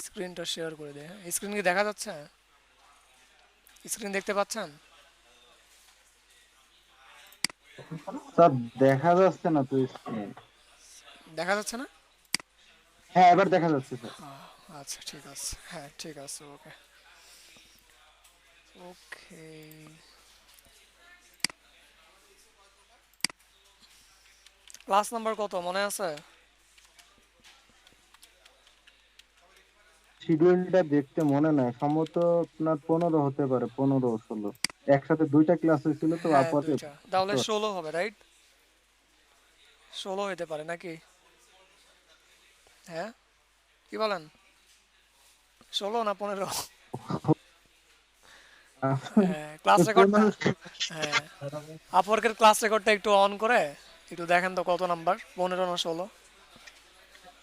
স্ক্রিনটা শেয়ার করে দে। হ্যাঁ, স্ক্রিন কি দেখা যাচ্ছে? স্ক্রিন দেখতে পাচ্ছেন? স্যার দেখা যাচ্ছে না তো স্ক্রিন। দেখা যাচ্ছে না? হ্যাঁ এবার দেখা যাচ্ছে স্যার। আচ্ছা ঠিক আছে, হ্যাঁ ঠিক আছে, ওকে। ওকে, ক্লাস নাম্বার কত মনে আছে? শিডিউলটা দেখতে মনে নাই, সম্ভবত আপনার 15 হতে পারে, 15 16। একসাথে দুইটা ক্লাস হয়েছিল তো হ্যাঁ আপরে। দুইটা, তাহলে 16 হবে, রাইট? 16 হতে পারে নাকি? হ্যাঁ, কি বলেন? 16 না 15? হ্যাঁ, ক্লাস রেকর্ডটা, হ্যাঁ, আপওয়ার্কের ক্লাস রেকর্ডটা একটু অন করে একটু দেখেন তো কত নাম্বার, 15 না 16?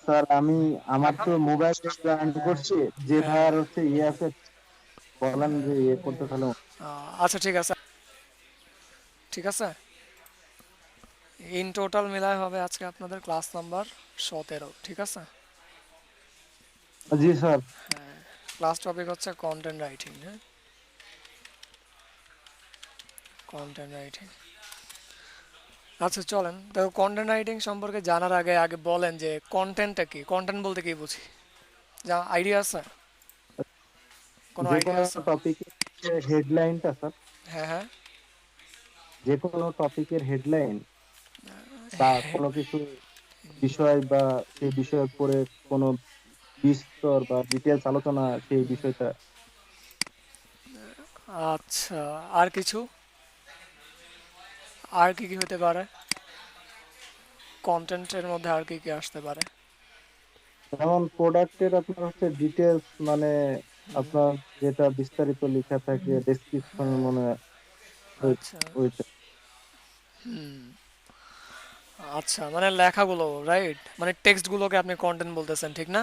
স্যার আমি আমার তো মোবাইল জয়েন করছি, যে হ্যাঁ, ভাইয়ার হচ্ছে ইয়ে আছে, বলেন যে ইয়ে করতে তাহলে। আচ্ছা ঠিক আছে, ঠিক আছে। ইন টোটাল মিলায় হবে আজকে আপনাদের ক্লাস নাম্বার 17, ঠিক আছে। জি স্যার। ক্লাস টপিক হচ্ছে কন্টেন্ট রাইটিং, হ্যাঁ, কন্টেন্ট রাইটিং। আচ্ছা চলেন তো, কন্টেন্ট রাইটিং সম্পর্কে জানার আগে আগে বলেন যে কন্টেন্টটা কি, কন্টেন্ট বলতে কি বুঝি, যা আইডিয়া আছে? কোনো যে আইডিয়া কোনো আছে? টপিকের হেডলাইনটা স্যার, হ্যাঁ হ্যাঁ, যে কোনো টপিকের হেডলাইন বা কোনো কিছু বিষয় বা সেই বিষয়ের পরে কোনো বিস্তর বা ডিটেলস আলোচনা সেই বিষয়টা। আচ্ছা, আর কিছু, আর কি কি হতে পারে কন্টেন্টের মধ্যে, আর কি কি আসতে পারে? যেমন প্রোডাক্টের আপনার হচ্ছে ডিটেলস, মানে আপনার যেটা বিস্তারিত লেখা থাকে ডেসক্রিপশন মানে আচ্ছা, ওইটা। আচ্ছা মানে লেখাগুলো, রাইট, মানে টেক্সটগুলোকে আপনি কন্টেন্ট বলতেছেন, ঠিক না?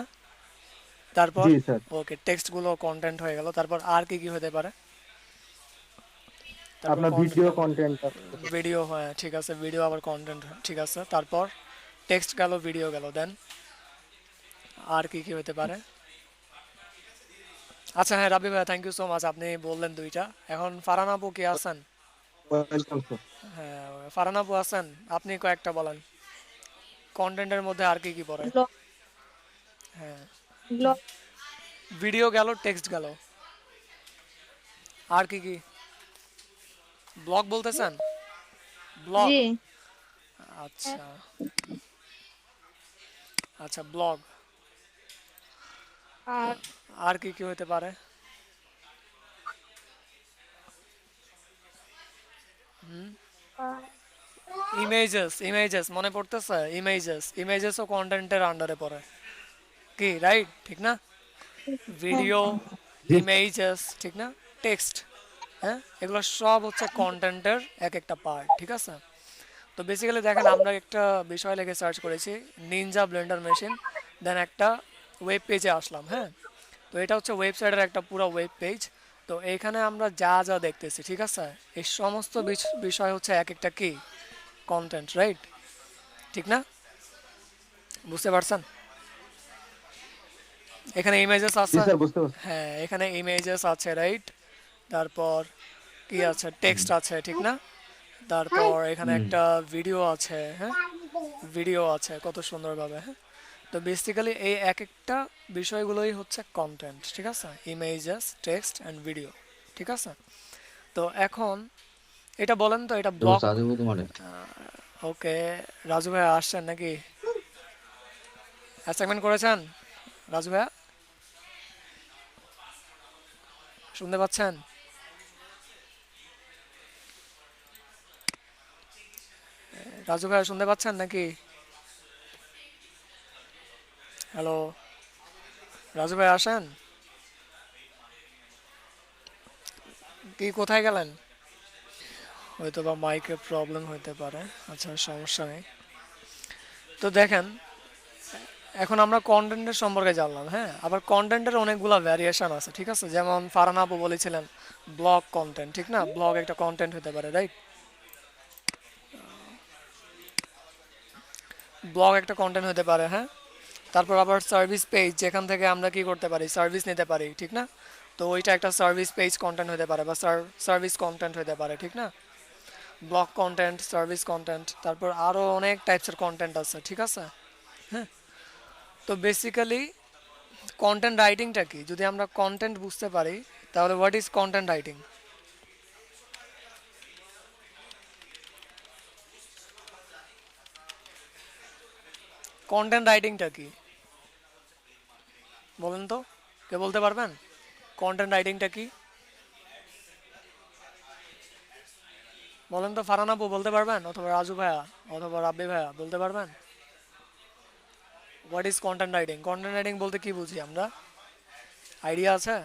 তারপর, জি স্যার। ওকে, টেক্সটগুলো কন্টেন্ট হয়ে গেল, তারপর আর কি কি হতে পারে? তারপর আপনার কন্টেন্ট ভিডিও গেল, কন্টেন্ট। ভিডিও, হ্যাঁ ঠিক আছে, ভিডিও আবার কন্টেন্ট, ঠিক আছে। তারপর টেক্সট গেল, ভিডিও গেল, দেন আর কি কি হতে পারে? আচ্ছা হ্যাঁ, রাবি ভাই, থ্যাংক ইউ সো মাচ, আপনি বললেন দুইটা। এখন ফারহান আপু কি আছেন? Welcome sir. হ্যাঁ, ফারহান আপু আছেন, আপনি কয়েকটা বলেন কন্টেন্টের মধ্যে আর কি কি পড়ে? ব্লগ হ্যাঁ, ব্লগ ভিডিও গেল, টেক্সট গেল, আর কি কি? ব্লগ বলতেছেন? ব্লগ, জি। আচ্ছা, আচ্ছা ব্লগ, আর আর কি কি হতে পারে? আর ইমেজেস, ইমেজেস মনে পড়তেছে, ইমেজেস, ইমেজেসও কন্টেন্টের আন্ডারে পড়ে, কি রাইট, ঠিক না? হ্যাঁ, ভিডিও, জি ইমেজেস, ঠিক না? টেক্সট, হ্যাঁ, এগুলো সব হচ্ছে কন্টেন্টের এক একটা পার্ট, ঠিক আছে। তো বেসিক্যালি দেখেন, আমরা একটা বিষয় লেগে সার্চ করেছি, নিনজা ব্লেন্ডার মেশিন, দেন একটা ওয়েব পেজে আসলাম, হ্যাঁ। তো এটা হচ্ছে ওয়েবসাইটের একটা পুরো ওয়েব পেজ। তো এইখানে আমরা যা যা দেখতেছি, ঠিক আছে, এই সমস্ত বিষয় হচ্ছে এক একটা কি কন্টেন্ট, রাইট, ঠিক না? বুঝতে পারছেন? এখানে ইমেজেস জি আছে, স্যার, বুঝতে পারছি। হ্যাঁ এখানে ইমেজেস আছে, রাইট। তারপর কি আছে, টেক্সট আছে, ঠিক না? তারপর এখানে একটা ভিডিও আছে, হ্যাঁ, ভিডিও আছে কত সুন্দরভাবে, হ্যাঁ। তো বেসিক্যালি এই এক একটা বিষয়গুলোই হচ্ছে কন্টেন্ট, ঠিক আছে, ইমেজেস, টেক্সট অ্যান্ড ভিডিও, ঠিক আছে। তো এখন এটা বলেন তো, এটা वो ব্লক, साधु को तुम्हारे ওকে, রাজু ভাইয়া আসছেন নাকি? অ্যাসাইনমেন্ট করেছেন রাজু ভাইয়া? শুনতে পাচ্ছেন? রাজু ভাইয়া শুনতে পাচ্ছেন নাকি? হ্যালো, রাজু ভাই আসেন, কি কোথায় গেলেন? হয়তো বা মাইকের প্রবলেম হতে পারে, আচ্ছা সমস্যা নেই। তো দেখেন, এখন আমরা কন্টেন্টের সম্পর্কে জানলাম, হ্যাঁ, আবার কন্টেন্টের অনেকগুলো ভ্যারিয়েশন আছে, ঠিক আছে। যেমন ফারহান আপু বলেছিলেন ব্লগ কন্টেন্ট, ঠিক না? ব্লগ একটা কন্টেন্ট হতে পারে, রাইট? ব্লগ একটা কন্টেন্ট হতে পারে, হ্যাঁ। তারপর আবার সার্ভিস পেজ, যেখান থেকে আমরা কি করতে পারি, সার্ভিস নিতে পারি, ঠিক না? তো ওইটা একটা সার্ভিস পেজ কন্টেন্ট হতে পারে বা সার্ভিস কন্টেন্ট হতে পারে, ঠিক না? ব্লগ কন্টেন্ট, সার্ভিস কন্টেন্ট, তারপর আরও অনেক টাইপসের কন্টেন্ট আছে, ঠিক আছে? হ্যাঁ। তো বেসিক্যালি কন্টেন্ট রাইটিংটা কি, যদি আমরা কন্টেন্ট বুঝতে পারি তাহলে what is content writing? Content রাইটিংটা কি বলেন তো, কে বলতে পারবেন? কন্টেন্ট রাইটিংটা কি বলেন তো, ফারহান আপু বলতে পারবেন, অথবা রাজু ভাইয়া, অথবা রাব্বি ভাইয়া বলতে পারবেন? What is content writing? Content writing বলতে কি বুঝি আমরা, আইডিয়া আছে?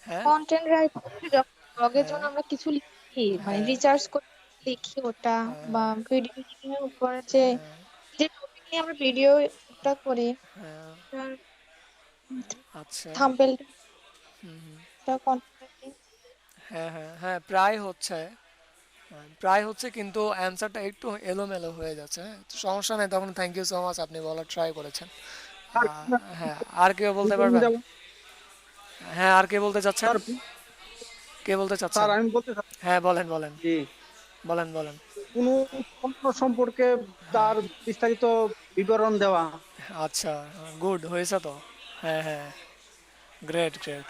হ্যাঁ, কন্টেন্ট রাইটিং যখন ব্লগের জন্য হ্যাঁ, আমরা কিছু লিখি, মানে হ্যাঁ, রিসার্চ করে লিখি ওটা, বা হ্যাঁ, ভিডিও এডিটিং এর উপর যে যে টপিক নিয়ে আমরা ভিডিওটা করি, হ্যাঁ, আচ্ছা, থাম্বনেলটা কন্টেন্ট রাইটিং। হ্যাঁ, হ্যাঁ, হ্যাঁ, প্রায় হচ্ছে, প্রায় হচ্ছে, কিন্তু অ্যান্সারটা একটু এলোমেলো হয়ে যাচ্ছে, হ্যাঁ, তো সমস্যা নেই, তখন থ্যাংক ইউ সো মাচ, আপনি বলার ট্রাই করেছেন। স্যার, হ্যাঁ, আর কেউ বলতে আমি পারবেন? যেমন- হ্যাঁ, আর কে বলতে চাচ্ছেন? স্যার কে বলতে স্যার চাচ্ছেন? আমি বলতে চাচ্ছি হ্যাঁ, বলেন বলেন, যে বলেন বলেন। কোনো পণ্য সম্পর্কে তার বিস্তারিত বিবরণ দেওয়া। আচ্ছা, গুড হয়েছে তো। হ্যাঁ, হ্যাঁ, গ্রেট গ্রেট।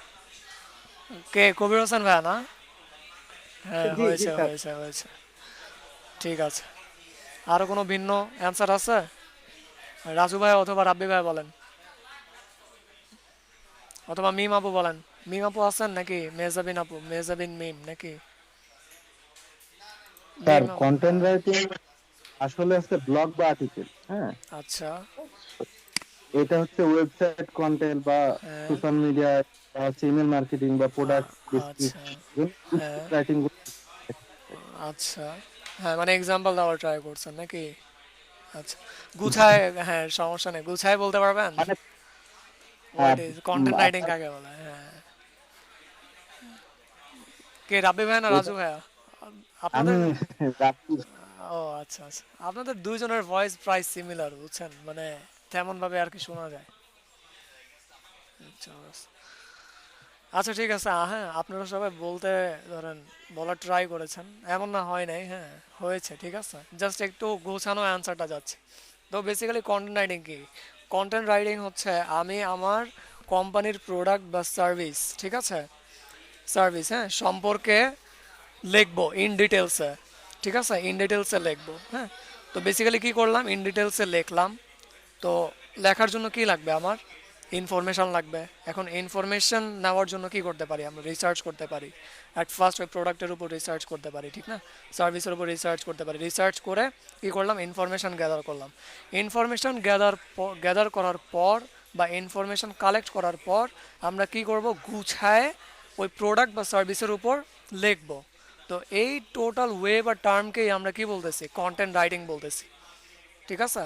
কে, কবির হোসেন ভাইয়া না? হ্যাঁ, জি জি হয়েছে স্যার। হয়েছে হয়েছে, ঠিক আছে। আরো কোনো ভিন্ন অ্যান্সার আছে? রাজু ভাই অথবা রাব্বি ভাই বলেন, অথবা মিম আপু বলেন। মিম আপু আছেন নাকি? মেজাবিন আপু, মেজাবিন মিম নাকি? স্যার মিম আপু, কন্টেন্ট হ্যাঁ। রাইটিং আসলে হচ্ছে ব্লগ বা আর্টিকেল, হ্যাঁ। আচ্ছা, এটা হচ্ছে ওয়েবসাইট কন্টেন্ট বা হ্যাঁ, সোশ্যাল মিডিয়া বা হচ্ছে ইমেল মার্কেটিং বা প্রোডাক্ট আচ্ছা, ডেসক্রিপশন হ্যাঁ, রাইটিং। আচ্ছা, হ্যাঁ, মানে এক্সাম্পল দেওয়ার ট্রাই করছেন নাকি? আচ্ছা, গুছায়, হ্যাঁ, সমস্যা নেই, গুছায় বলতে পারবেন? মানে হোয়াট ইজ কন্টেন্ট রাইটিং আপনার কাকে বলে? হ্যাঁ, কে, রাব্বি ভাই না এটা রাজু ভাইয়া? আমি আপনাদের, রাখি। ও আচ্ছা আচ্ছা, আপনাদের দুইজনের ভয়েস প্রায় সিমিলার, বুঝছেন, মানে তেমন ভাবে আর কি শোনা যায়। আচ্ছা, আচ্ছা, ঠিক আছে, হ্যাঁ, আপনারা সবাই বলতে, ধরেন, বলার ট্রাই করেছেন, এমন না হয় নাই, হ্যাঁ, হয়েছে, ঠিক আছে, জাস্ট একটু গোছানো অ্যান্সারটা যাচ্ছে। তো বেসিক্যালি কন্টেন্ট রাইটিং কি? কন্টেন্ট রাইটিং হচ্ছে আমি আমার কোম্পানির প্রোডাক্ট বা সার্ভিস, ঠিক আছে, সার্ভিস, হ্যাঁ, সম্পর্কে লিখবো ইন ডিটেলসে, ঠিক আছে, ইন ডিটেলসে লিখবো, হ্যাঁ। তো বেসিক্যালি কি করলাম, ইন ডিটেলসে লিখলাম। তো লেখার জন্য কি লাগবে আমার? ইনফরমেশন লাগবে। এখন ইনফরমেশন নেওয়ার জন্য কি করতে পারি, আমরা রিসার্চ করতে পারি। অ্যাট ফার্স্ট ওই প্রোডাক্টের উপর রিসার্চ করতে পারি, ঠিক না? সার্ভিসের উপর রিসার্চ করতে পারি, রিসার্চ করে কি করলাম, ইনফরমেশন গ্যাদার করলাম। ইনফরমেশন গ্যাদার করার পর বা ইনফরমেশন কালেক্ট করার পর আমরা কি করব, গুছায় ওই প্রোডাক্ট বা সার্ভিসের উপর লিখবো। তো এই টোটাল ওয়ে বা টার্মকেই আমরা কি বলতেছি, কন্টেন্ট রাইটিং বলতেছি, ঠিক আছে?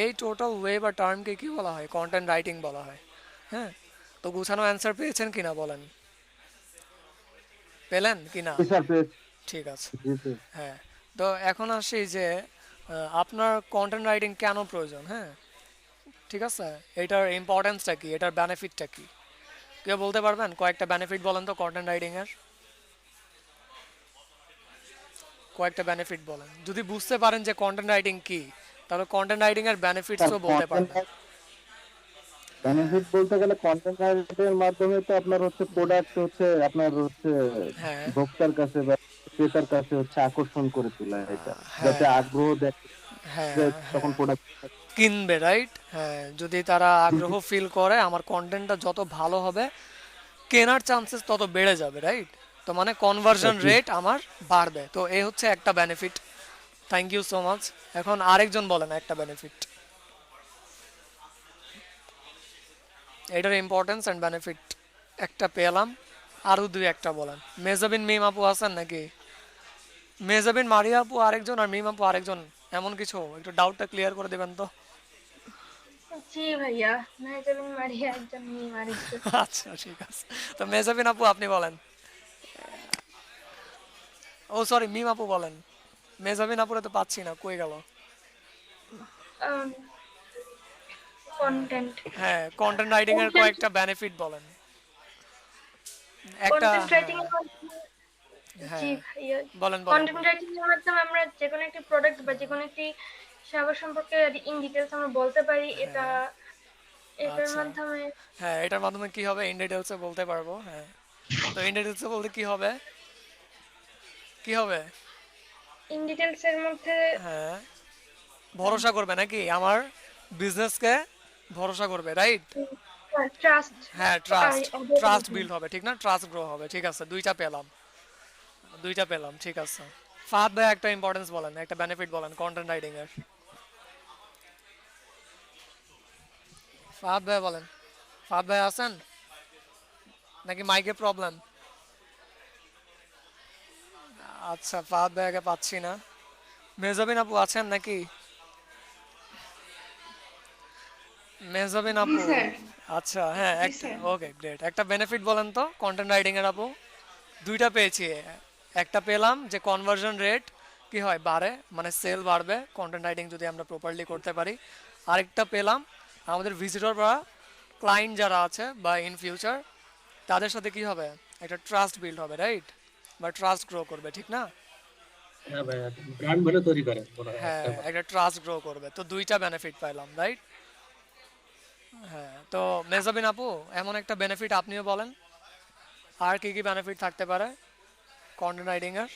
এই টোটাল ওয়ে বা টার্মকে কি বলা হয়, কন্টেন্ট রাইটিং বলা হয়, হ্যাঁ। তো গুছানো অ্যান্সার পেয়েছেন কিনা বলেন, পেলেন কিনা? Sir page. ঠিক আছে, জি জি। হ্যাঁ। তো এখন আসি যে আপনার কন্টেন্ট রাইটিং কেন প্রয়োজন, হ্যাঁ, ঠিক আছে, এটার ইম্পর্টেন্সটা কি, এটার বেনিফিটটা কি? কেউ বলতে পারবেন কয়েকটা বেনিফিট বলেন তো কন্টেন্ট রাইটিং এর? কয়েকটা বেনিফিট বলেন, যদি বুঝতে পারেন যে কন্টেন্ট রাইটিং কি, তাহলে কন্টেন্ট রাইটিং এর স্যার বেনিফিটসও বলতে কন্টেন্ট পারবেন। বেনিফিট বলতে গেলে কন্টেন্ট রাইটিং এর মাধ্যমে তো আপনার হচ্ছে প্রোডাক্ট হচ্ছে আপনার হচ্ছে হ্যাঁ, ভোক্তার কাছে বা ক্রেতার কাছে হচ্ছে আকর্ষণ করে তোলা, এটা যাতে হ্যাঁ, আগ্রহ দেখে হ্যাঁ, তখন হ্যাঁ, প্রোডাক্ট। কিনবে, রাইট, হ্যাঁ, যদি তারা আগ্রহ ফিল করে আমার কন্টেন্টটা যত ভালো হবে, কেনার চান্সেস তত বেড়ে যাবে, রাইট। তো মানে কনভার্সন রেট আমার বাড়বে, তো এই হচ্ছে একটা benefit. Thank you so much. এখন আরেকজন বলেন একটা বেনিফিট, এটার ইম্পর্টেন্স অ্যান্ড বেনিফিট একটা পেলাম, আরও দুই একটা বলেন। মেজাবিন মিম আপু আছেন নাকি? মেজাবিন মারিয়া আপু আরেকজন আর মিম আপু আরেকজন, এমন কিছু, একটু ডাউটটা ক্লিয়ার করে দেবেন তো। জি ভাইয়া, মেহজাবিন মারিয়া একজন, মিম আরেকজন। আচ্ছা, ঠিক আছে, তো মেজাবিন আপু আপনি বলেন। ও সরি, মিম আপু বলেন। মেজাবিন আপুরে তো পাচ্ছি না, কই গেল? আম, কন্টেন্ট হ্যাঁ, কন্টেন্ট রাইটিং এর কন্টেন্ট কয়েকটা বেনিফিট বলেন একটা। কন্টেন্ট রাইটিং হ্যাঁ, এর মাধ্যমে, জি হ্যাঁ, ভাইয়া, বলেন বলেন কন্টেন্ট বলেন। রাইটিং এর মাধ্যমে আমরা যে কোনো একটি প্রোডাক্ট বা যে কোনো একটি সেবা সম্পর্কে ইন ডিটেলস আমরা বলতে পারি। এটা হ্যাঁ, এটার আচ্ছা, মাধ্যমে হ্যাঁ, এটার মাধ্যমে কি হবে ইন ডিটেলসে বলতে পারবো। হ্যাঁ, তো ইন ডিটেলসে বলতে কি হবে, কি হবে? ইন ডিটেলস এর মধ্যে হ্যাঁ, ভরসা করবে নাকি আমার বিজনেসকে, ভরসা করবে, রাইট? ট্রাস্ট হ্যাঁ, ট্রাস্ট, ট্রাস্ট বিল্ড হবে, ঠিক না? ট্রাস্ট গ্রো হবে, ঠিক আছে, দুইটা পেলাম, দুইটা পেলাম, ঠিক আছে। ফাহাদ ভাই একটা ইম্পর্টেন্স বলেন, একটা বেনিফিট বলেন কন্টেন্ট রাইটিং এর। ফাহাদ ভাই বলেন। ফাহাদ ভাই আছেন নাকি মাইকে প্রবলেম? আচ্ছা, ফাহাদ ভাইকে পাচ্ছি না। মেহজাবিন আপু আছেন নাকি? মেহজাবিন জি আপু, স্যার। আচ্ছা, হ্যাঁ, জি একটা, স্যার। ওকে, গ্রেট, একটা বেনিফিট বলেন তো কন্টেন্ট রাইটিং এর আপু। দুইটা পেয়েছি, একটা পেলাম যে কনভার্সন রেট কি হয় বাড়ে, মানে সেল বাড়বে কন্টেন্ট রাইটিং যদি আমরা প্রপারলি করতে পারি। আরেকটা পেলাম আমাদের ভিজিটর বা ক্লায়েন্ট যারা আছে বা ইন ফিউচার তাদের সাথে কি হবে, একটা ট্রাস্ট বিল্ড হবে, রাইট? বা ট্রাস্ট গ্রো করবে, ঠিক না? হ্যাঁ ভাই, ব্র্যান্ড ভ্যালু তৈরি করে মনে হয় হ্যাঁ, একটা। একটা ট্রাস্ট গ্রো করবে, তো দুইটা বেনিফিট পাইলাম, রাইট? হ্যাঁ, তো মেজাবিন আপু, এমন একটা বেনিফিট আপনিও বলেন, আর কি কি বেনিফিট থাকতে পারে কন্টেন্ট রাইটিং এর?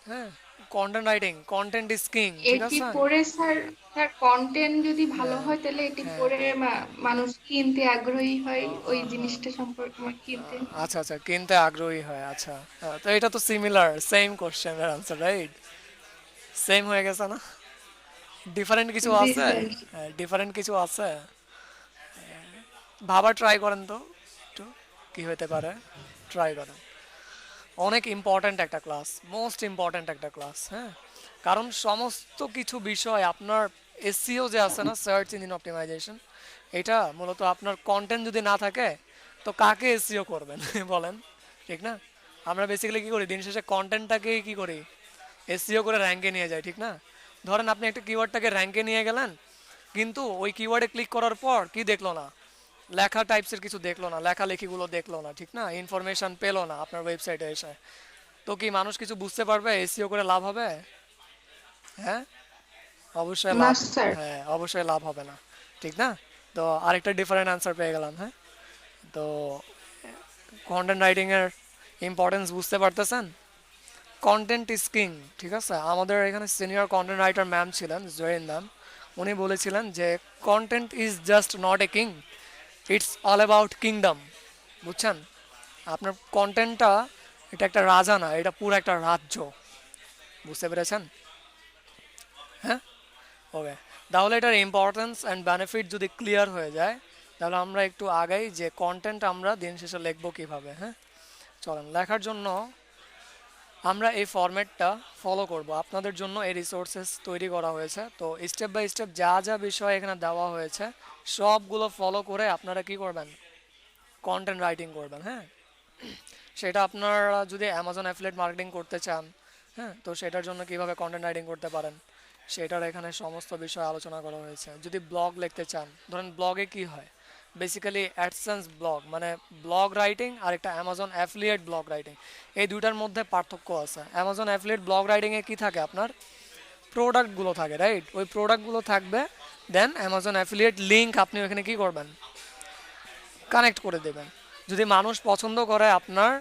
হ্যাঁ, content writing, content is king, ঠিক এটি আছে। পড়ে স্যার, স্যার কন্টেন্ট যদি ভালো হ্যাঁ, হয় তাহলে এটি হ্যাঁ, পড়ে মানুষ কিনতে আগ্রহী হয় ওই জিনিসটা সম্পর্কে কিনতে। আচ্ছা, আচ্ছা, কিনতে আগ্রহী হয়, আচ্ছা। হ্যাঁ, তো এটা তো সিমিলার, সেম কোশ্চেনের আনসার, রাইট? সেম হয়ে গেছে না? ডিফারেন্ট কিছু জি আছে? স্যার। হ্যাঁ, ডিফারেন্ট কিছু আছে, ভাবা ট্রাই করেন তো একটু, কি হতে পারে, ট্রাই করেন। অনেক ইম্পর্ট্যান্ট একটা ক্লাস, মোস্ট ইম্পর্ট্যান্ট একটা ক্লাস, হ্যাঁ। কারণ সমস্ত কিছু বিষয় আপনার এসইও যে আছে না, সার্চ ইঞ্জিন অপটিমাইজেশন, এটা মূলত আপনার কন্টেন্ট যদি না থাকে তো কাকে এসইও করবেন বলেন, ঠিক না? আমরা বেসিক্যালি কি করি, দিন শেষে কন্টেন্টটাকেই কি করি, এসইও করে র্যাঙ্কে নিয়ে যায়, ঠিক না? ধরেন আপনি একটা কিওয়ার্ডটাকে র্যাঙ্কে নিয়ে গেলেন, কিন্তু ওই কিওয়ার্ডে ক্লিক করার পর কি দেখলো না, লেখা টাইপসের কিছু দেখলো না, লেখালেখিগুলো দেখলো না, ঠিক না? ইনফরমেশন পেলো না আপনার ওয়েবসাইটে এসে, তো কি মানুষ কিছু বুঝতে পারবে এসইও করে লাভ হবে? হ্যাঁ, অবশ্যই না লাভ, স্যার। হ্যাঁ, অবশ্যই লাভ হবে না, ঠিক না? তো আরেকটা ডিফারেন্ট আনসার পেয়ে গেলাম, হ্যাঁ। তো কন্টেন্ট রাইটিং এর ইম্পর্টেন্স বুঝতে পারতেছেন, কন্টেন্ট ইজ কিং, ঠিক আছে। আমাদের এখানে সিনিয়র কন্টেন্ট রাইটার ম্যাম ছিলেন, জয়েন ম্যাম, উনি বলেছিলেন যে content is just not a king, it's all about kingdom, বুঝছেন? আপনার কন্টেন্টটা, এটা একটা রাজা না, এটা পুরো একটা রাজ্য, বুঝতে পেরেছেন? হ্যাঁ, ওকে। তাহলে এটার ইম্পর্টেন্স অ্যান্ড বেনিফিট যদি ক্লিয়ার হয়ে যায়, তাহলে আমরা একটু আগাই যে কন্টেন্ট আমরা দিন শেষে লিখবো কীভাবে। হ্যাঁ, চলেন, লেখার জন্য আমরা এই ফরম্যাটটা ফলো করব। আপনাদের জন্য এই রিসোর্সেস তৈরি করা হয়েছে, তো স্টেপ বাই স্টেপ যা যা বিষয় এখানে দেওয়া হয়েছে সবগুলো ফলো করে আপনারা কি করবেন, কন্টেন্ট রাইটিং করবেন। হ্যাঁ, সেটা আপনারা যদি অ্যামাজন অ্যাফিলিয়েট মার্কেটিং করতে চান, হ্যাঁ, তো সেটার জন্য কিভাবে কন্টেন্ট রাইটিং করতে পারেন সেটার এখানে সমস্ত বিষয় আলোচনা করা হয়েছে। যদি ব্লগ লিখতে চান, ধরেন ব্লগে কি হয়, বেসিক্যালি অ্যাডসেন্স ব্লগ মানে ব্লগ রাইটিং, আর একটা অ্যামাজন অ্যাফিলিয়েট ব্লগ রাইটিং, এই দুইটার মধ্যে পার্থক্য আছে। অ্যামাজন অ্যাফিলিয়েট ব্লগ রাইটিংয়ে কি থাকে, আপনার প্রোডাক্টগুলো থাকে, রাইট? ওই প্রোডাক্টগুলো থাকবে, দেন অ্যামাজন অ্যাফিলিয়েট লিঙ্ক আপনি ওখানে কি করবেন, কানেক্ট করে দেবেন। যদি মানুষ পছন্দ করে আপনার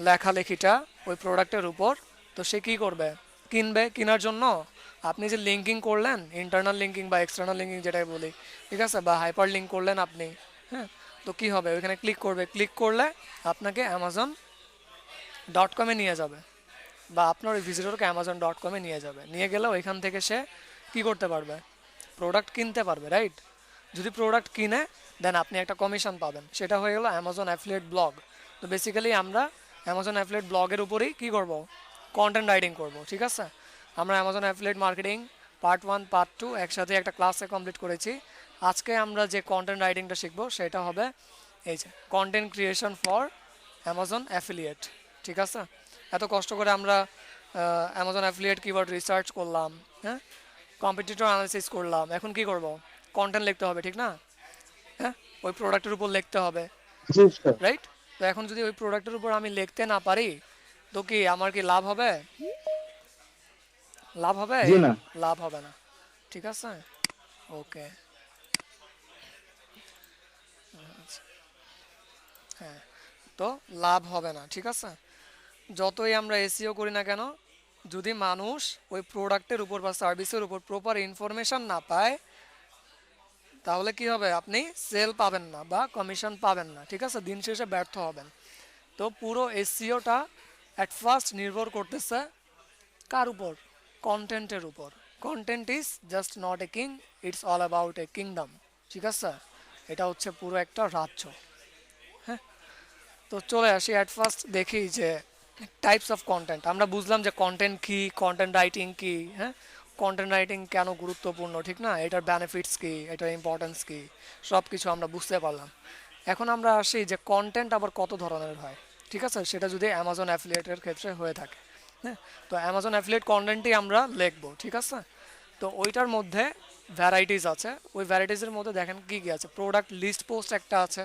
লেখালেখিটা ওই প্রোডাক্টের উপর, তো সে কী করবে, কিনবে। কেনার জন্য আপনি যে লিঙ্কিং করলেন, ইন্টারনাল লিঙ্কিং বা এক্সটার্নাল লিঙ্কিং যেটাই বলি, ঠিক আছে, বা হাইপার লিঙ্ক করলেন আপনি, হ্যাঁ, তো কী হবে, ওইখানে ক্লিক করবে, ক্লিক করলে আপনাকে অ্যামাজন.কমে নিয়ে যাবে, বা আপনার ওই ভিজিটরকে অ্যামাজন.কমে নিয়ে যাবে, নিয়ে গেলে ওইখান থেকে সে কী করতে পারবে, প্রোডাক্ট কিনতে পারবে, রাইট? যদি প্রোডাক্ট কিনে, দেন আপনি একটা কমিশন পাবেন, সেটা হয়ে গেলো অ্যামাজন অ্যাফিলিয়েট ব্লগ। তো বেসিক্যালি আমরা অ্যামাজন অ্যাফিলিয়েট ব্লগের উপরেই কী করব, কন্টেন্ট রাইটিং করব, ঠিক আছে। আমরা Amazon affiliate marketing part 1 part 2 একসাথে একটা ক্লাসে কমপ্লিট করেছি। আজকে আমরা যে কন্টেন্ট রাইটিংটা শিখবো সেটা হবে এই যে content creation for Amazon affiliate, ঠিক আছে। এত কষ্ট করে আমরা অ্যামাজন অ্যাফিলিয়েট কিওয়ার্ড রিসার্চ করলাম, হ্যাঁ, কম্পিটিটর অ্যানালাইসিস করলাম, এখন কি করব? কন্টেন্ট লিখতে হবে, ঠিক না? হ্যাঁ, ওই প্রোডাক্টের উপর লিখতে হবে, জি স্যার। রাইট? তো এখন যদি ওই প্রোডাক্টের উপর আমি লিখতে না পারি, তো কি আমার কি লাভ হবে? লাভ হবে? জি না। লাভ হবে না, ঠিক আছে? ওকে, হ্যাঁ, তো লাভ হবে না, ঠিক আছে? যতই আমরা এসইও করি না কেন, যদি মানুষ ওই প্রোডাক্টের উপর বা সার্ভিসের উপর প্রপার ইনফরমেশন না পায়, তাহলে কি হবে? আপনি সেল পাবেন না বা কমিশন পাবেন না, ঠিক আছে? দিন শেষে ব্যর্থ হবেন। তো পুরো এসইওটা অ্যাট ফার্স্ট নির্ভর করতেছে কার উপর? কন্টেন্টের উপর। Content is just not a king, it's all about a kingdom, ঠিক আছে? এটা হচ্ছে পুরো একটা রাজ্য। হ্যাঁ, তো চলে আসি অ্যাট ফার্স্ট দেখি যে টাইপস অফ কন্টেন্ট। আমরা বুঝলাম যে কন্টেন্ট কি, কন্টেন্ট রাইটিং কি, হ্যাঁ, কন্টেন্ট রাইটিং কেন গুরুত্বপূর্ণ, ঠিক না? এটার বেনিফিটস কি, এটার ইম্পর্টেন্স কি, সব কিছু আমরা বুঝতে পারলাম। এখন আমরা আসি যে কন্টেন্ট আবার কত ধরনের হয়, ঠিক আছে? সেটা যদি অ্যামাজন অ্যাফিলিয়েটের ক্ষেত্রে হয়ে থাকে, হ্যাঁ, তো অ্যামাজন অ্যাফিলিয়েট কন্টেন্টই আমরা লিখবো, ঠিক আছে? তো ওইটার মধ্যে ভ্যারাইটিস আছে। ওই ভ্যারাইটিসের মধ্যে দেখেন কী কী আছে। প্রোডাক্ট লিস্ট পোস্ট একটা আছে,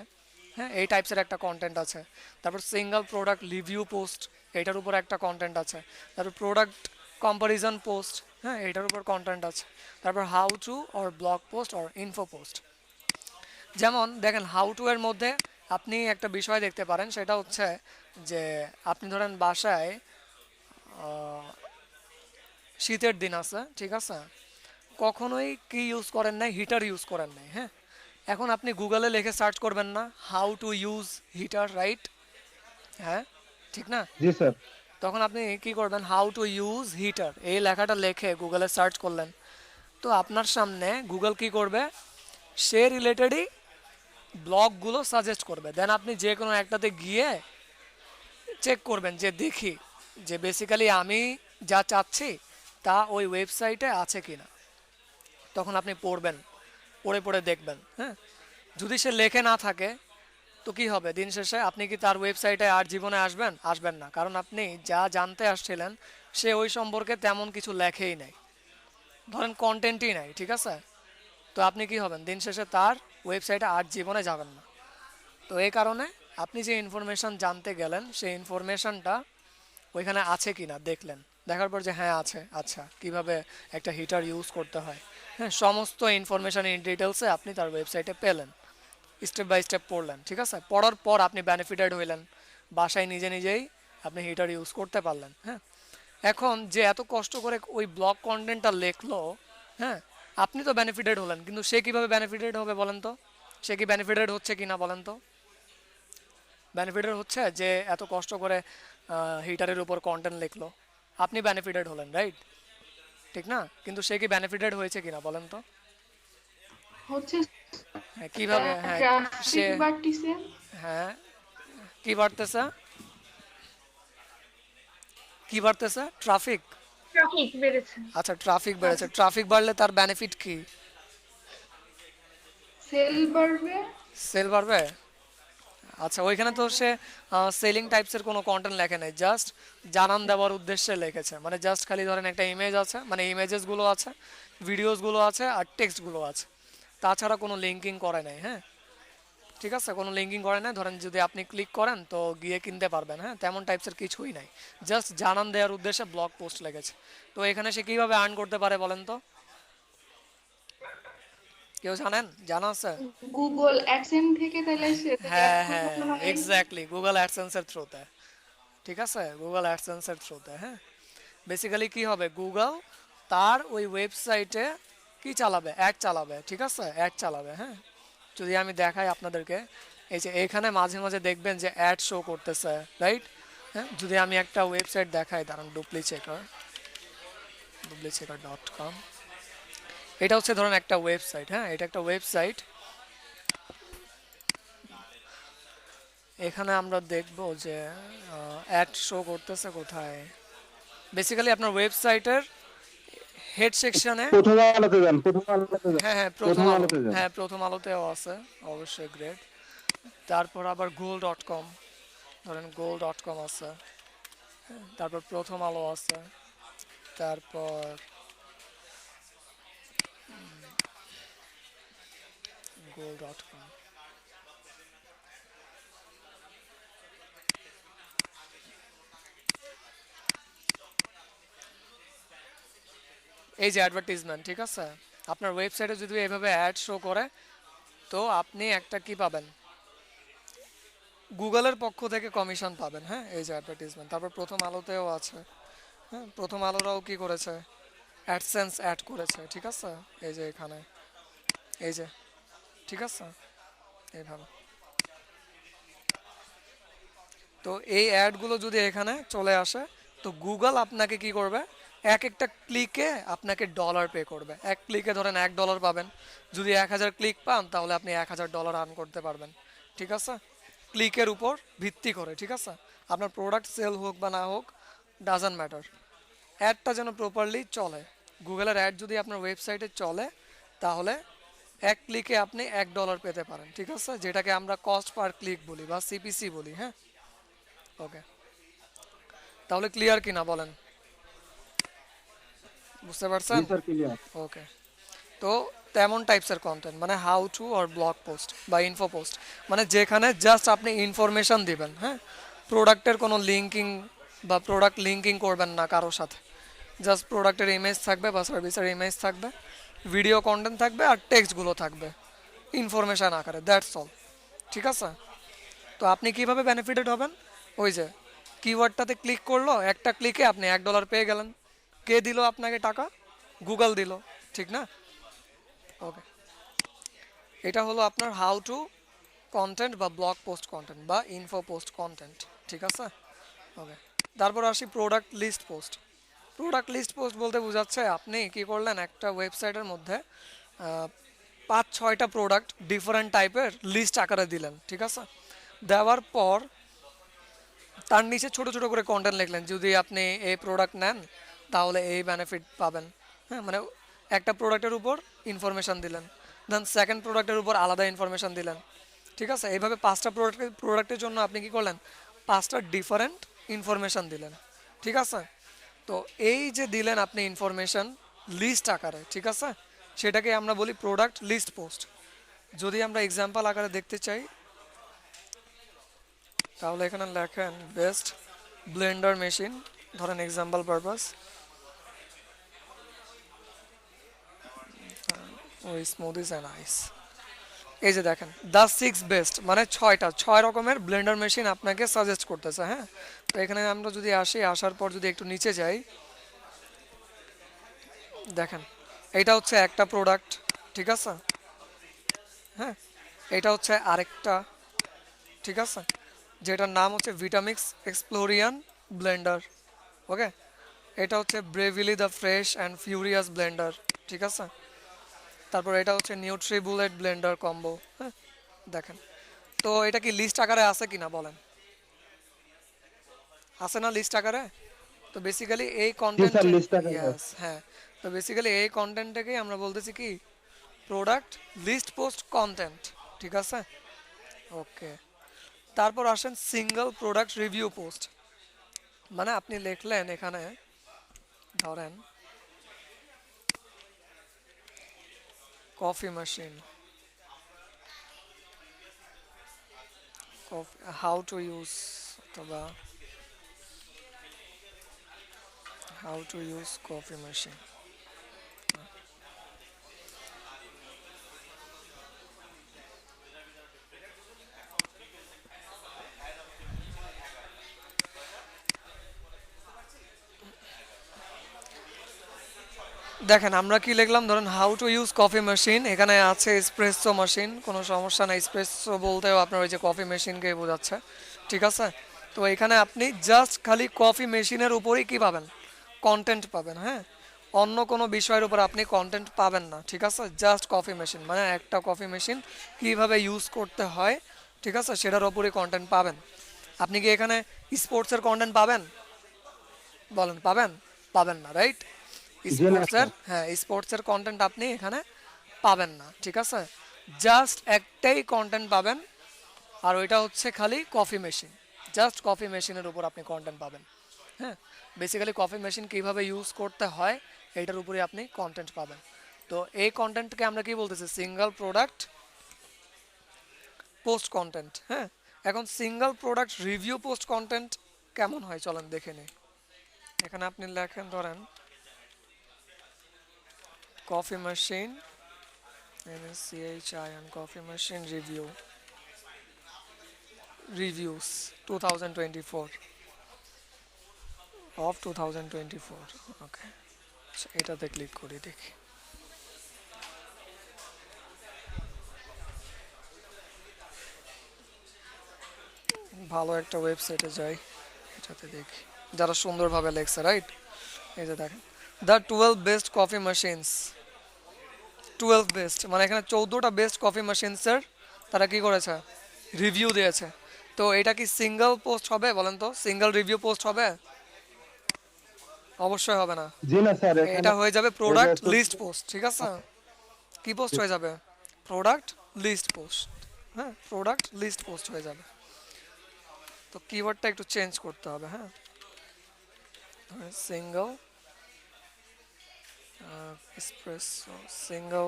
হ্যাঁ, এই টাইপসের একটা কন্টেন্ট আছে। তারপর সিঙ্গেল প্রোডাক্ট রিভিউ পোস্ট, এটার উপর একটা কন্টেন্ট আছে। তারপর প্রোডাক্ট কম্পারিজন পোস্ট, হ্যাঁ, এটার উপর কন্টেন্ট আছে। তারপর how to or blog post or info post. যেমন দেখেন হাউ টু এর মধ্যে আপনি একটা বিষয় দেখতে পারেন, সেটা হচ্ছে যে আপনি ধরেন বাসায় শীতের দিন আছে, ঠিক আছে, কখনোই কি ইউজ করেন নাই? হিটার ইউজ করেন নাই, হ্যাঁ। এখন আপনি গুগলে লিখে সার্চ করবেন না how to use heater, right? হ্যাঁ, ঠিক না? জি স্যার। তখন আপনি কি করবেন? হাউ টু ইউজ হিটার এই লেখাটা লিখে গুগলে সার্চ করলেন, তো আপনার সামনে গুগল কি করবে? সে রিলেটেডই ব্লগগুলো সাজেস্ট করবে। দেন আপনি যে কোনো একটাতে গিয়ে চেক করবেন যে দেখি যে বেসিক্যালি আমি যা চাচ্ছি তা ওই ওয়েবসাইটে আছে কিনা। তখন আপনি পড়বেন, পড়ে পড়ে দেখবেন, হ্যাঁ। যদি সে লেখে না থাকে, তো কি হবে? দিন শেষে আপনি কি তার ওয়েবসাইটে আর জীবনে আসবেন? আসবেন না, কারণ আপনি যা জানতে আসছিলেন সে ওই সম্পর্কে তেমন কিছু লেখেই নাই, ধরেন কন্টেন্টই নাই, ঠিক আছে? তো আপনি কি হবেন? দিন শেষে তার ওয়েবসাইটে আর জীবনে যাবেন না। তো এই কারণে আপনি যে ইনফরমেশন জানতে গেলেন সেই ইনফরমেশনটা ওইখানে আছে কিনা দেখলেন, দেখার পর যে হ্যাঁ আছে, আচ্ছা কিভাবে একটা হিটার ইউজ করতে হয়, হ্যাঁ, সমস্ত ইনফরমেশন ইন ডিটেলসে আপনি তার ওয়েবসাইটে পেলেন, স্টেপ বাই স্টেপ পড়লেন, ঠিক আছে? পড়ার পর আপনি বেনিফিটেড হইলেন, বাসায় নিজে নিজেই আপনি হিটার ইউজ করতে পারলেন, হ্যাঁ। এখন যে এত কষ্ট করে ওই ব্লগ কন্টেন্টটা লেখলো, হ্যাঁ, আপনি তো বেনিফিটেড হলেন, কিন্তু সে কিভাবে বেনিফিটেড হবে বলেন তো? সে কি বেনিফিটেড হচ্ছে কি না বলেন তো? বেনিফিটেড হচ্ছে যে এত কষ্ট করে হিটারের উপর কন্টেন্ট লিখলো, আপনি বেনিফিটেড হলেন, রাইট? ঠিক না? কিন্তু সে কি বেনিফিটেড হয়েছে কিনা বলেন তো? হচ্ছে হ্যাঁ, কিভাবে? হ্যাঁ, সে, ট্রাফিক বাড়তিছে। হ্যাঁ, কি বাড়তেছে? কি বাড়তেছে? ট্রাফিক। ট্রাফিক বেড়েছে। আচ্ছা, ট্রাফিক বেড়েছে। ট্রাফিক বাড়লে তার বেনিফিট কি? সেল বাড়বে। সেল বাড়বে। আচ্ছা, ওইখানে তো সে সেলিং টাইপসের কোনো কন্টেন্ট লেখে নাই, জাস্ট জানান দেওয়ার উদ্দেশ্যে লিখেছে। মানে জাস্ট খালি ধরেন একটা ইমেজ আছে, মানে ইমেজেসগুলো আছে, ভিডিওসগুলো আছে আর টেক্সটগুলো আছে, তাছাড়া কোনো লিঙ্কিং করে নাই, হ্যাঁ, ঠিক আছে? কোনো লিঙ্কিং করে নাই। ধরেন যদি আপনি ক্লিক করেন তো গিয়ে কিনতে পারবেন, হ্যাঁ, তেমন টাইপসের কিছুই নাই, জাস্ট জানান দেওয়ার উদ্দেশ্যে ব্লগ পোস্ট লেগেছে। তো এখানে সে কীভাবে আর্ন করতে পারে বলেন তো? কেউ জানেন? জানা আছে? গুগল অ্যাডসেন্স থেকে তাহলে সে হ্যাঁ এত হ্যাঁ, মনে হয়। এক্স্যাক্টলি, গুগল অ্যাডসেন্সের থ্রুতে, ঠিক আছে? গুগল অ্যাডসেন্সের থ্রুতে, হ্যাঁ। বেসিক্যালি কি হবে? গুগল তার ওই ওয়েবসাইটে কি চালাবে? অ্যাড চালাবে, ঠিক আছে? অ্যাড চালাবে, হ্যাঁ। যদি আমি দেখাই আপনাদেরকে, এই যে এখানে মাঝে মাঝে দেখবেন যে অ্যাড শো করতেছে, রাইট? হ্যাঁ, যদি আমি একটা ওয়েবসাইট দেখাই, দাঁড়ান, ডুপ্লিচেকার.com, এটা হচ্ছে ধরুন একটা ওয়েবসাইট, হ্যাঁ, এটা একটা ওয়েবসাইট। এখানে আমরা দেখব যে অ্যাড শো করতেছে কোথায়। বেসিক্যালি আপনার ওয়েবসাইটের হেড সেকশনে, প্রথম আলোতে যান, প্রথম আলোতে যান, হ্যাঁ হ্যাঁ, প্রথম প্রথম আলো, আলোতে যান। হ্যাঁ, প্রথম আলোতেও আছে, অবশ্যই, গ্রেট। তারপর আবার goal.com, ধরেন goal.com আছে, তারপর প্রথম আলো আছে, তারপর goal.com। এই যে অ্যাডভার্টাইজমেন্ট, ঠিক আছে, আপনার ওয়েবসাইটে যদি এভাবে অ্যাড শো করে তো আপনি একটা কি পাবেন, গুগলের পক্ষ থেকে কমিশন পাবেন। হ্যাঁ, এই যে অ্যাডভার্টাইজমেন্ট। তারপর প্রথম আলোতেও আছে। হ্যাঁ, প্রথম আলোরাও কি করেছে, অ্যাডসেন্স অ্যাড করেছে, ঠিক আছে, এই যে এখানে, এই যে, ঠিক আছে, এইভাবে। তো এই অ্যাডগুলো যদি এখানে চলে আসে তো গুগল আপনাকে কি করবে, এক একটা ক্লিকে আপনাকে ডলার পে করবে। এক ক্লিকে ধরেন $1 পাবেন, যদি 1000 ক্লিক পান তাহলে আপনি $1000 আর্ন করতে পারবেন, ঠিক আছে, ক্লিকের উপর ভিত্তি করে, ঠিক আছে। আপনার প্রোডাক্ট সেল হোক বা না হোক, ডাজন্ট ম্যাটার, অ্যাডটা যেন প্রপারলি চলে। গুগলের অ্যাড যদি আপনার ওয়েবসাইটে চলে তাহলে এক ক্লিকে আপনি $1 পেতে পারেন, ঠিক আছে, যেটাকে আমরা কস্ট পার ক্লিক বলি বা সিপিসি বলি। হ্যাঁ, ওকে, তাহলে ক্লিয়ার কিনা বলেন, বুঝতে পারছেন? জি স্যার, ক্লিয়ার। ওকে, তো তেমন টাইপসের কন্টেন্ট মানে how to or blog post বা ইনফো পোস্ট, মানে যেখানে জাস্ট আপনি ইনফরমেশন দিবেন। হ্যাঁ, প্রোডাক্টের কোনো লিঙ্কিং বা প্রোডাক্ট লিঙ্কিং করবেন না কারোর সাথে, জাস্ট প্রোডাক্টের ইমেজ থাকবে বা সার্ভিসের ইমেজ থাকবে, ভিডিও কন্টেন্ট থাকবে আর টেক্সটগুলো থাকবে ইনফরমেশন আকারে, দ্যাটস অল, ঠিক আছে। তো আপনি কিভাবে বেনিফিটেড হবেন, ওই যে কিওয়ার্ডটাতে ক্লিক করলো, একটা ক্লিকে আপনি $1 পেয়ে গেলেন। কে দিল আপনাকে টাকা? গুগল দিল, ঠিক না? ওকে, এটা হলো আপনার হাউ টু কন্টেন্ট বা ব্লগ পোস্ট কন্টেন্ট বা ইনফো পোস্ট কন্টেন্ট, ঠিক আছে। ওকে, তারপর আসি product list post. Product list post বলতে বোঝাচ্ছে আপনি কি করলেন, একটা ওয়েবসাইটের মধ্যে 5-6টা প্রোডাক্ট ডিফারেন্ট টাইপের লিস্ট আকারে দিলেন, ঠিক আছে। দেওয়ার পর তার নিচে ছোট ছোট করে কন্টেন্ট লিখলেন, যদি আপনি এই প্রোডাক্ট নেন তাহলে এই বেনিফিট পাবেন। হ্যাঁ, মানে একটা প্রোডাক্টের উপর ইনফরমেশান দিলেন, দেন সেকেন্ড প্রোডাক্টের উপর আলাদা ইনফরমেশান দিলেন, ঠিক আছে। এইভাবে 5টা প্রোডাক্টের জন্য আপনি কি করলেন, 5টা ডিফারেন্ট ইনফরমেশান দিলেন, ঠিক আছে। তো এই যে দিলেন আপনি ইনফরমেশান লিস্ট আকারে, ঠিক আছে, সেটাকে আমরা বলি প্রোডাক্ট লিস্ট পোস্ট। যদি আমরা এক্সাম্পল আকারে দেখতে চাই তাহলে এখানে লেখেন বেস্ট ব্লেন্ডার মেশিন, ধরেন এক্সাম্পল পারপাস, ওই স্মুদিজ অ্যান্ড আইস। এই যে দেখেন দ্য 6 বেস্ট, মানে 6 রকমের ব্লেন্ডার মেশিন আপনাকে সাজেস্ট করতেছে। হ্যাঁ, তো এখানে আমরা যদি আসি, আসার পর যদি একটু নিচে যাই, দেখেন এটা হচ্ছে একটা প্রোডাক্ট, ঠিক আছে। হ্যাঁ, এটা হচ্ছে আরেকটা, ঠিক আছে, যেটার নাম হচ্ছে ভিটামিক্স এক্সপ্লোরিয়ান ব্লেন্ডার। ওকে, এটা হচ্ছে Breville the fresh and furious blender, ঠিক আছে। তারপর এটা হচ্ছে নিউট্রি বুলেট ব্লেন্ডার কম্বো। হ্যাঁ, দেখেন, তো এটা কি লিস্ট আকারে আছে কিনা বলেন, আছে না লিস্ট আকারে? তো বেসিক্যালি এই জি কন্টেন্ট, স্যার, লিস্টটা ইয়েস, হ্যাঁ, তো বেসিক্যালি এই কন্টেন্টটাকেই আমরা বলতেছি কি প্রোডাক্ট লিস্ট পোস্ট কন্টেন্ট, ঠিক আছে। ওকে, তারপর আসেন সিঙ্গেল প্রোডাক্ট রিভিউ পোস্ট, মানে আপনি লিখলেন এখানে, ধরেন coffee machine, how to use, অথবা how to use coffee machine. দেখেন আমরা কি লিখলাম, ধরেন how to use coffee machine, এখানে আছে এসপ্রেসো মেশিন, কোনো সমস্যা নাই, এসপ্রেসো বলতেও আপনার ওই যে কফি মেশিনকে বোঝাচ্ছে, ঠিক আছে। তো এখানে আপনি জাস্ট খালি কফি মেশিনের উপরেই কি পাবেন, কন্টেন্ট পাবেন। হ্যাঁ, অন্য কোনো বিষয়ের উপর আপনি কন্টেন্ট পাবেন না, ঠিক আছে। জাস্ট কফি মেশিন, মানে একটা কফি মেশিন কিভাবে ইউজ করতে হয়, ঠিক আছে, সেটার উপরই কন্টেন্ট পাবেন। আপনি কি এখানে স্পোর্টসের কন্টেন্ট পাবেন, বলেন পাবেন? পাবেন না, রাইট? জি না স্পোর্টসের, স্যার। হ্যাঁ, স্পোর্টসের কন্টেন্ট আপনি এখানে পাবেন না, ঠিক আছে। জাস্ট একটাই কন্টেন্ট পাবেন, আর ওইটা হচ্ছে খালি কফি মেশিন, জাস্ট কফি মেশিনের উপর আপনি কন্টেন্ট পাবেন। হ্যাঁ, বেসিক্যালি কফি মেশিন কীভাবে ইউজ করতে হয় এটার উপরে আপনি কন্টেন্ট পাবেন। তো এই কন্টেন্টকে আমরা কি বলতেছি, সিঙ্গেল প্রোডাক্ট পোস্ট কন্টেন্ট, হ্যাঁ। এখন single product review post content কেমন হয় চলেন দেখে নিই। এখানে আপনি লেখেন ধরেন coffee machine, CHIN coffee machine reviews 2024 of 2024, ওকে। আচ্ছা এটাতে ক্লিক করি দেখি। ভালো একটা ওয়েবসাইটে যাই, এটাতে দেখি যারা সুন্দরভাবে লেখছে, রাইট। এই যে দেখেন the 12 best coffee machines, 12 best মানে এখানে 14টা বেস্ট কফি মেশিনসের তারা কি করেছে, রিভিউ দিয়েছে। তো এটা কি সিঙ্গেল পোস্ট হবে বলেন তো, সিঙ্গেল রিভিউ পোস্ট হবে? অবশ্যই হবে না। জি না স্যার, এখানে এটা হয়ে যাবে এটা প্রোডাক্ট তো লিস্ট পোস্ট, ঠিক আছে। কি পোস্ট হয়ে যাবে? প্রোডাক্ট লিস্ট পোস্ট, হ্যাঁ, প্রোডাক্ট লিস্ট পোস্ট হয়ে যাবে। তো কিওয়ার্ডটা একটু চেঞ্জ করতে হবে, হ্যাঁ। সিঙ্গেল এসপ্রেসো, সিঙ্গেল,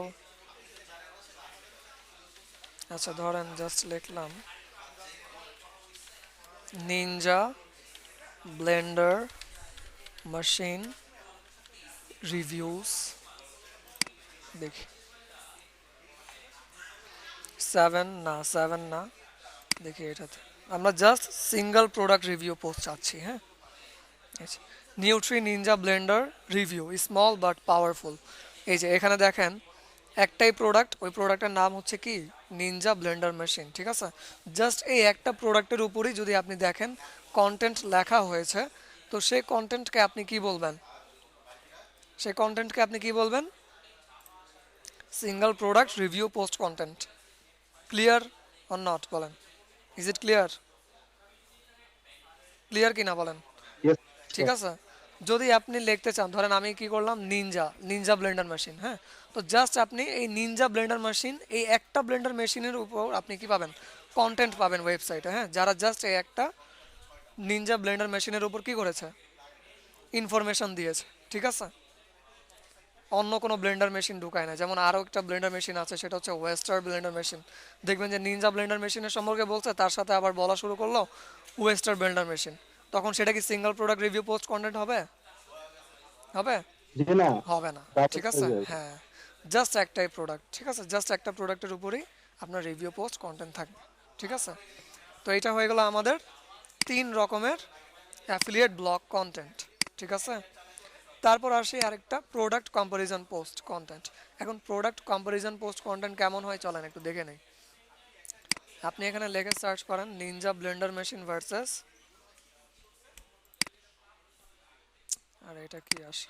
আচ্ছা ধরেন জাস্ট লিখলাম নিনজা ব্লেন্ডার মেশিন রিভিউস, দেখি 7 না, দেখি এটাতে আমরা just single product review post চাচ্ছি, হ্যাঁ। Nutri Ninja Blender review small but powerful. এই যে এখানে দেখেন একটাই প্রোডাক্ট, ওই প্রোডাক্টের নাম হচ্ছে কি নিনজা ব্লেন্ডার মেশিন, ঠিক আছে। জাস্ট এই একটা প্রোডাক্টের উপরই যদি আপনি দেখেন কন্টেন্ট লেখা হয়েছে, তো সেই কন্টেন্টকে আপনি কি বলবেন, সেই কন্টেন্টকে আপনি কি বলবেন? Single product review post content. Clear or not বলেন, ইজ ইট ক্লিয়ার? ক্লিয়ার কি না বলেন? yes, ঠিক আছে। যদি আপনি লিখতে চান, ধরেন আমি কি করলাম নিনজা ব্লেন্ডার মেশিন, হ্যাঁ। তো জাস্ট আপনি এই নিনজা ব্লেন্ডার মেশিন, এই একটা ব্লেন্ডার মেশিনের উপর আপনি কি পাবেন, কন্টেন্ট পাবেন ওয়েবসাইটে, হ্যাঁ। যারা জাস্ট এই একটা নিনজা ব্লেন্ডার মেশিনের উপর কি করেছে, ইনফরমেশন দিয়েছে, ঠিক আছে। অন্য কোনো ব্লেন্ডার মেশিন ঢুকায় না। যেমন আরও একটা ব্লেন্ডার মেশিন আছে, সেটা হচ্ছে ওয়েস্টার ব্লেন্ডার মেশিন। দেখবেন যে নিনজা ব্লেন্ডার মেশিনের সম্পর্কে বলছে, তার সাথে আবার বলা শুরু করলো ওয়েস্টার ব্লেন্ডার মেশিন। তখন সেটা কি single product review post content হবে? হবে? জি না, হবে না, ডাবল ঠিক হয়ে আছে, যায়। হ্যাঁ। জাস্ট একটাই প্রোডাক্ট, ঠিক আছে, জাস্ট একটা প্রোডাক্টের উপরেই আপনার রিভিউ পোস্ট কন্টেন্ট থাকবে, ঠিক আছে। তো এটা হয়ে গেল আমাদের 3 রকমের অ্যাফিলিয়েট ব্লগ কন্টেন্ট, ঠিক আছে। তারপর আসি আরেকটা প্রোডাক্ট কম্পারিজন পোস্ট কন্টেন্ট। এখন প্রোডাক্ট কম্পারিজন পোস্ট কন্টেন্ট কেমন হয় চলেন একটু দেখে নেই। আপনি এখানে লিখে সার্চ করেন নিনজা ব্লেন্ডার মেশিন ভার্সেস, আর এটা কি আসে,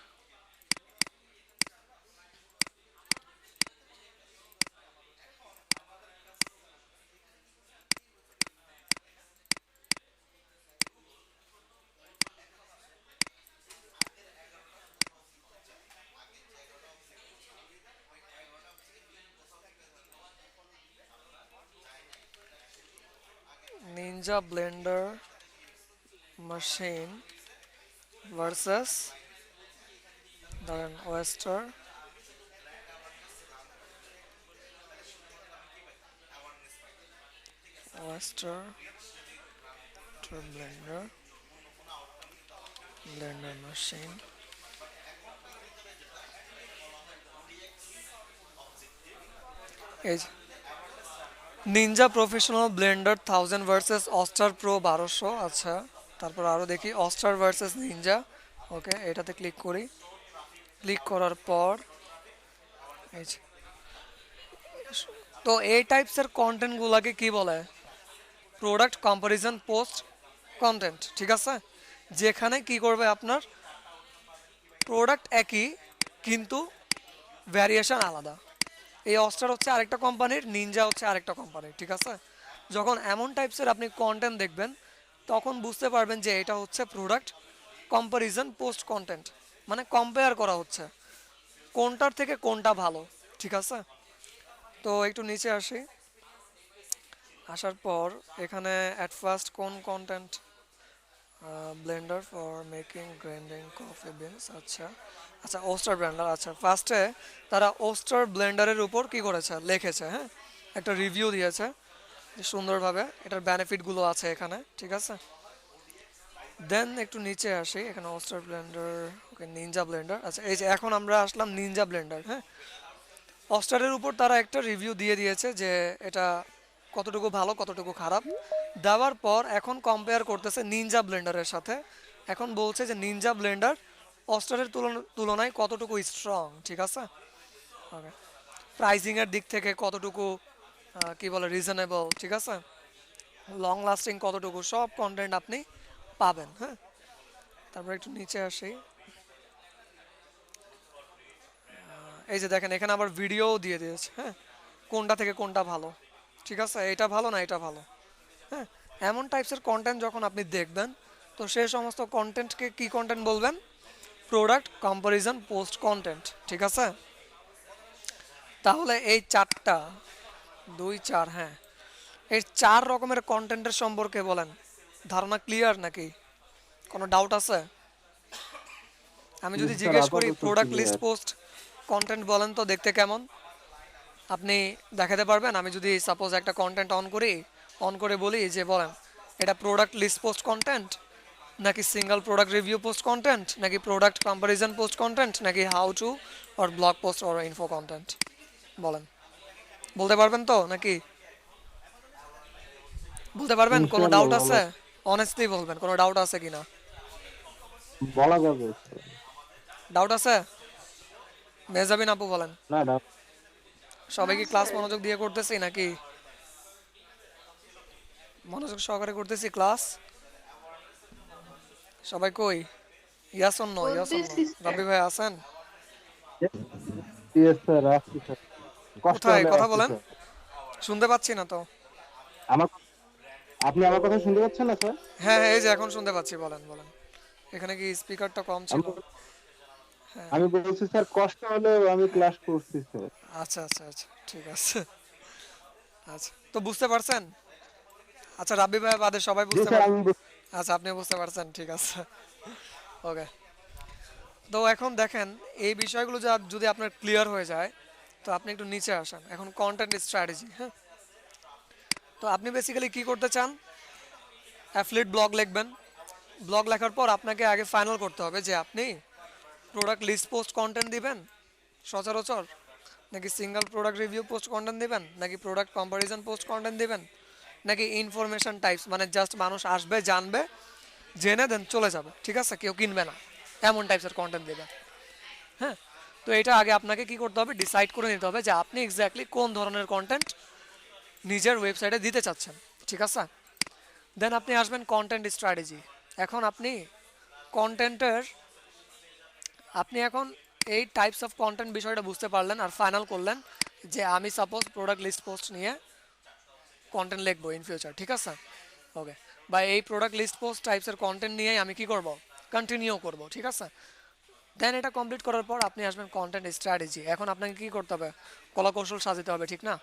নিনজা ব্লেন্ডার মেশিন ভার্সেস ধরেন ওয়েস্টার ব্লেন্ডার মেশিন, এই Ninja professional Blender 1000 versus austere pro 1200, আচ্ছা। তারপর আরও দেখি অস্টার ভার্সেস নিনজা, ওকে, এটাতে ক্লিক করি। ক্লিক করার পর এই যে, তো এই টাইপসের কন্টেন্টগুলোকে কি বলে, প্রোডাক্ট কম্পারিজন পোস্ট কন্টেন্ট, ঠিক আছে। যেখানে কি করবে আপনার প্রোডাক্ট একই কিন্তু ভ্যারিয়েশন আলাদা। এই অস্টার হচ্ছে আরেকটা কোম্পানির, নিনজা হচ্ছে আরেকটা কোম্পানির, ঠিক আছে। যখন এমন টাইপসের আপনি কন্টেন্ট দেখবেন, তখন বুঝতে পারবেন যে এটা হচ্ছে প্রোডাক্ট কম্পারিজন পোস্ট কন্টেন্ট, মানে কম্পেয়ার করা হচ্ছে কোনটার থেকে কোনটা ভালো, ঠিক আছে। তো একটু নিচে আসি, আসার পর এখানে অ্যাট ফার্স্ট কোন content, Blender for making grinding coffee beans, আচ্ছা আচ্ছা ওস্টার ব্লেন্ডার, আচ্ছা। ফার্স্টে তারা ওস্টার ব্লেন্ডারের উপর কি করেছে, লিখেছে, হ্যাঁ, একটা রিভিউ দিয়েছে। যে সুন্দরভাবে এটার বেনিফিটগুলো আছে এখানে, ঠিক আছে। দেন একটু নিচে আসি, এখানে অস্টার ব্লেন্ডার, ওকে নিনজা ব্লেন্ডার। আচ্ছা এই যে এখন আমরা আসলাম নিনজা ব্লেন্ডার, হ্যাঁ। অস্টারের উপর তারা একটা রিভিউ দিয়ে দিয়েছে যে এটা কতটুকু ভালো কতটুকু খারাপ, দেওয়ার পর এখন কম্পেয়ার করতেছে নিনজা ব্লেন্ডারের সাথে। এখন বলছে যে নিনজা ব্লেন্ডার অস্টারের তুলনায় কতটুকু স্ট্রং, ঠিক আছে। ওকে, প্রাইজিংয়ের দিক থেকে কতটুকু কি বলে রিজনেবল, ঠিক আছে, লং লাস্টিং কতটুকু, সব কন্টেন্ট আপনি পাবেন, হ্যাঁ। তারপর একটু নিচে আসি, এই যে দেখেন এখানে আবার ভিডিও দিয়ে দিয়েছে, হ্যাঁ, কোনটা থেকে কোনটা ভালো, ঠিক আছে, এটা ভালো না এটা ভালো, হ্যাঁ। এমন টাইপসের কন্টেন্ট যখন আপনি দেখবেন, তো সেই সমস্ত কন্টেন্টকে কি কন্টেন্ট বলবেন? প্রোডাক্ট কম্পারিজন পোস্ট কন্টেন্ট, ঠিক আছে। তাহলে এই চারটা, 2 4, হ্যাঁ, এই 4 রকমের কন্টেন্টের সম্পর্কে বলেন, ধারণা ক্লিয়ার নাকি কোনো ডাউট আছে? আমি যদি স্যার জিজ্ঞেস করি আপাতত product list clear. Post content বলেন তো দেখতে কেমন, আপনি দেখাতে পারবেন? আমি যদি সাপোজ একটা কন্টেন্ট অন করে বলি যে বলেন এটা প্রোডাক্ট লিস্ট পোস্ট কন্টেন্ট, নাকি single product review post content, নাকি প্রোডাক্ট কম্পারিজন পোস্ট কন্টেন্ট, নাকি how to or blog post or info content, বলেন, বলতে পারবেন তো নাকি? বলতে পারবেন? কোনো ইনশাআল্লাহ ডাউট বলা আছে? অনেস্টলি বলবেন কোনো ডাউট আছে কিনা। বলা যাবে স্যার। ডাউট আছে? মেজাবিন আপু বলেন। না না সবাই না কি ক্লাস স্যার, মনোযোগ দিয়ে করতেছি নাকি? মনোযোগ সহকারে করতেছি ক্লাস? সবাই কই? ইয়াস অন্য ইয়াস অন্য, বলতেছি স্যার। রাব্বি ভাই আছেন? ইয়েস স্যার আসছি স্যার, কষ্ট কোথায় হলে কথা আসছি বলেন, স্যার। শুনতে পাচ্ছি না তো। আমার আপনি আমার কথা শুনতে পাচ্ছেন না স্যার? হ্যাঁ হ্যাঁ, এই যে এখন শুনতে পাচ্ছি, বলেন বলেন। এখানে কি স্পিকারটা কম আমি ছিল? হ্যাঁ, আমি বলছি স্যার কষ্ট হলে আমি ক্লাস করছি স্যার। আচ্ছা আচ্ছা আচ্ছা, ঠিক আছে। আচ্ছা তো বুঝতে পারছেন? আচ্ছা রাব্বি ভাই বাদে সবাই জি বুঝতে স্যার পার, আমি আচ্ছা আপনি বুঝতে পারছেন, ঠিক আছে। ওকে, তো এখন দেখেন এই বিষয়গুলো যদি আপনার ক্লিয়ার হয়ে যায়, তো আপনি একটু নিচে আসেন, এখন কন্টেন্ট স্ট্র্যাটেজি, হ্যাঁ। তো আপনি বেসিক্যালি কি করতে চান? অ্যাফিলিয়েট ব্লগ লিখবেন। ব্লগ লেখার পর আপনাকে আগে ফাইনাল করতে হবে যে আপনি প্রোডাক্ট লিস্ট পোস্ট কন্টেন্ট দিবেন সচরাচর, নাকি single product review post content দিবেন, নাকি প্রোডাক্ট কম্পারিজন পোস্ট কন্টেন্ট দিবেন, নাকি ইনফরমেশন টাইপস মানে জাস্ট মানুষ আসবে জানবে জেনে দেন চলে যাবে, ঠিক আছে, কেউ কিনবে না, এমন টাইপসের কন্টেন্ট দেবেন, হ্যাঁ। তো এটা আগে আপনাকে কি করতে হবে? ডিসাইড করে নিতে হবে যে আপনি এক্স্যাক্টলি কোন ধরনের কন্টেন্ট নিজের ওয়েবসাইটে দিতে চাচ্ছেন, ঠিক আছে। দেন আপনি আসবেন কন্টেন্ট স্ট্র্যাটেজি। এখন কন্টেন্টের আপনি এখন এই টাইপস অফ কন্টেন্ট বিষয়টা বুঝতে পারলেন আর ফাইনাল করলেন যে আমি সাপোজ প্রোডাক্ট লিস্ট পোস্ট নিয়ে কন্টেন্ট লিখবো ইন ফিউচার, ঠিক আছে। ওকে, বা এই প্রোডাক্ট লিস্ট পোস্ট টাইপসের কন্টেন্ট নিয়েই আমি কি করব? কন্টিনিউ করব, ঠিক আছে। দেন এটা কমপ্লিট করার পর আপনি আসবেন কন্টেন্ট স্ট্র্যাটেজি। এখন আপনাকে কি করতে হবে? কলাকৌশল সাজাতে হবে, ঠিক না?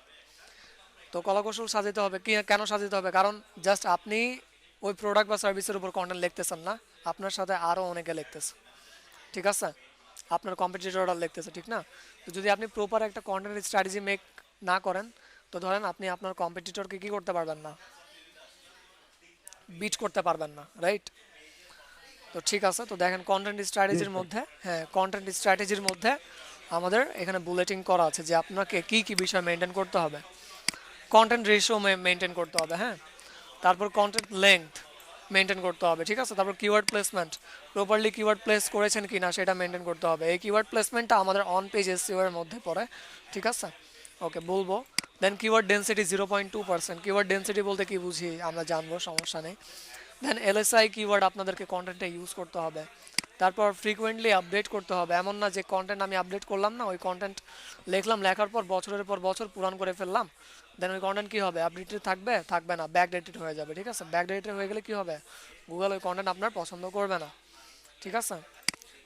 তো কলাকৌশল সাজাতে হবে কি, কেন সাজাতে হবে? কারণ জাস্ট আপনি ওই প্রোডাক্ট বা সার্ভিসের উপর কন্টেন্ট লিখতেছেন না, আপনার সাথে আরও অনেকে লিখতেছে, ঠিক আছে, আপনার কম্পিটিটররা লিখতেছে, ঠিক না? তো যদি আপনি প্রপার একটা কন্টেন্ট স্ট্র্যাটেজি মেক না করেন, তো ধরেন আপনি আপনার কম্পিটিটরকে কি করতে পারবেন না, বিট করতে পারবেন না, রাইট? তো ঠিক আছে, তো দেখেন কন্টেন্ট স্ট্র্যাটেজির মধ্যে, হ্যাঁ, কন্টেন্ট স্ট্র্যাটেজির মধ্যে আমাদের এখানে বুলেটিং করা আছে যে আপনাকে কি কি বিষয় মেনটেন করতে হবে। কন্টেন্ট রেশিও মেনটেন করতে হবে, হ্যাঁ। তারপর কন্টেন্ট লেংথ মেনটেন করতে হবে, ঠিক আছে। তারপর keyword placement, properly keyword place করেছেন কি না সেটা মেনটেন করতে হবে। এই কিওয়ার্ড প্লেসমেন্টটা আমাদের অন পেজ এসইও এর মধ্যে পড়ে, ঠিক আছে। ওকে, বলবো। দেন কিওয়ার্ড ডেন্সিটি 0.2%। কিওয়ার্ড ডেন্সিটি বলতে কি বুঝি আমরা জানবো, সমস্যা নেই। দেন এলএসআই কিওয়ার্ড আপনাদেরকে কন্টেন্টে ইউজ করতে হবে। তারপর ফ্রিকোয়েন্টলি আপডেট করতে হবে, এমন না যে কন্টেন্ট আমি আপডেট করলাম না, ওই কন্টেন্ট লিখলাম, লেখার পর বছরের পর বছর পুরান করে ফেললাম, দেন ওই কন্টেন্ট কী হবে? আপডেটেড থাকবে? থাকবে না, ব্যাকডেটেড হয়ে যাবে, ঠিক আছে। ব্যাকডেটেড হয়ে গেলে কী হবে? গুগল ওই কন্টেন্ট আপনার পছন্দ করবে না, ঠিক আছে।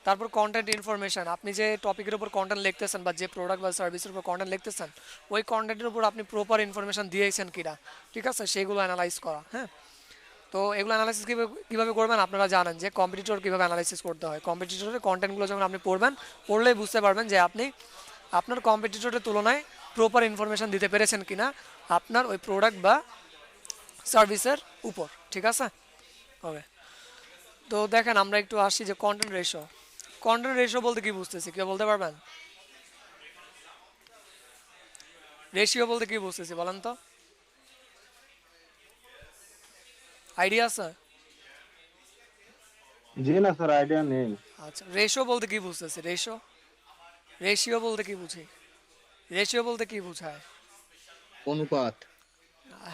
তারপর কন্টেন্ট ইনফরমেশন, আপনি যে টপিকের উপর কন্টেন্ট লিখতেছেন বা যে প্রোডাক্ট বা সার্ভিসের উপর কন্টেন্ট লিখতেছেন, ওই কন্টেন্টের উপর আপনি প্রপার ইনফরমেশন দিয়েছেন কিনা, ঠিক আছে, সেগুলো অ্যানালাইজ করা, হ্যাঁ। তো এগুলো অ্যানালাইসিস কীভাবে করবেন? আপনারা জানেন যে কম্পিটিটর কীভাবে অ্যানালাইসিস করতে হয়। কম্পিটিটরের কন্টেন্টগুলো যখন আপনি পড়লেই বুঝতে পারবেন যে আপনি আপনার কম্পিটিটরের তুলনায় প্রপার ইনফরমেশন দিতে পেরেছেন কিনা আপনার ওই প্রোডাক্ট বা সার্ভিসের উপর, ঠিক আছে? ওকে, তো দেখেন আমরা একটু আসি যে কন্টেন্ট রেশিও বলতে কি বুঝতেছি, কেউ বলতে পারবেন? রেশিও বলতে কি বুঝতেছি বলেন তো, আইডিয়া আছে? জি না স্যার, আইডিয়া নেই। আচ্ছা, রেশিও বলতে কি বুঝতেছি? রেশিও বলতে কি বুঝি? রেশিও বলতে কি বোঝায়? অনুপাত।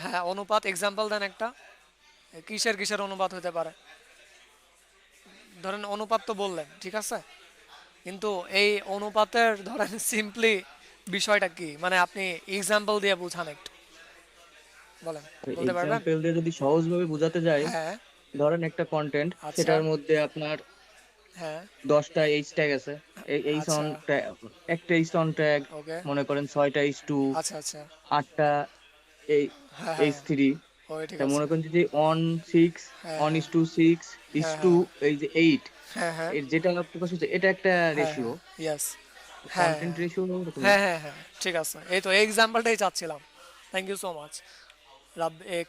হ্যাঁ, অনুপাত। এক্সাম্পল দেন একটা, কিসের কিসের অনুপাত হতে পারে? ধরেন অনুপাত তো বললেন, ঠিক আছে, কিন্তু এই অনুপাতের ধরেন সিম্পলি বিষয়টা কি, মানে আপনি এক্সাম্পল দিয়ে বুঝান একটু, বলেন, বলতে পারবেন? এক্সাম্পল দিয়ে যদি সহজভাবে বোঝাতে যাই, হ্যাঁ। ধরেন একটা কন্টেন্ট, আচ্ছা। সেটার মধ্যে আপনার হ্যাঁ। 10টা এইচ ট্যাগ আছে। এই এইচ আচ্ছা। অন ট্যাগ, একটা এইচ অন ট্যাগ, ওকে। মনে করেন 6টা এইচ টু, আচ্ছা আচ্ছা। 8টা এই হ্যাঁ এইচ হ্যাঁ। থ্রি। ওই ঠিক তা আছে। মনে করেন যদি অন 6, হ্যাঁ অন হ্যাঁ ইস টু 6, ইস হ্যাঁ টু হ্যাঁ এই যে 8, হ্যাঁ হ্যাঁ এর যেটা প্রকাশ হচ্ছে এটা একটা হ্যাঁ রেশিও। হ্যাঁ ইয়েস। হ্যাঁ কন্টেন্ট রেশিও এরকমই। হ্যাঁ হ্যাঁ হ্যাঁ ঠিক আছে, এই তো এই এক্সাম্পলটাই চাচ্ছিলাম। Thank you so much.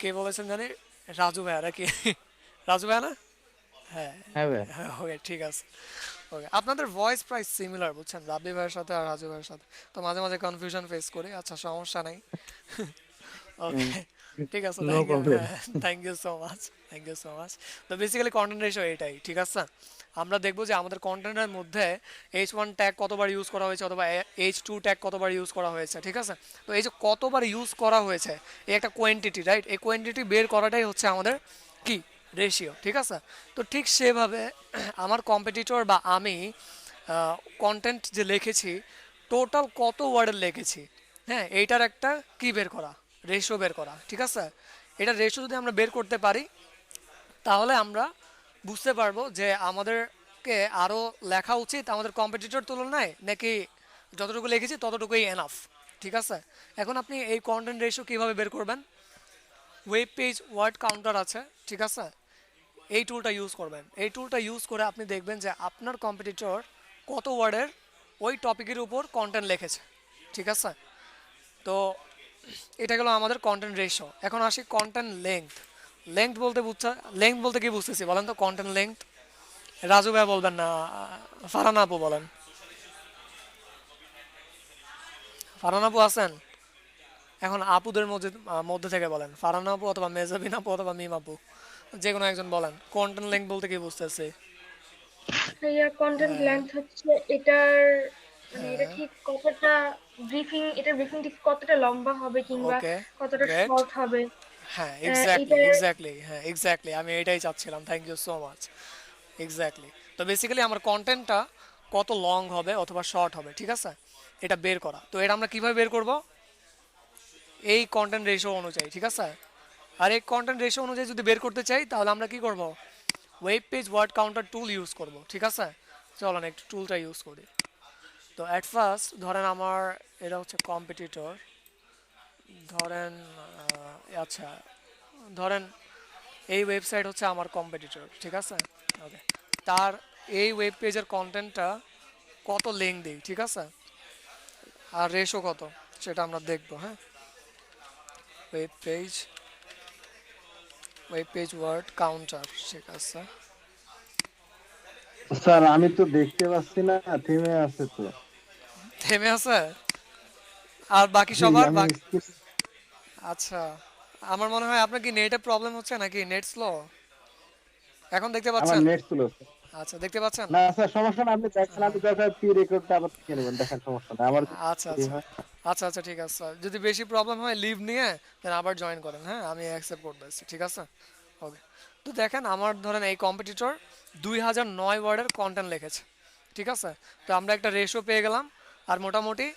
কে বলেছেন জানি, রাজু ভাইয়া নাকি? রাজু ভাইয়া না? হ্যাঁ। হ্যাঁ ভাই। হ্যাঁ, ওকে ঠিক আছে। ওকে, আপনাদের ভয়েস প্রায় সিমিলার বুঝছেন, রাব্বি ভাইয়ের সাথে আর রাজু ভাইয়ের সাথে, তো মাঝে মাঝে কনফিউশন ফেস করি। আচ্ছা, সমস্যা নাই। ওকে, ঠিক আছে, no thank you. Problem. Thank you so much, thank you so much. তো বেসিক্যালি কন্টেন্ট রেশিও এটাই, ঠিক আছে? আমরা দেখবো যে আমাদের কন্টেন্টের মধ্যে H1 ট্যাগ কতবার ইউজ করা হয়েছে অথবা H2 ট্যাগ কতবার ইউজ করা হয়েছে, ঠিক আছে? তো এই যে কতবার ইউজ করা হয়েছে, এই একটা কোয়ান্টিটি, রাইট? এই কোয়ান্টিটি বের করাটাই হচ্ছে আমাদের কি, রেশিও, ঠিক আছে? তো ঠিক সেভাবে আমার কম্পিটিটর বা আমি কন্টেন্ট যে লিখেছি, টোটাল কত ওয়ার্ডের লিখেছি, হ্যাঁ, এইটার একটা কি বের করা, রেশিও বের করা, ঠিক আছে? এটা রেশিও যদি আমরা বের করতে পারি, তাহলে আমরা বুঝতে পারবো যে আমাদেরকে আরও লেখা উচিত আমাদের কম্পিটিটর তুলনায়, নাকি যতটুকু লিখেছি ততটুকুই এনাফ, ঠিক আছে? এখন আপনি এই কন্টেন্ট রেশিও কীভাবে বের করবেন? ওয়েব পেজ ওয়ার্ড কাউন্টার আছে, ঠিক আছে? এই টুলটা ইউজ করবেন। এই টুলটা ইউজ করে আপনি দেখবেন যে আপনার কম্পিটিটর কত ওয়ার্ডের ওই টপিকের উপর কন্টেন্ট লিখেছে, ঠিক আছে? তো এটা গেলো আমাদের কন্টেন্ট রেশিও। এখন আসি কন্টেন্ট লেংথ। লেংথ বলতে কি বুঝতেছি বলেন তো? কন্টেন্ট লেংথ রাজু ভাই বলবেন না, ফারহান আপু বলেন। ফারহান আপু আছেন? এখন আপুদের মধ্যে মধ্যে থেকে বলেন, ফারহান আপু অথবা মেজাবিন আপু অথবা মিম আপু, যে কোনো একজন বলেন কন্টেন্ট লেংথ বলতে কি বুঝতেছে। ভাইয়া কন্টেন্ট লেন্থ হচ্ছে এটার মানে এটা ঠিক কতটা এটার ব্রিফিং ঠিক কতটা লম্বা হবে কিংবা ওকে, কতটা গ্রেট। শর্ট হবে। হ্যাঁ, এক্স্যাক্টলি এটার এক্স্যাক্টলি, হ্যাঁ এক্স্যাক্টলি, আমি এটাই চাচ্ছিলাম। Thank you so much. Exactly. তো বেসিক্যালি আমার কন্টেন্টটা কত লং হবে অথবা শর্ট হবে, ঠিক আছে, এটা বের করা। তো এটা আমরা কিভাবে বের করব? এই কন্টেন্ট রেশিও অনুযায়ী, ঠিক আছে? আর এই কন্টেন্ট রেশিও অনুযায়ী যদি বের করতে চাই, তাহলে আমরা কি করব? Web page word counter tool use করব, ঠিক আছে? চলেন একটু টুলটা ইউজ করি। তো অ্যাট ফার্স্ট ধরেন আমার এটা হচ্ছে কম্পিটিটর, ধরেন আচ্ছা, ধরেন এই ওয়েবসাইট হচ্ছে আমার কম্পিটিটর, ঠিক আছে? ওকে, তার এই ওয়েব পেজের কন্টেন্টটা কত লেংথি, ঠিক আছে, আর রেশো কত সেটা আমরা দেখব। হ্যাঁ, ওয়েব পেজ ওয়ার্ড কাউন্টার, ঠিক আছে। স্যার আমি তো দেখতে পাচ্ছি না, থেমে আছে তো। থেমে আছে? আর বাকি জি, সবার আমি আচ্ছা, আমার মনে হয় আপনার কি নেটে প্রবলেম হচ্ছে নাকি নেট স্লো? এখন দেখতে আমার পাচ্ছেন? নেট ছিল। আচ্ছা, দেখতে পাচ্ছেন? না স্যার, সমস্যা না, আপনি দেখেন, আমি দরকার প্রি রেকর্ডটা আবার দেখে নেবেন, দেখেন, সমস্যা না আমার। আচ্ছা আচ্ছা আচ্ছা আচ্ছা ঠিক আছে, যদি বেশি প্রবলেম হয় লিভ নিয়ে দেন আবার জয়েন করেন, হ্যাঁ আমি অ্যাকসেপ্ট করতেছি, ঠিক আছে? ওকে, তো দেখেন আমার ধরেন এই কম্পিটিটর 2009 ওয়ার্ডের কন্টেন্ট লিখেছে, ঠিক আছে? তো আমরা একটা রেশিও পেয়ে গেলাম, আর মোটামুটি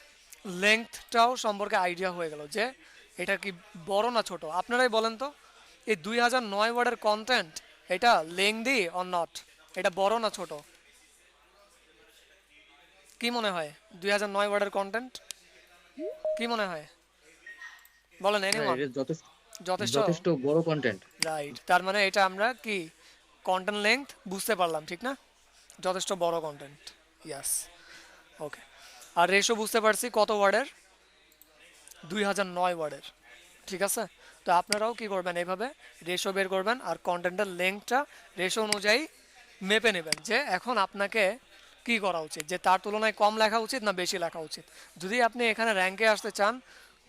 লেংথটাও সম্পর্কে আইডিয়া হয়ে গেল যে এটা কি বড় না ছোট। আপনারাই বলেন তো, এই 2009 ওয়ার্ডের কন্টেন্ট এটা লেংদি অর নট, এটা বড় না ছোট? কি মনে হয় 2009 ওয়ার্ডের কন্টেন্ট কি মনে হয় বলেন হ্যাঁ, এনিওয়ান? এটা যথেষ্ট যথেষ্ট, যথেষ্ট বড় কন্টেন্ট। রাইট। তার মানে এটা আমরা কি কন্টেন্ট লেংথ বুঝতে পারলাম, ঠিক না? যথেষ্ট বড় কন্টেন্ট, ইয়াস। ওকে, আর রেশো বুঝতে পারছি কত ওয়ার্ডের? 2009 ওয়ার্ডের, ঠিক আছে? তো আপনারাও কি করবেন, এইভাবে রেশো বের করবেন আর কন্টেন্টের লেন্থটা রেশো অনুযায়ী মেপে নেবেন যে এখন আপনাকে কি করা উচিত, যে তার তুলনায় কম লেখা উচিত না বেশি লেখা উচিত। যদি আপনি এখানে র্যাঙ্কে আসতে চান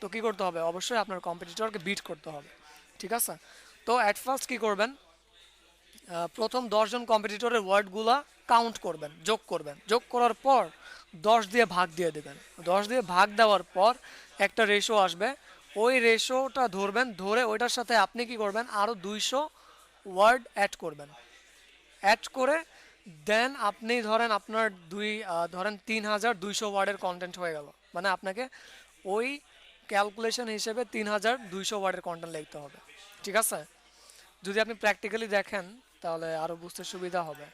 তো কি করতে হবে, অবশ্যই আপনার কম্পিটিটরকে বিট করতে হবে। ঠিক আছে? তো অ্যাট ফার্স্ট কী করবেন, প্রথম 10 জন কম্পিটিটরের ওয়ার্ডগুলা কাউন্ট করবেন, যোগ করবেন। যোগ করার পর 10 দিয়ে ভাগ দিয়ে দেবেন। 10 দিয়ে ভাগ দেওয়ার পর একটা রেশো আসবে, ওই রেশোটা ধরবেন, ধরে ওইটার সাথে আপনি কি করবেন, আরও 200 ওয়ার্ড অ্যাড করবেন। অ্যাড করে দেন আপনি ধরেন আপনার ধরেন 3200 ওয়ার্ডের কন্টেন্ট হয়ে গেল, মানে আপনাকে ওই ক্যালকুলেশন হিসেবে 3200 ওয়ার্ডের কন্টেন্ট লিখতে হবে। ঠিক আছে? যদি আপনি প্র্যাকটিক্যালি দেখেন তাহলে আরো বুঝতে সুবিধা হবে।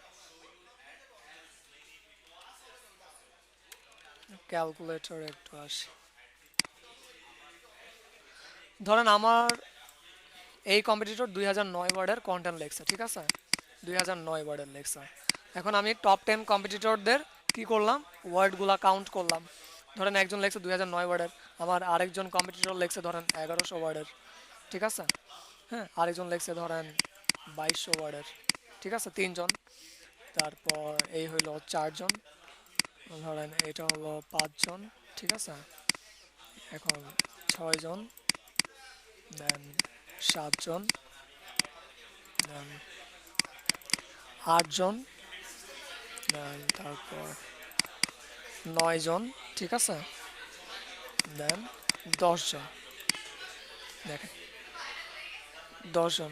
ক্যালকুলেটর একটু আসি। ধরেন আমার এই কম্পিটিটর 2009 ওয়ার্ডের কন্টেন্ট লেখছে। ঠিক আছে? 2009 ওয়ার্ডের লেখছে। এখন আমি টপ 10 কম্পিটিটরদের কি করলাম, ওয়ার্ডগুলা কাউন্ট করলাম। ধরেন একজন লেখছে 2009 ওয়ার্ডের, আমার আরেকজন কম্পিটিটর লেখছে ধরেন 1100 ওয়ার্ডের। ঠিক আছে? হ্যাঁ, আরেকজন লেখছে ধরেন 2200 ওয়ার্ডের। ঠিক আছে? 3 জন। তারপর এই হইলো 4 জন, ধরেন এটা হলো 5 জন। ঠিক আছে? এখন 6 জন, দেন 7 জন, দেন 8 জন, দেন তারপর 9 জন। ঠিক আছে? দেন 10 জন। দেখেন 10 জন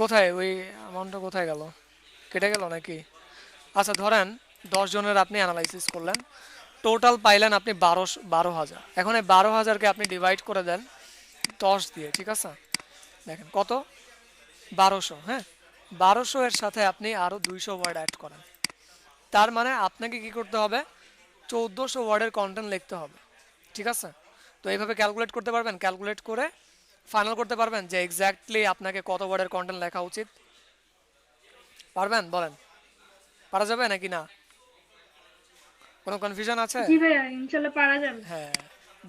কোথায়, ওই অ্যামাউন্টটা কোথায় গেল, কেটে গেল নাকি? আচ্ছা, ধরেন 10 জনের আপনি অ্যানালাইসিস করলেন, টোটাল পাইলেন আপনি 12,000। এখন এই 12,000কে আপনি ডিভাইড করে দেন 10 দিয়ে। ঠিক আছে? দেখেন কত, 1200। হ্যাঁ, 1200 এর সাথে আপনি আরও 200 ওয়ার্ড অ্যাড করেন। তার মানে আপনাকে কি করতে হবে, 1400 ওয়ার্ডের কন্টেন্ট লিখতে হবে। ঠিক আছে? তো এইভাবে ক্যালকুলেট করতে পারবেন, ক্যালকুলেট করে ফাইনাল করতে পারবেন যে এক্স্যাক্টলি আপনাকে কত ওয়ার্ডের কন্টেন্ট লেখা উচিত। পারবেন? বলেন, পারা যাবে নাকি না? কোনো কনফিউশন আছে? জি ভাইয়া, ইনশাল্লাহ পারা যাবে। হ্যাঁ,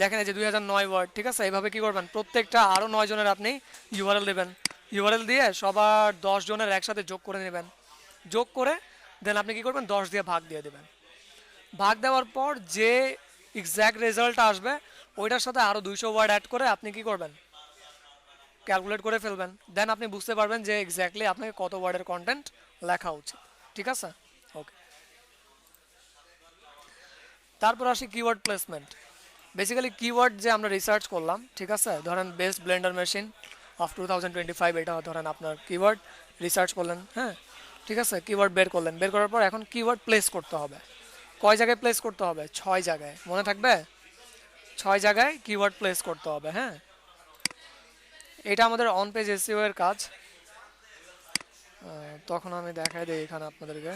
দেখেন এই যে 2009 ওয়ার্ড। ঠিক আছে? এইভাবে কি করবেন, প্রত্যেকটা আরও 9 জনের আপনি ইউআরএল দেবেন। ইউআরএল দিয়ে সবার 10 জনের একসাথে যোগ করে নেবেন। যোগ করে দেন আপনি কি করবেন, 10 দিয়ে ভাগ দিয়ে দেবেন। ভাগ দেওয়ার পর যে এক্স্যাক্ট রেজাল্ট আসবে ওইটার সাথে আরও 200 ওয়ার্ড অ্যাড করে আপনি কি করবেন, ক্যালকুলেট করে ফেলবেন। দেন আপনি বুঝতে পারবেন যে এক্স্যাক্টলি আপনাকে কত ওয়ার্ডের কন্টেন্ট লেখা উচিত। ঠিক আছে? ওকে। তারপর আসি কিওয়ার্ড প্লেসমেন্ট। বেসিক্যালি কিওয়ার্ড যে আমরা রিসার্চ করলাম, ঠিক আছে, ধরেন বেস্ট ব্লেন্ডার মেশিন অফ 2025, এটা ধরেন আপনার কিওয়ার্ড রিসার্চ করলেন। হ্যাঁ, ঠিক আছে, কিওয়ার্ড বের করলেন, বের করার পর এখন কিওয়ার্ড প্লেস করতে হবে। কয় জায়গায় প্লেস করতে হবে? 6 জায়গায়। মনে থাকবে? 6 জায়গায় কিওয়ার্ড প্লেস করতে হবে। হ্যাঁ, এটা আমাদের অন পেজ এসইও এর কাজ। তখন আমি দেখাই দিই এখানে আপনাদেরকে।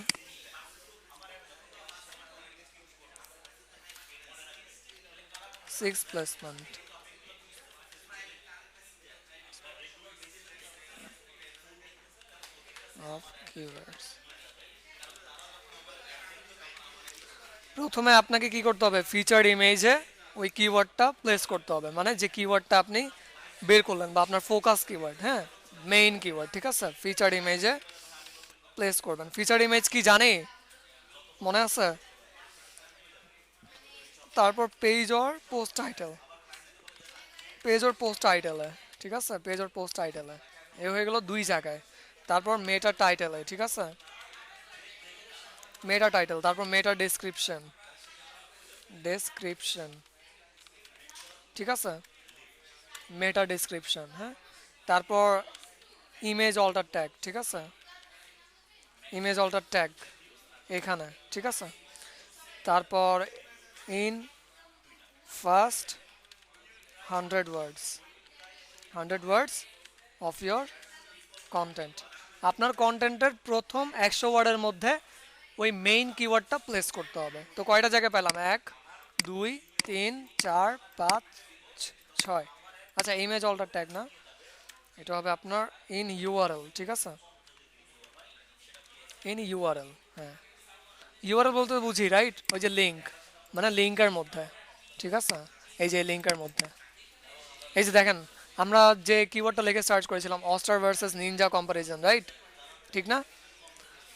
Six placement of keywords. প্রথমে আপনাকে কি করতে হবে, ফিচার্ড ইমেজে ওই কিওয়ার্ডটা প্লেস করতে হবে, মানে যে কিওয়ার্ডটা আপনি বের করলেন বা আপনার ফোকাস কিওয়ার্ড, হ্যাঁ, মেইন কিওয়ার্ড। ঠিক আছে? ফিচার্ড ইমেজে প্লেস করবেন। ফিচার্ড ইমেজ কি জানি, মনে আছে? তারপর page or post title, page or post টাইটেলে। ঠিক আছে? পেজ অর পোস্ট টাইটেলে এ হয়ে গেল 2 জায়গায়। তারপর মেটা টাইটেলে। ঠিক আছে? মেটা টাইটেল, তারপর মেটা ডেসক্রিপশন, ডেসক্রিপশন। ঠিক আছে? মেটা ডেসক্রিপশন। হ্যাঁ, তারপর ইমেজ অল্টার ট্যাগ। ঠিক আছে? ইমেজ অল্টার ট্যাগ এখানে। ঠিক আছে? তারপর in first 100 words, 100 words of your content. আপনার কন্টেন্টের প্রথম 100 ওয়ার্ডের মধ্যে ওই মেইন কিওয়ার্ডটা প্লেস করতে হবে। তো কয়টা জায়গায় পেলাম? 1 2 3 4 5 6। আচ্ছা, ইমেজ অল্টার ট্যাগ না, এটা হবে আপনার ইন ইউআরএল। ঠিক আছে? In URL. হ্যাঁ, ইউআরএল বলতে বুঝি, রাইট? ওই যে লিঙ্ক, মানে লিঙ্কের মধ্যে। ঠিক আছে? এই যে লিঙ্কের মধ্যে এই যে দেখেন আমরা যে কিওয়ার্ডটা লিখে সার্চ করেছিলাম austere versus Ninja comparison, right? ঠিক না?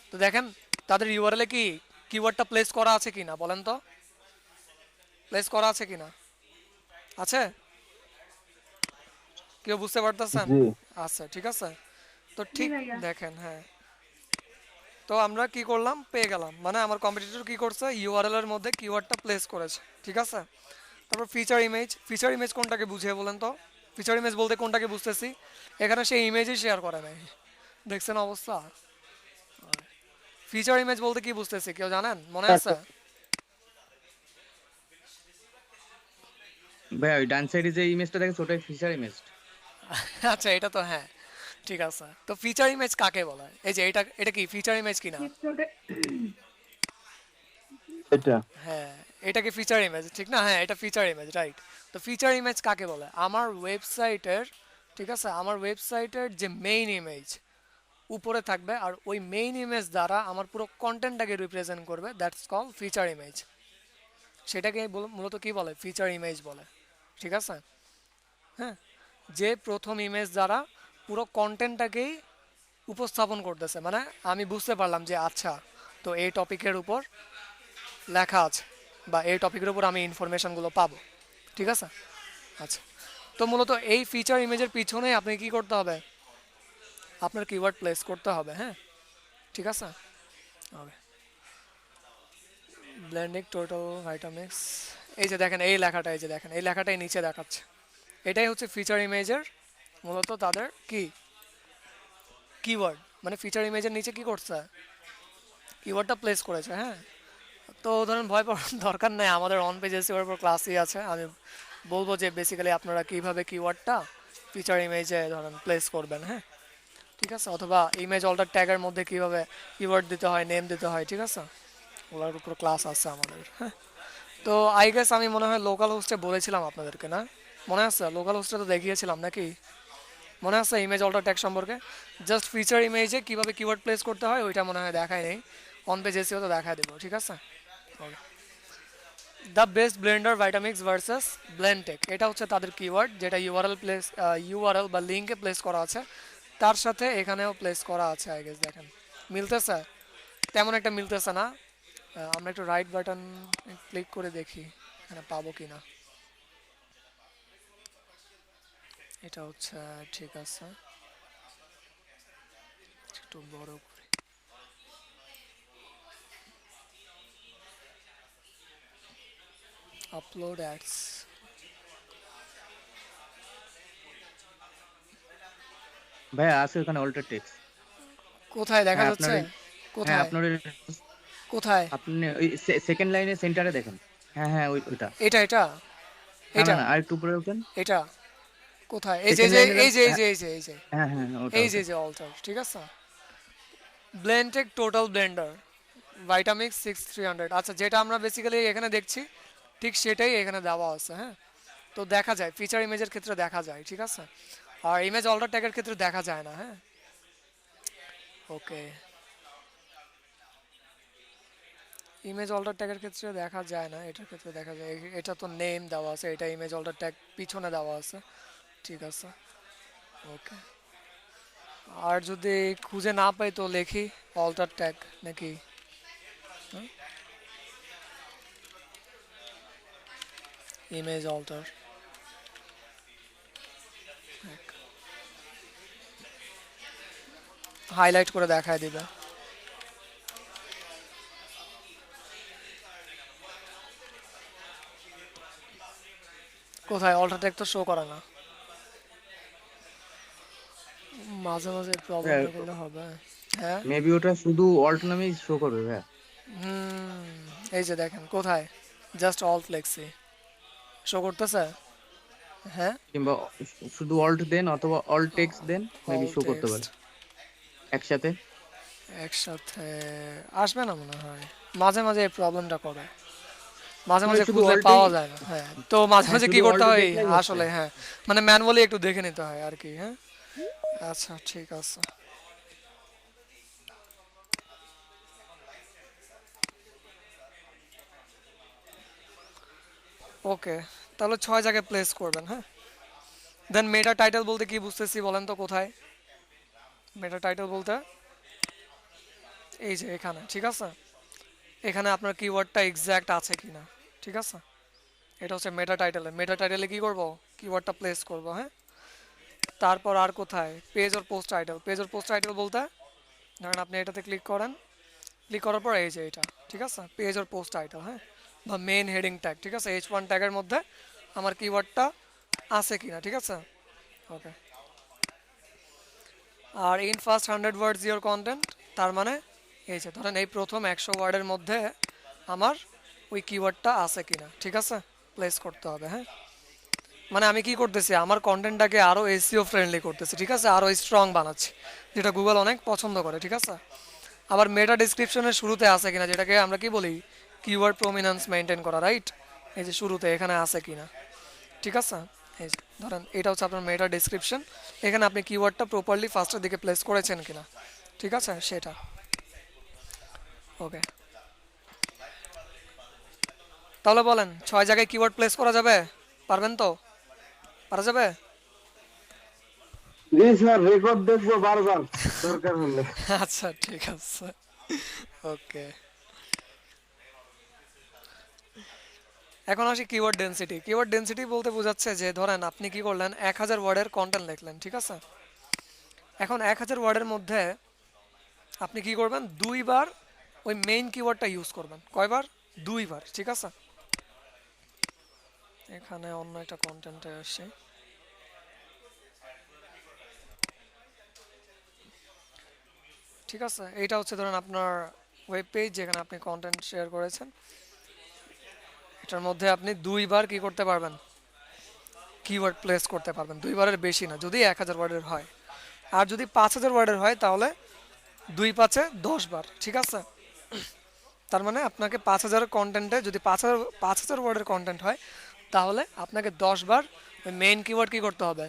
তো দেখেন তাদের ইউআরএল এ কি কিওয়ার্ডটা প্লেস করা আছে কিনা বলেন তো, প্লেস করা আছে কিনা? আছে? কেউ বুঝতে পারতেছেন? জি। আচ্ছা ঠিক আছে। তো জি ঠিক ভাইয়া। দেখেন, হ্যাঁ। তো আমরা কি করলাম, পেয়ে গেলাম, মানে আমার কম্পিটিটর কি করছে ইউআরএল এর মধ্যে কিওয়ার্ডটা প্লেস করেছে, ঠিক আছে। তারপর ফিচার ইমেজ, ফিচার ইমেজ কোনটাকে বুঝিয়ে বলেন তো? ফিচার ইমেজ বলতে কোনটাকে বুঝতেছি? এখানে সেই ইমেজই শেয়ার করে নাই, দেখছেন অবস্থা। ফিচার ইমেজ বলতে কি বুঝতেছি কেউ জানেন, মনে আছে? ভাইয়া ওই ডান সাইডে যে ইমেজটা দেখেছো ওটাই ফিচার ইমেজ। আচ্ছা এটা তো হ্যাঁ, ঠিক আছে। তো ফিচার ইমেজ কাকে বলে? এই যে এটা, এটা কি ফিচার ইমেজ কিনা? চিত্রটা এটা হ্যাঁ, এটা কি ফিচার ইমেজ ঠিক না? হ্যাঁ এটা ফিচার ইমেজ, রাইট। তো ফিচার ইমেজ কাকে বলে? আমার ওয়েবসাইটের, ঠিক আছে, আমার ওয়েবসাইটের যে মেইন ইমেজ উপরে থাকবে আর ওই মেইন ইমেজ দ্বারা আমার পুরো কন্টেন্টটাকে রিপ্রেজেন্ট করবে, দ্যাটস কল ফিচার ইমেজ। সেটাকে মূলত কি বলে? ফিচার ইমেজ বলে, ঠিক আছে। হ্যাঁ, যে প্রথম ইমেজ দ্বারা পুরো কন্টেন্টটাকেই উপস্থাপন করতেছে, মানে আমি বুঝতে পারলাম যে আচ্ছা তো এই টপিকের উপর লেখা আছে বা এই টপিকের উপর আমি ইনফরমেশনগুলো পাবো, ঠিক আছে। আচ্ছা, তো মূলত এই ফিচার ইমেজের পিছনে আপনি কি করতে হবে? আপনার কিওয়ার্ড প্লেস করতে হবে, হ্যাঁ, ঠিক আছে। ওকে, ব্লেন্ডিং টোটাল ভাইটামিক্স, এই যে দেখেন এই লেখাটা, এই যে দেখেন এই লেখাটাই নিচে দেখাচ্ছে, এটাই হচ্ছে ফিচার ইমেজের মূলত তাদের কি কিওয়ার্ড, মানে ফিচার ইমেজের নিচে কি করছে, কিওয়ার্ডটা প্লেস করেছে, হ্যাঁ। তো ধরুন ভয় পাওয়ার দরকার নেই, আমাদের অন পেজ এসিওর উপর ক্লাসই আছে, আমি বলবো যে বেসিক্যালি আপনারা কিভাবে কিওয়ার্ডটা ফিচার ইমেজে ধরেন প্লেস করবেন, হ্যাঁ, ঠিক আছে, অথবা ইমেজ অল্টার ট্যাগের মধ্যে কিভাবে কিওয়ার্ড দিতে হয়, নেম দিতে হয়, ঠিক আছে, ওগুলোর উপর ক্লাস আছে আমাদের, হ্যাঁ। তো আই গেস আমি মনে হয় লোকাল হোস্টে বলেছিলাম আপনাদেরকে, না মনে আছে? লোকাল হোস্টে তো দেখিয়েছিলাম নাকি, মনে আছে ইমেজ অল্টার ট্যাগ সম্পর্কে? জাস্ট ফিচার ইমেজে কিভাবে কিওয়ার্ড প্লেস করতে হয় ওইটা মনে হয় দেখায় নেই, অন পেজ এসিও তো দেখায় দেবো, ঠিক আছে। দ্য বেস্ট ব্লেন্ডার ভাইটামিক্স ভার্সেস ব্লেন্টেক, এটা হচ্ছে তাদের কিওয়ার্ড যেটা ইউআরএল প্লেস, ইউআরএল বা লিঙ্কে প্লেস করা আছে, তার সাথে এখানেও প্লেস করা আছে, আই গেস দেখেন মিলতেছে, তেমন একটা মিলতেছে না। আমরা একটু রাইট বাটন ক্লিক করে দেখি এখানে পাবো কি না। এটা হচ্ছে, ঠিক আছে, একটু বড় করে আপলোড অ্যাডস, ভাইয়া আছে ওখানে অল্টার টেক্সট। কোথায় দেখা হ্যাঁ যাচ্ছে? হ্যাঁ কোথায়? আপনার কোথায়? আপনি ওই সেকেন্ড লাইনে সেন্টারে দেখেন। হ্যাঁ হ্যাঁ ওইটা। এটা এটা না না এটা না আর একটু উপরে ওঠেন। এটা কোথায়? এই যে সেকেন্ড এই যে লাইনে এই যে এই হ্যাঁ যে এই যে এই যে হ্যাঁ হ্যাঁ হ্যাঁ, ওটা এই যে ওটা। যে অল্টার, ঠিক আছে, ব্লেন্টেক টোটাল ব্লেন্ডার ভাইটামিক্স 6300, আচ্ছা যেটা আমরা বেসিক্যালি এখানে দেখছি ঠিক সেটাই এখানে দেওয়া আছে, হ্যাঁ। তো দেখা যায় ফিচার ইমেজের ক্ষেত্রে দেখা যায়, ঠিক আছে, আর ইমেজ অল্টার ট্যাগের ক্ষেত্রে দেখা যায় না, হ্যাঁ। ওকে, ইমেজ অল্টার ট্যাগের ক্ষেত্রে দেখা যায় না, এটার ক্ষেত্রে দেখা যায়, এটা তো নেম দেওয়া আছে, এটা ইমেজ অল্টার ট্যাগ পিছনে দেওয়া আছে, ঠিক আছে। ওকে, আর যদি খুঁজে না পাই তো লিখি অল্টার ট্যাগ নাকি, ইমেজ অল্টার, হাইলাইট করে দেখায় দিবে। কোথায়? অল্টার ট্যাগ তো শো করে না, মাঝে মাঝে প্রবলেমটা করলে হবে, হ্যাঁ। মেবি ওটা শুধু অল্ট নামেই শো করবে ভাইয়া। হুম, এই যে দেখেন কোথায়, জাস্ট অল্ট লেখছি, শো করতেছে, হ্যাঁ, কিংবা শুধু অল্ট দেন অথবা অল্ট টেক্সট দেন, মেবি অল শো করতে টেক্সট পারে একসাথে। একসাথে আসবে না মনে হয়, মাঝে মাঝে এই প্রবলেমটা করে, মাঝে মানে মাঝে শুধু খুঁজলে অল্টেই, পাওয়া যায় না, হ্যাঁ। তো মাঝে হ্যাঁ মাঝে কি শুধু করতে অল্ট হয় দেখলেই হচ্ছে। আসলে, হ্যাঁ, মানে ম্যানুয়ালি একটু দেখে নিতে হয় আর কি, হ্যাঁ। আচ্ছা ঠিক আছে, ওকে, তাহলে 6 জায়গায় প্লেস করবেন, হ্যাঁ। দেন মেটা টাইটেল বলতে কি বুঝতেছি বলেন তো কোথায়? মেটা টাইটেল বলতে এই যে এখানে, ঠিক আছে? এখানে আপনার কিওয়ার্ডটা এক্স্যাক্ট আছে কিনা, ঠিক আছে? এটা হচ্ছে মেটা টাইটেলে। মেটা টাইটেলে কি করব? কিওয়ার্ডটা প্লেস করব, হ্যাঁ? তারপর আর কোথায়? Page or post title. Page or post title বলতে ধরেন আপনি এটাতে ক্লিক করেন, ক্লিক করার পর এই যে এটা, ঠিক আছে? পেজ অর পোস্ট টাইটেল, হ্যাঁ, বা মেইন হেডিং ট্যাগ, ঠিক আছে? H1 ট্যাগের মধ্যে আমার কিওয়ার্ডটা আছে কিনা, ঠিক আছে? ওকে। আর in first 100 words your content, তার মানে এই যে ধরেন এই প্রথম 100 ওয়ার্ডের মধ্যে আমার ওই কিওয়ার্ডটা আছে কিনা, ঠিক আছে? প্লেস করতে হবে, হ্যাঁ? মানে আমি কি করতেছি, আমার কন্টেন্টটাকে আরো এসইও ফ্রেন্ডলি করতেছি, ঠিক আছে? আরো স্ট্রং বানাচ্ছি, যেটা গুগল অনেক পছন্দ করে, ঠিক আছে? আবার মেটা ডেসক্রিপশনের শুরুতে আছে কিনা, যেটাকে আমরা কি বলি, কিওয়ার্ড প্রমিনেন্স মেনটেন করা, রাইট? এই যে শুরুতে এখানে আছে কিনা, ঠিক আছে? এই যে ধরেন এটা হচ্ছে আপনার মেটা ডেসক্রিপশন, এখানে আপনি কিওয়ার্ডটা প্রপারলি ফার্স্টের দিকে প্লেস করেছেন কিনা, ঠিক আছে? সেটা ওকে। তাহলে বলেন 6 জায়গায় কিওয়ার্ড প্লেস করা যাবে? পারবেন তো? পারা যাবে? জি স্যার, রেকর্ড দেখবো বারবার দরকার হলে। আচ্ছা ঠিক আছে, ওকে। এখন আসি কিওয়ার্ড ডেনসিটি। কিওয়ার্ড ডেনসিটি বলতে বোঝাচ্ছে যে ধরেন আপনি কি করলেন, 1000 ওয়ার্ডের কন্টেন্ট লিখলেন, ঠিক আছে? এখন 1000 ওয়ার্ডের মধ্যে আপনি কি করবেন, দুইবার ওই মেইন কিওয়ার্ডটা ইউজ করবেন। কয়বার? দুইবার, ঠিক আছে? এখানে অন্য একটা কন্টেন্টে আসে, ঠিক আছে? এইটা হচ্ছে ধরেন আপনার ওয়েব পেজ, যেখানে আপনি কন্টেন্ট শেয়ার করেছেন। এটার মধ্যে আপনি দুইবার কি করতে পারবেন, কিওয়ার্ড প্লেস করতে পারবেন, দুইবারের বেশি না, যদি 1000 ওয়ার্ডের হয়। আর যদি 5000 ওয়ার্ডের হয় তাহলে 2 5 10 বার, ঠিক আছে? তার মানে আপনাকে 5000 কন্টেন্টে, যদি 5000 ওয়ার্ডের কন্টেন্ট হয় তাহলে আপনাকে 10 বার ওই মেইন কিওয়ার্ড কি করতে হবে,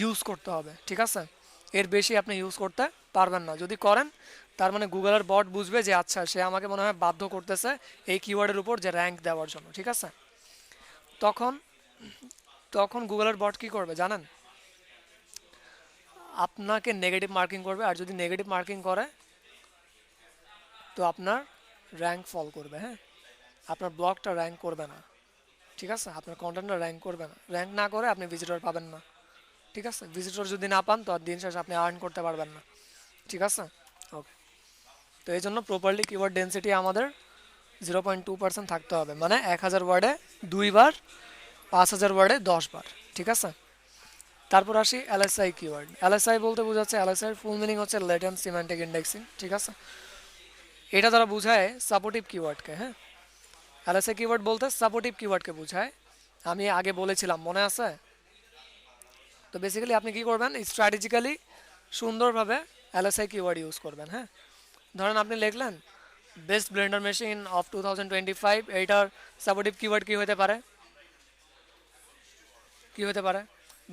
ইউজ করতে হবে, ঠিক আছে? এর বেশি আপনি ইউজ করতে পারবেন না। যদি করেন তার মানে গুগলের বট বুঝবে যে আচ্ছা সে আমাকে মনে হয় বাধ্য করতেছে এই কিওয়ার্ডের উপর যে র্যাঙ্ক দেওয়ার জন্য, ঠিক আছে? তখন তখন গুগলের বট কি করবে জানেন? আপনাকে নেগেটিভ মার্কিং করবে, আর যদি নেগেটিভ মার্কিং করে তো আপনার র্যাঙ্ক ফল করবে, হ্যাঁ? আপনার ব্লগটা র্যাঙ্ক করবে না, ঠিক আছে? আপনার কন্টেন্টটা র্যাঙ্ক করবে না। র্যাঙ্ক না করে আপনি ভিজিটর পাবেন না, ঠিক আছে? ভিজিটর যদি না পান তো আর দিন শেষে আপনি আর্ন করতে পারবেন না, ঠিক আছে? ওকে। তো এই জন্য প্রপারলি কিওয়ার্ড ডেন্সিটি আমাদের 0.2% থাকতে হবে, মানে 1000 ওয়ার্ডে 2 বার, 5000 ওয়ার্ডে 10 বার, ঠিক আছে? তারপর আসি এলএসআই কিওয়ার্ড। এলএসআই বলতে বোঝাচ্ছে, এলএসআই ফুল মিনিং হচ্ছে লেটেন্ট সিম্যান্টিক ইন্ডেক্সিং, ঠিক আছে? এটা দ্বারা বোঝায় সাপোর্টিভ কিওয়ার্ডকে, হ্যাঁ? এলএসআই কিওয়ার্ড বলতে সাপোর্টিভ কিওয়ার্ডকে বোঝায়। আমি আগে বলেছিলাম, মনে আছে? তো বেসিক্যালি আপনি কি করবেন, স্ট্র্যাটেজিক্যালি সুন্দরভাবে এলএসআই কিওয়ার্ড ইউজ করবেন, হ্যাঁ? ধরেন আপনি লিখলেন বেস্ট ব্লেন্ডার মেশিন অফ 2025, এইটার সাপোর্টিভ কিওয়ার্ড কি হতে পারে? কি হতে পারে?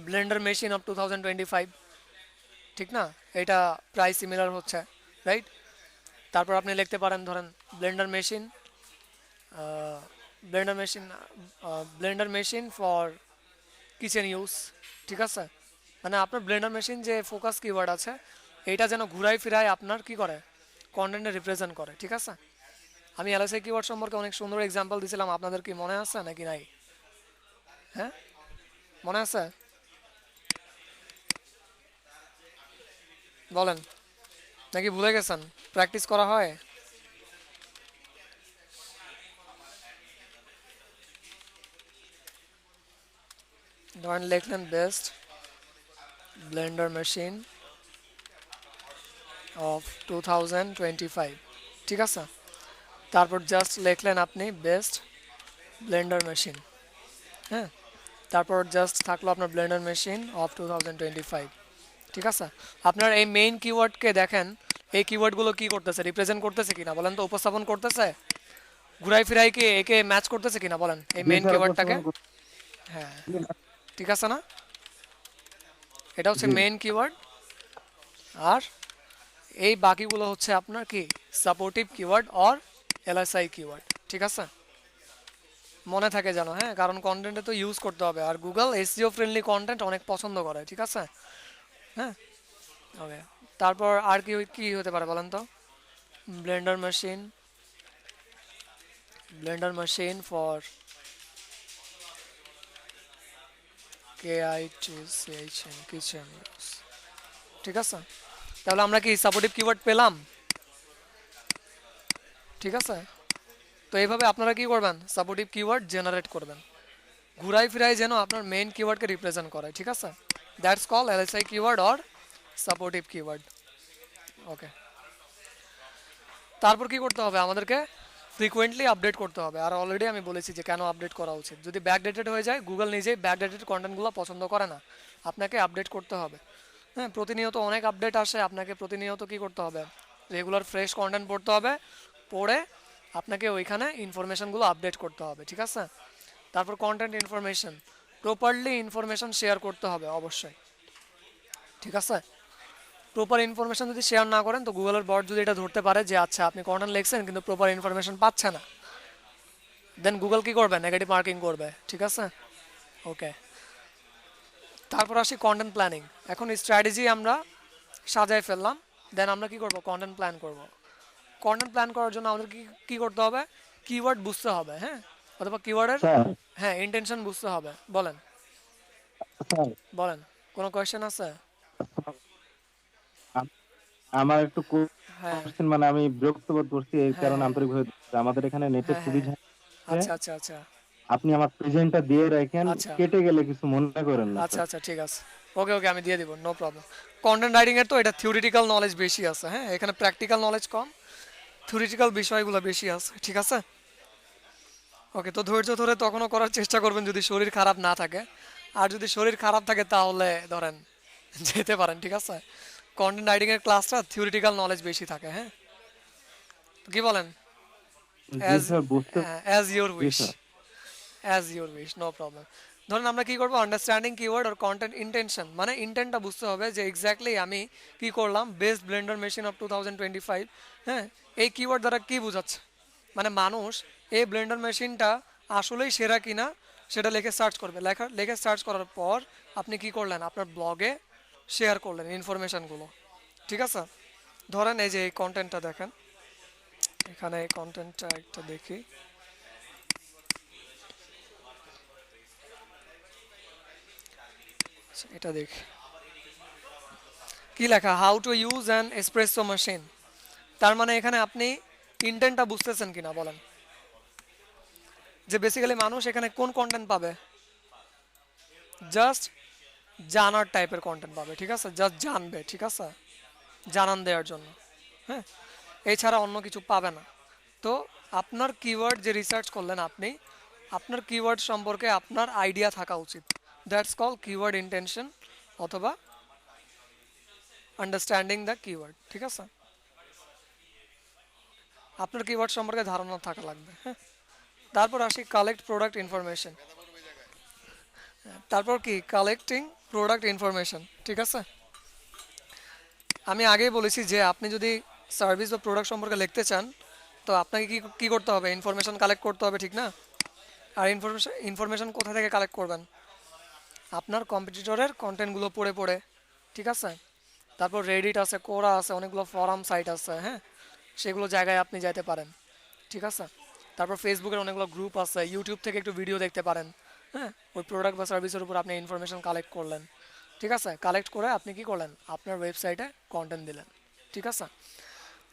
ব্লেন্ডার মেশিন অফ 2025, ঠিক না? এটা প্রায় সিমিলার হচ্ছে, রাইট? তারপর আপনি লিখতে পারেন ধরেন Blender machine, Blender machine, Blender machine for kitchen use, ঠিক আছে? মানে আপনার ব্লেন্ডার মেশিন যে ফোকাস কিওয়ার্ড আছে এইটা যেন ঘুরাই ফিরায় আপনার কি করে, কন্টেন্টে রিপ্রেজেন্ট করে, ঠিক আছে? আমি এলএসআই কিওয়ার্ড সম্পর্কে অনেক সুন্দর এক্সাম্পল দিয়েছিলাম, আপনাদের কি মনে আছে নাকি নাই? হ্যাঁ, মনে আছে? বলেন, নাকি ভুলে গেছেন? প্র্যাকটিস করা হয়? ধরেন লিখলেন বেস্ট ব্লেন্ডার মেশিন অফ 2025, ঠিক আছে? তারপর জাস্ট লিখলেন আপনি বেস্ট ব্লেন্ডার মেশিন, হ্যাঁ? তারপর জাস্ট থাকলো আপনার ব্লেন্ডার মেশিন অফ 2025, ঠিক আছে? আপনার এই মেইন কিওয়ার্ডকে দেখেন, এই কিওয়ার্ডগুলো কি করতেছে, রিপ্রেজেন্ট করতেছে কিনা বলেন তো, উপস্থাপন করতেছে, ঘুরাই ফিরাই কি একে ম্যাচ করতেছে কিনা বলেন এই জি মেইন স্যার, কিওয়ার্ডটাকে? উপস্থাপন করতে। হ্যাঁ, ঠিক আছে না? এটা হচ্ছে জি মেইন কিওয়ার্ড, আর এই বাকিগুলো হচ্ছে আপনার কি supportive keyword or LSI keyword, ঠিক আছে? মনে থাকে যেন, হ্যাঁ, কারণ কন্টেন্টে তো ইউজ করতে হবে, আর গুগল এসইও ফ্রেন্ডলি কন্টেন্ট অনেক পছন্দ করে, ঠিক আছে? হ্যাঁ, ওকে। তারপর আর কি কি হতে পারে বলেন তো? Blender machine, Blender machine for KITCHN kitchen, ঠিক আছে? তাহলে আমরা কি সাপোর্টিভ কিওয়ার্ড পেলাম? ঠিক আছে, তো এইভাবে আপনারা কি করবেন, সাপোর্টিভ কিওয়ার্ড জেনারেট করবেন, ঘুরাই ফিরাই যেন আপনার মেইন কিওয়ার্ডকে রিপ্রেজেন্ট করে, ঠিক আছে? That's call LSI keyword or supportive keyword. Okay, তারপর কি করতে হবে আমাদেরকে? ফ্রিকোয়েন্টলি আপডেট করতে হবে, আর অলরেডি আমি বলেছি যে কেন আপডেট করা উচিত। যদি ব্যাকডেটেড হয়ে যায়, গুগল নিজেই ব্যাকডেটেড কন্টেন্টগুলো পছন্দ করে না, আপনাকে আপডেট করতে হবে। হ্যাঁ, প্রতিনিয়ত অনেক আপডেট আসে, আপনাকে প্রতিনিয়ত কি করতে হবে, রেগুলার ফ্রেশ কন্টেন্ট পড়তে হবে, পড়ে আপনাকে ওইখানে ইনফরমেশনগুলো আপডেট করতে হবে, ঠিক আছে? তারপর content information, properly information share করতে হবে অবশ্যই, ঠিক আছে? প্রপার ইনফরমেশন যদি শেয়ার না করেন, তো গুগলের বট যদি এটা ধরতে পারে যে আচ্ছা আপনি কন্টেন্ট লিখছেন কিন্তু প্রপার ইনফরমেশন পাচ্ছে না, দেন গুগল কি করবে, নেগেটিভ মার্কিং করবে, ঠিক আছে? ওকে, তারপর আসি কন্টেন্ট প্ল্যানিং। এখন স্ট্র্যাটেজি আমরা সাজাই ফেললাম, দেন আমরা কি করব, কন্টেন্ট প্ল্যান করব। কন্টেন্ট প্ল্যান করার জন্য আমাদের কি কি করতে হবে, কিওয়ার্ড বুঝতে হবে, হ্যাঁ, অথবা কিওয়ার্ডের, স্যার হ্যাঁ, ইন্টেনশন বুঝতে হবে। বলেন, স্যার বলেন, কোনো কোয়েশ্চেন আছে? আম- আমার একটু হ্যাঁ, কোশ্চেন, মানে আমি বিরক্ত বোধ করছি এই হ্যাঁ, কারণে হ্যাঁ, আন্তরিকভাবে দুঃখিত। আমাদের এখানে নেটের হ্যাঁ, খুবই হ্যাঁ, ঝামেলা। আচ্ছা আচ্ছা আচ্ছা আপনি আমার প্রেজেন্টটা দিয়ে রাখেন, আচ্ছা কেটে গেলে কিছু মনে করেন না আচ্ছা স্যার। আচ্ছা, ঠিক আছে, ওকে ওকে, আমি দিয়ে দিব, নো প্রবলেম। কন্টেন্ট রাইটিং এর তো এটা থিওরিটিক্যাল নলেজ বেশি আছে, হ্যাঁ, এখানে প্র্যাকটিক্যাল নলেজ কম, থিওরিটিক্যাল বিষয়গুলো বেশি আছে, ঠিক আছে? ওকে, তো ধৈর্য ধরে তখনও করার চেষ্টা করবেন যদি শরীর খারাপ না থাকে, আর যদি শরীর খারাপ থাকে তাহলে ধরেন যেতে পারেন, ঠিক আছে? কন্টেন্ট রাইটিং এর ক্লাসটা থিওরিটিক্যাল নলেজ বেশি থাকে, হ্যাঁ, তো কি বলেন? জি অ্যাজ স্যার, বুঝতে অ্যাজ ইউর জি wish, sir. As your wish, no problem. ধরুন আমরা কি করবো, আন্ডারস্ট্যান্ডিং কিওয়ার্ড আর কন্টেন্ট ইন্টেনশন, মানে ইন্টেন্টটা বুঝতে হবে যে এক্স্যাক্টলি আমি কি করলাম, বেস্ট ব্লেন্ডার মেশিন অফ 2025, হ্যাঁ, এই কিওয়ার্ড দ্বারা কি বোঝাচ্ছে, মানে মানুষ এই ব্লেন্ডার মেশিনটা আসলেই সেরা কিনা সেটা লিখে সার্চ করবে, লিখে সার্চ করার পর আপনি কি করলেন, আপনার ব্লগে শেয়ার করলেন ইনফরমেশনগুলো, ঠিক আছে? ধরেন এই যে এই কন্টেন্টটা দেখেন, এখানে এই কন্টেন্টটা একটা দেখি, আচ্ছা, এটা দেখি কি লেখা, how to use an espresso machine. তার মানে এখানে আপনি ইন্টেন্টটা বুঝতেছেন কিনা বলেন, যে বেসিক্যালি মানুষ এখানে কোন কন্টেন্ট পাবে, জাস্ট জানার টাইপের কন্টেন্ট পাবে, ঠিক আছে? জাস্ট জানবে, ঠিক আছে, জানান দেওয়ার জন্য, হ্যাঁ, এছাড়া অন্য কিছু পাবে না। তো আপনার কিওয়ার্ড যে রিসার্চ করলেন আপনি, আপনার কিওয়ার্ড সম্পর্কে আপনার আইডিয়া থাকা উচিত, দ্যাটস কল কিওয়ার্ড ইন্টেনশন অথবা আন্ডারস্ট্যান্ডিং দ্য কিওয়ার্ড, ঠিক আছে? আপনার কিওয়ার্ড সম্পর্কে ধারণা থাকা লাগবে, হ্যাঁ। তারপর আসি কালেক্ট প্রোডাক্ট ইনফরমেশন, তারপর কি কালেক্টিং প্রোডাক্ট ইনফরমেশন, ঠিক আছে? আমি আগেই বলেছি যে আপনি যদি সার্ভিস বা প্রোডাক্ট সম্পর্কে লিখতে চান, তো আপনাকে কি কি করতে হবে, ইনফরমেশন কালেক্ট করতে হবে, ঠিক না? আর ইনফরমেশন কোথা থেকে কালেক্ট করবেন, আপনার কম্পিটিটরের কন্টেন্টগুলো পড়ে পড়ে, ঠিক আছে? তারপর রেডিট আছে, কোরা আছে, অনেকগুলো ফরাম সাইট আছে, হ্যাঁ, সেগুলো জায়গায় আপনি যাইতে পারেন, ঠিক আছে? তারপর ফেসবুকের অনেকগুলো গ্রুপ আছে, ইউটিউব থেকে একটু ভিডিও দেখতে পারেন, হ্যাঁ, ওই প্রোডাক্ট বা সার্ভিসের উপর আপনি ইনফরমেশন কালেক্ট করলেন, ঠিক আছে? কালেক্ট করে আপনি কি করলেন, আপনার ওয়েবসাইটে কন্টেন্ট দিলেন, ঠিক আছে?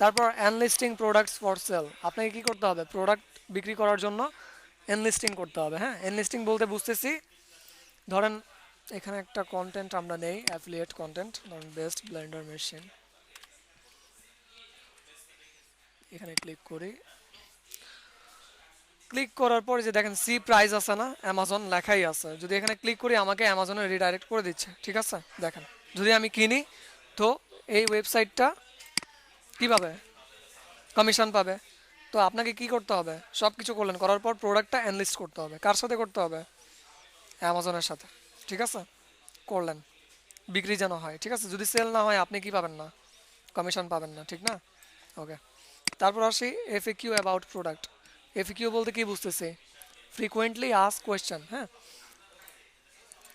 তারপর এনলিস্টিং প্রোডাক্টস ফর সেল, আপনাকে কি করতে হবে, প্রোডাক্ট বিক্রি করার জন্য এনলিস্টিং করতে হবে, হ্যাঁ। এনলিস্টিং বলতে বুঝতেছি, ধরেন এখানে একটা কন্টেন্ট আমরা নেই, অ্যাফিলিয়েট কন্টেন্ট, ধরেন বেস্ট ব্লেন্ডার মেশিন, এখানে ক্লিক করি, ক্লিক করার পর যে দেখেন সি প্রাইস আছে না, অ্যামাজন লেখাই আছে, যদি এখানে ক্লিক করি আমাকে অ্যামাজনে রিডাইরেক্ট করে দিচ্ছে, ঠিক আছে? দেখেন, যদি আমি কিনি তো এই ওয়েবসাইটটা কী পাবে, কমিশন পাবে। তো আপনাকে কি করতে হবে, সব কিছু করলেন, করার পর প্রোডাক্টটা অ্যানলিস্ট করতে হবে, কার সাথে করতে হবে, অ্যামাজনের সাথে, ঠিক আছে? করলেন, বিক্রি যেন হয়, ঠিক আছে? যদি সেল না হয় আপনি কি পাবেন না, কমিশন পাবেন না, ঠিক না? ওকে, তারপর আসি এফএকিউ অ্যাবাউট প্রোডাক্ট। এফএকিউ বলতে কি বুঝতেছি, ফ্রিকোয়েন্টলি আস্ক কোয়েশ্চেন। হ্যাঁ,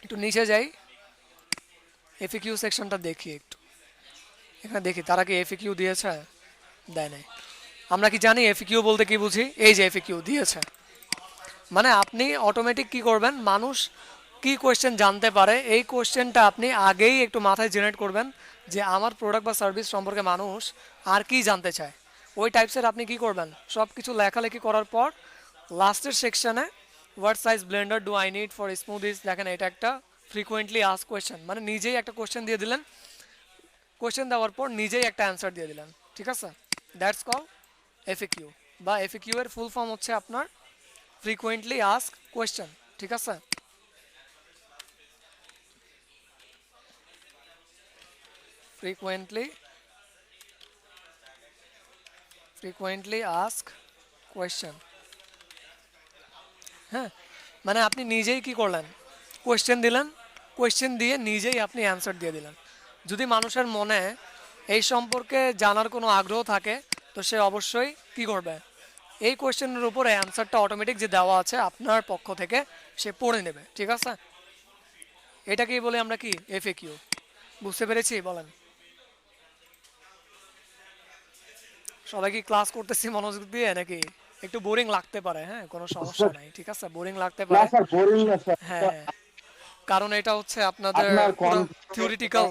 একটু নিচে যাই, এফিকিউ সেকশনটা দেখি একটু, এখানে দেখি তারা কি এফিকিউ দিয়েছে, দেয় নাই। আমরা কি জানি এফিকিউ বলতে কি বুঝি? এই যে এফিকিউ দিয়েছে, মানে আপনি অটোমেটিক কি করবেন, মানুষ কি কোয়েশ্চেন জানতে পারে এই কোয়েশ্চেনটা আপনি আগেই একটু মাথায় জেনারেট করবেন, যে আমার প্রোডাক্ট বা সার্ভিস সম্পর্কে মানুষ আর কি জানতে চায়। ওই টাইপসের আপনি কি করবেন, সব কিছু লেখালেখি করার পর লাস্টের সেকশনে what size blender do I need for smoothies, দেখেন এটা একটা ফ্রিকোয়েন্টলি আস্ক কোয়েশ্চেন, মানে নিজেই একটা কোয়েশ্চেন দিয়ে দিলেন, কোয়েশ্চেন দেওয়ার পর নিজেই একটা অ্যান্সার দিয়ে দিলেন। ঠিক আছে, দ্যাটস কল এফিকিউ, বা এফিকিউ এর ফুল ফর্ম হচ্ছে আপনার ফ্রিকোয়েন্টলি আস্ক কোয়েশ্চেন। ঠিক আছে, frequently asked question। হ্যাঁ, মানে আপনি নিজেই কি করলেন, কোয়েশ্চেন দিলেন, কোয়েশ্চেন দিয়ে নিজেই আপনি অ্যান্সার দিয়ে দিলেন। যদি মানুষের মনে এই সম্পর্কে জানার কোনো আগ্রহ থাকে, তো সে অবশ্যই কি করবে, এই কোয়েশ্চেনের উপরে অ্যান্সারটা অটোমেটিক যে দেওয়া আছে আপনার পক্ষ থেকে সে পড়ে নেবে। ঠিক আছে, এটাকেই বলে আমরা কি এফএকিউ। বুঝতে পেরেছি? বলেন সবাই কি ক্লাস করতেছি মনোযোগ দিয়ে, নাকি একটু বোরিং লাগতে পারে? হ্যাঁ, কোনো সমস্যা নাই, ঠিক আছে, বোরিং লাগতে না পারে। স্যার, বোরিং না স্যার। হ্যাঁ, কারণ এটা হচ্ছে আপনাদের আপনার পুরো থিওরিটিক্যাল।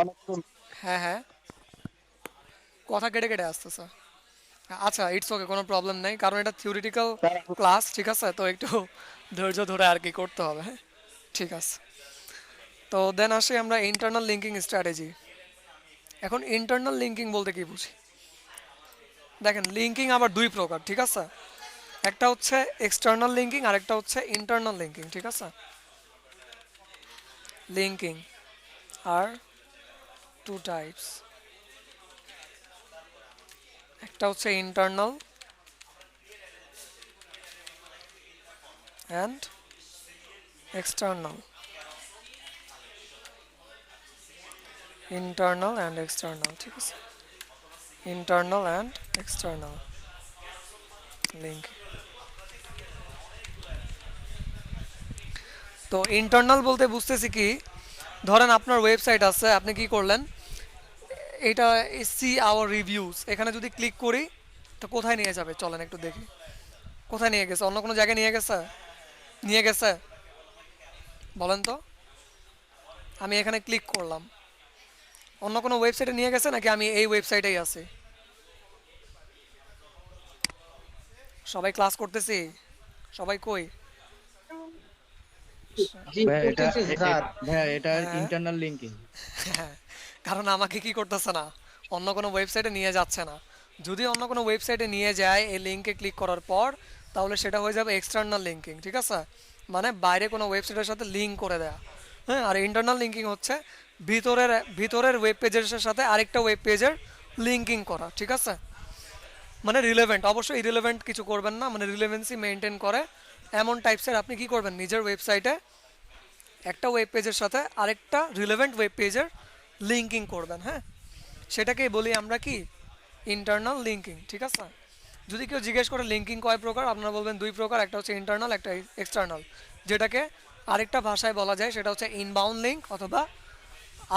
অনেকক্ষণ হ্যাঁ হ্যাঁ, কথা কেটে কেটে আসতেছে। আচ্ছা, ইটস ওকে, কোনো প্রবলেম নেই, কারণ এটা থিওরিটিক্যাল ক্লাস। ঠিক আছে, তো একটু ধৈর্য ধরে আর কি করতে হবে। হ্যাঁ, ঠিক আছে। তো দেন আসি আমরা ইন্টারনাল লিঙ্কিং স্ট্র্যাটেজি। এখন ইন্টারনাল লিঙ্কিং বলতে কি বুঝি? দেখেন, লিঙ্কিং আবার দুই প্রকার। ঠিক আছে, একটা হচ্ছে এক্সটার্নাল লিঙ্কিং আর একটা হচ্ছে ইন্টারনাল লিঙ্কিং। ঠিক আছে, লিঙ্কিং আর টু টাইপস, একটা হচ্ছে internal and external. Internal and external, ঠিক আছে, ইন্টারনাল অ্যান্ড এক্সটার্নাল লিঙ্ক। তো ইন্টারনাল বলতে বুঝতেছি কি, ধরেন আপনার ওয়েবসাইট আছে, আপনি কি করলেন, এটা সি আওয়ার রিভিউজ, এখানে যদি ক্লিক করি তো কোথায় নিয়ে যাবে চলেন একটু দেখি। কোথায় নিয়ে গেছে? অন্য কোনো জায়গায় নিয়ে গেছে? নিয়ে গেছে? বলেন তো। আমি এখানে ক্লিক করলাম, অন্য কোনো ওয়েবসাইটে নিয়ে গেছে নাকি আমি এই ওয়েবসাইটেই আছি? সবাই ক্লাস করতেছি? সবাই কই? জি ভাইয়া এটা করতেছি স্যার। ভাইয়া এটা হ্যাঁ। Internal linking. হ্যাঁ, কারণ আমাকে কি করতেছে না, অন্য কোনো ওয়েবসাইটে নিয়ে যাচ্ছে না। যদি অন্য কোনো ওয়েবসাইটে নিয়ে যায় এই লিঙ্কে ক্লিক করার পর, তাহলে সেটা হয়ে যাবে এক্সটার্নাল লিঙ্কিং। ঠিক আছে, মানে বাইরে কোনো ওয়েবসাইটের সাথে লিঙ্ক করে দেয়া। হ্যাঁ, আর ইন্টারনাল লিঙ্কিং হচ্ছে ভিতরের ভিতরের ওয়েব পেজের সাথে আরেকটা ওয়েব পেজের লিঙ্কিং করা। ঠিক আছে, মানে রিলেভেন্ট, অবশ্যই ইরিলেভেন্ট কিছু করবেন না, মানে রিলেভেন্সি মেনটেন করে এমন টাইপসের আপনি কি করবেন, নিজের ওয়েবসাইটে একটা ওয়েব পেজের সাথে আরেকটা রিলেভেন্ট ওয়েব পেজের লিঙ্কিং করবেন। হ্যাঁ, সেটাকেই বলি আমরা কি ইন্টারনাল লিঙ্কিং। ঠিক আছে, যদি কেউ জিজ্ঞেস করে লিঙ্কিং কয় প্রকার, আপনারা বলবেন দুই প্রকার, একটা হচ্ছে ইন্টারনাল, একটা এক্সটার্নাল। যেটাকে আরেকটা ভাষায় বলা যায় সেটা হচ্ছে ইনবাউন্ড লিঙ্ক অথবা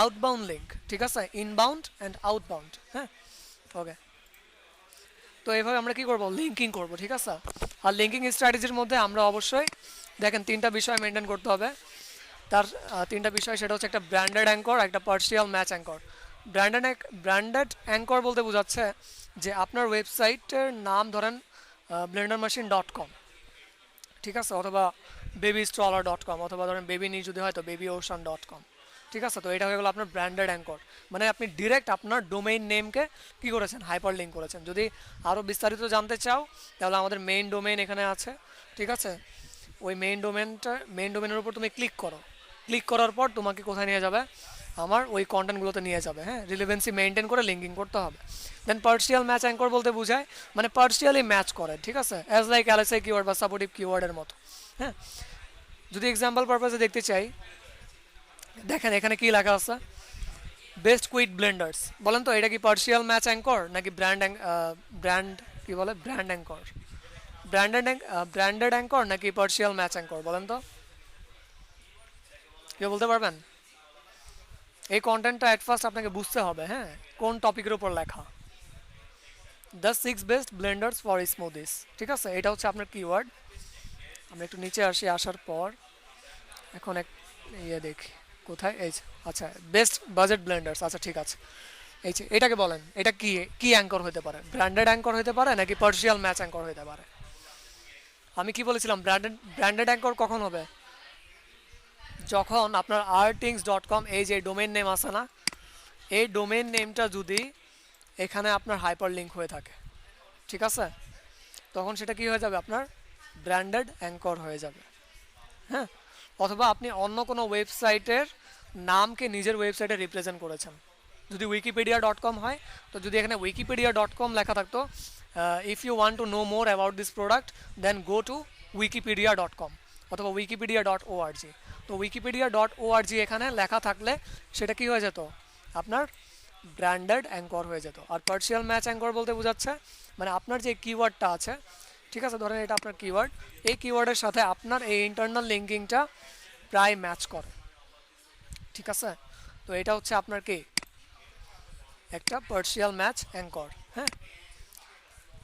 আউটবাউন্ড লিঙ্ক। ঠিক আছে, ইনবাউন্ড অ্যান্ড আউটবাউন্ড। হ্যাঁ, ওকে। তো এইভাবে আমরা কি করব, লিঙ্কিং করব। ঠিক আছে, আর লিঙ্কিং স্ট্র্যাটেজির মধ্যে আমরা অবশ্যই দেখেন তিনটা বিষয় মেনটেন করতে হবে। তার তিনটা বিষয়, সেটা হচ্ছে একটা ব্র্যান্ডেড অ্যাঙ্কর, একটা partial match anchor. Branded anchor বলতে বোঝাচ্ছে যে আপনার ওয়েবসাইটের নাম ধরেন blendermachine.com, ঠিক আছে, অথবা babystrawler.com, অথবা ধরেন বেবি নি যদি হয় তো babyocean.com। ঠিক আছে, তো এটা হয়ে গেল আপনার ব্র্যান্ডেড অ্যাঙ্কর, মানে আপনি ডিরেক্ট আপনার ডোমেইন নেমকে কি করেছেন, হাইপার লিঙ্ক করেছেন। যদি আরও বিস্তারিত জানতে চাও তাহলে আমাদের মেইন ডোমেইন এখানে আছে। ঠিক আছে, ওই মেইন ডোমেনের উপর তুমি ক্লিক করো, ক্লিক করার পর তোমাকে কোথায় নিয়ে যাবে, আমার ওই কন্টেন্টগুলোতে নিয়ে যাবে। হ্যাঁ, রিলেভেন্সি মেনটেন করে লিঙ্কিং করতে হবে। দেন পার্সিয়াল ম্যাচ অ্যাঙ্কর বলতে বোঝায় মানে পার্সিয়ালি ম্যাচ করে। ঠিক আছে, অ্যাজ লাইক এলএসআই কিওয়ার্ড বা সাপোর্টিভ কিওয়ার্ডের মতো। হ্যাঁ, যদি এক্সাম্পল পারপাসে দেখতে চাই, দেখেন এখানে কি লেখা আছে, বেস্ট কুইট ব্লেন্ডার্স। বলেন তো এটা কি পার্সিয়াল ম্যাচ অ্যাঙ্কর নাকি ব্র্যান্ড কি বলে, ব্র্যান্ড অ্যাঙ্কর? ব্র্যান্ডেড অ্যাঙ্কর নাকি পার্সিয়াল ম্যাচ অ্যাঙ্কর বলেন তো, কেউ বলতে পারবেন? এই কন্টেন্টটা অ্যাট ফার্স্ট আপনাকে বুঝতে হবে, হ্যাঁ, কোন টপিকের উপর লেখা। দ্য 6 বেস্ট ব্লেন্ডার্স ফর স্মুদিস, ঠিক আছে, এটা হচ্ছে আপনার কিওয়ার্ড। আমরা একটু নিচে আসি, আসার পর এখন এক দেখি কোথায়, এই যে, আচ্ছা, বেস্ট বাজেট ব্লেন্ডার্স, আচ্ছা ঠিক আছে, এই যে এটাকে বলেন, এটা কি কি অ্যাঙ্কর হতে পারে? ব্র্যান্ডেড অ্যাঙ্কর হতে পারে নাকি পার্সিয়াল ম্যাচ অ্যাঙ্কর হতে পারে? আমি কি বলেছিলাম, ব্র্যান্ডেড অ্যাঙ্কর কখন হবে? যখন আপনার artings.com এই যে ডোমেইন নেম আছে না, এই ডোমেইন নেমটা যদি এখানে আপনার হাইপার লিঙ্ক হয়ে থাকে, ঠিক আছে, তখন সেটা কি হয়ে যাবে, আপনার ব্র্যান্ডেড অ্যাঙ্কর হয়ে যাবে, হ্যাঁ। অথবা আপনি অন্য কোনো ওয়েবসাইটের নামকে নিজের ওয়েবসাইটে রিপ্রেজেন্ট করেছেন। যদি wikipedia.com হয়, তো যদি এখানে wikipedia.com লেখা থাকতো, if you want to know more about this product then go to wikipedia.com অথবা wikipedia.org, তো wikipedia.org এখানে লেখা থাকলে সেটা কি হয়ে যেত, আপনার ব্র্যান্ডেড অ্যাঙ্কর হয়ে যেত। আর পার্সিয়াল ম্যাচ অ্যাঙ্কর বলতে বোঝাচ্ছে মানে আপনার যে কিওয়ার্ডটা আছে, ঠিক আছে, ধরেন এটা আপনার কিওয়ার্ড, এই কিওয়ার্ডের সাথে আপনার এই ইন্টারনাল লিঙ্কিংটা প্রায় ম্যাচ করে, ঠিক আছে, তো এটা হচ্ছে আপনার কি একটা পার্সিয়াল ম্যাচ অ্যাঙ্কর, হ্যাঁ।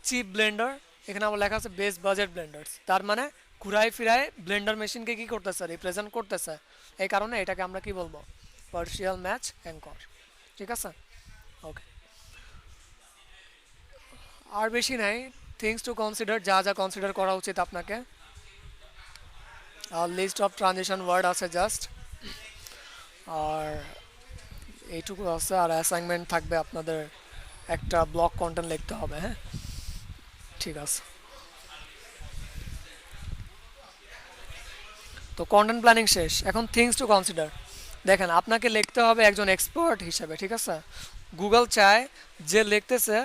চিপ ব্লেন্ডার, এখানে আবার লেখা আছে বেস্ট বাজেট ব্লেন্ডার্স, তার মানে ঘুরায় ফিরায় ব্লেন্ডার মেশিনকে কি করতেছে, রিপ্রেজেন্ট করতেছে, এই কারণে এটাকে আমরা কি বলবো, পার্সিয়াল ম্যাচ অ্যাঙ্কর, ঠিক আছে, ওকে। আর বেশি নাই, থিংস টু কনসিডার, যা যা কনসিডার করা উচিত আপনাকে, আর লিস্ট অফ ট্রানজিশন ওয়ার্ড আছে জাস্ট, আর এইটুকু আছে। আর অ্যাসাইনমেন্ট থাকবে আপনাদের একটা ব্লগ কন্টেন্ট লিখতে হবে, হ্যাঁ, ঠিক আছে। তো কন্টেন্ট প্ল্যানিং শেষ, এখন থিংস টু কনসিডার। দেখেন, আপনাকে লিখতে হবে একজন এক্সপার্ট হিসেবে, ঠিক আছে, গুগল চায় যে লিখতেছে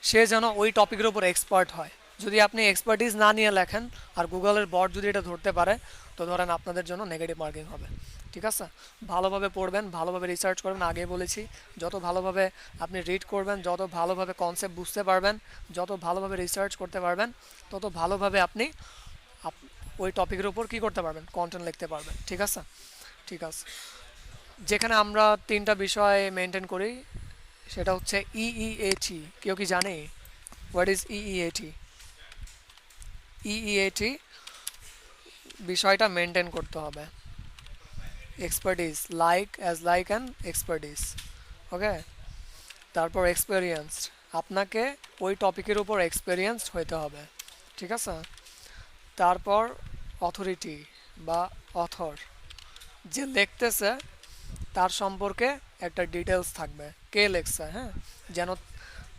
সে যেন ওই টপিকের উপর এক্সপার্ট হয়। যদি আপনি এক্সপার্টিস না নিয়ে লেখেন আর গুগলের বট যদি এটা ধরতে পারে, তো ধরেন আপনাদের জন্য নেগেটিভ মার্কিং হবে, ঠিক আছে। ভালোভাবে পড়বেন, ভালোভাবে রিসার্চ করবেন, আগে বলেছি যত ভালোভাবে আপনি রিড করবেন, যত ভালোভাবে কনসেপ্ট বুঝতে পারবেন, যত ভালোভাবে রিসার্চ করতে পারবেন, তত ভালোভাবে আপনি ওই টপিকের উপর কী করতে পারবেন, কন্টেন্ট লিখতে পারবেন, ঠিক আছে, ঠিক আছে। যেখানে আমরা 3টা বিষয় মেনটেন করি, সেটা হচ্ছে ইইএটি, কেউ কি জানে হোয়াট ইজ ইইএটি? ইইএটি বিষয়টা মেনটেন করতে হবে, এক্সপার্টিস, লাইক অ্যান্ড এক্সপার্টিস, ওকে। তারপর এক্সপেরিয়েন্সড, আপনাকে ওই টপিকের উপর এক্সপেরিয়েন্সড হইতে হবে, ঠিক আছে। তারপর অথরিটি বা অথর, যে লিখতেছে তার সম্পর্কে একটা ডিটেলস থাকবে, কে লেখছে, হ্যাঁ, যেন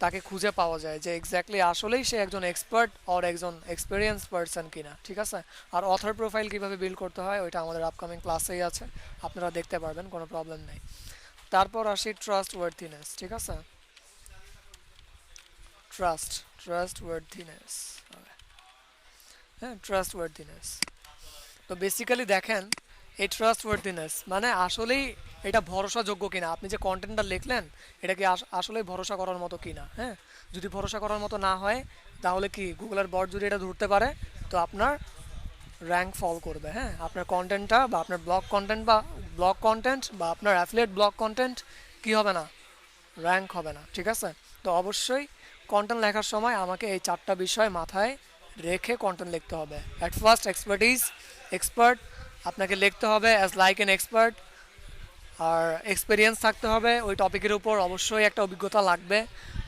তাকে খুঁজে পাওয়া যায় যে এক্স্যাক্টলি আসলেই সে একজন এক্সপার্ট আর একজন এক্সপিরিয়েন্স পারসন কিনা, ঠিক আছে। আর অথর প্রোফাইল কীভাবে বিল্ড করতে হয় ওইটা আমাদের আপকামিং ক্লাসেই আছে, আপনারা দেখতে পারবেন, কোনো প্রবলেম নেই। তারপর আসি ট্রাস্ট ওয়ার্থিনেস, ঠিক আছে, ট্রাস্ট ওয়ার্থিনেস, হ্যাঁ, ট্রাস্ট ওয়ার্থিনেস। তো বেসিক্যালি দেখেন, এই ট্রাস্ট ওয়ার্থিনেস মানে আসলেই এটা ভরসাযোগ্য কিনা, আপনি যে কন্টেন্টটা লিখলেন এটা কি আসলেই ভরসা করার মতো কিনা, হ্যাঁ। যদি ভরসা করার মতো না হয়, তাহলে কি গুগলের বট যদি এটা ধরতে পারে, তো আপনার র্যাঙ্ক ফল করবে, হ্যাঁ, আপনার কন্টেন্টটা বা আপনার ব্লগ কন্টেন্ট বা আপনার অ্যাফিলিয়েট ব্লগ কন্টেন্ট কি হবে না, র্যাঙ্ক হবে না, ঠিক আছে। তো অবশ্যই কন্টেন্ট লেখার সময় আমাকে এই 4টা বিষয় মাথায় রেখে কন্টেন্ট লিখতে হবে। অ্যাট ফার্স্ট এক্সপার্ট, আপনাকে লিখতে হবে অ্যাজ লাইক অ্যান এক্সপার্ট, আর এক্সপিরিয়েন্স থাকতে হবে ওই টপিকের উপর, অবশ্যই একটা অভিজ্ঞতা লাগবে,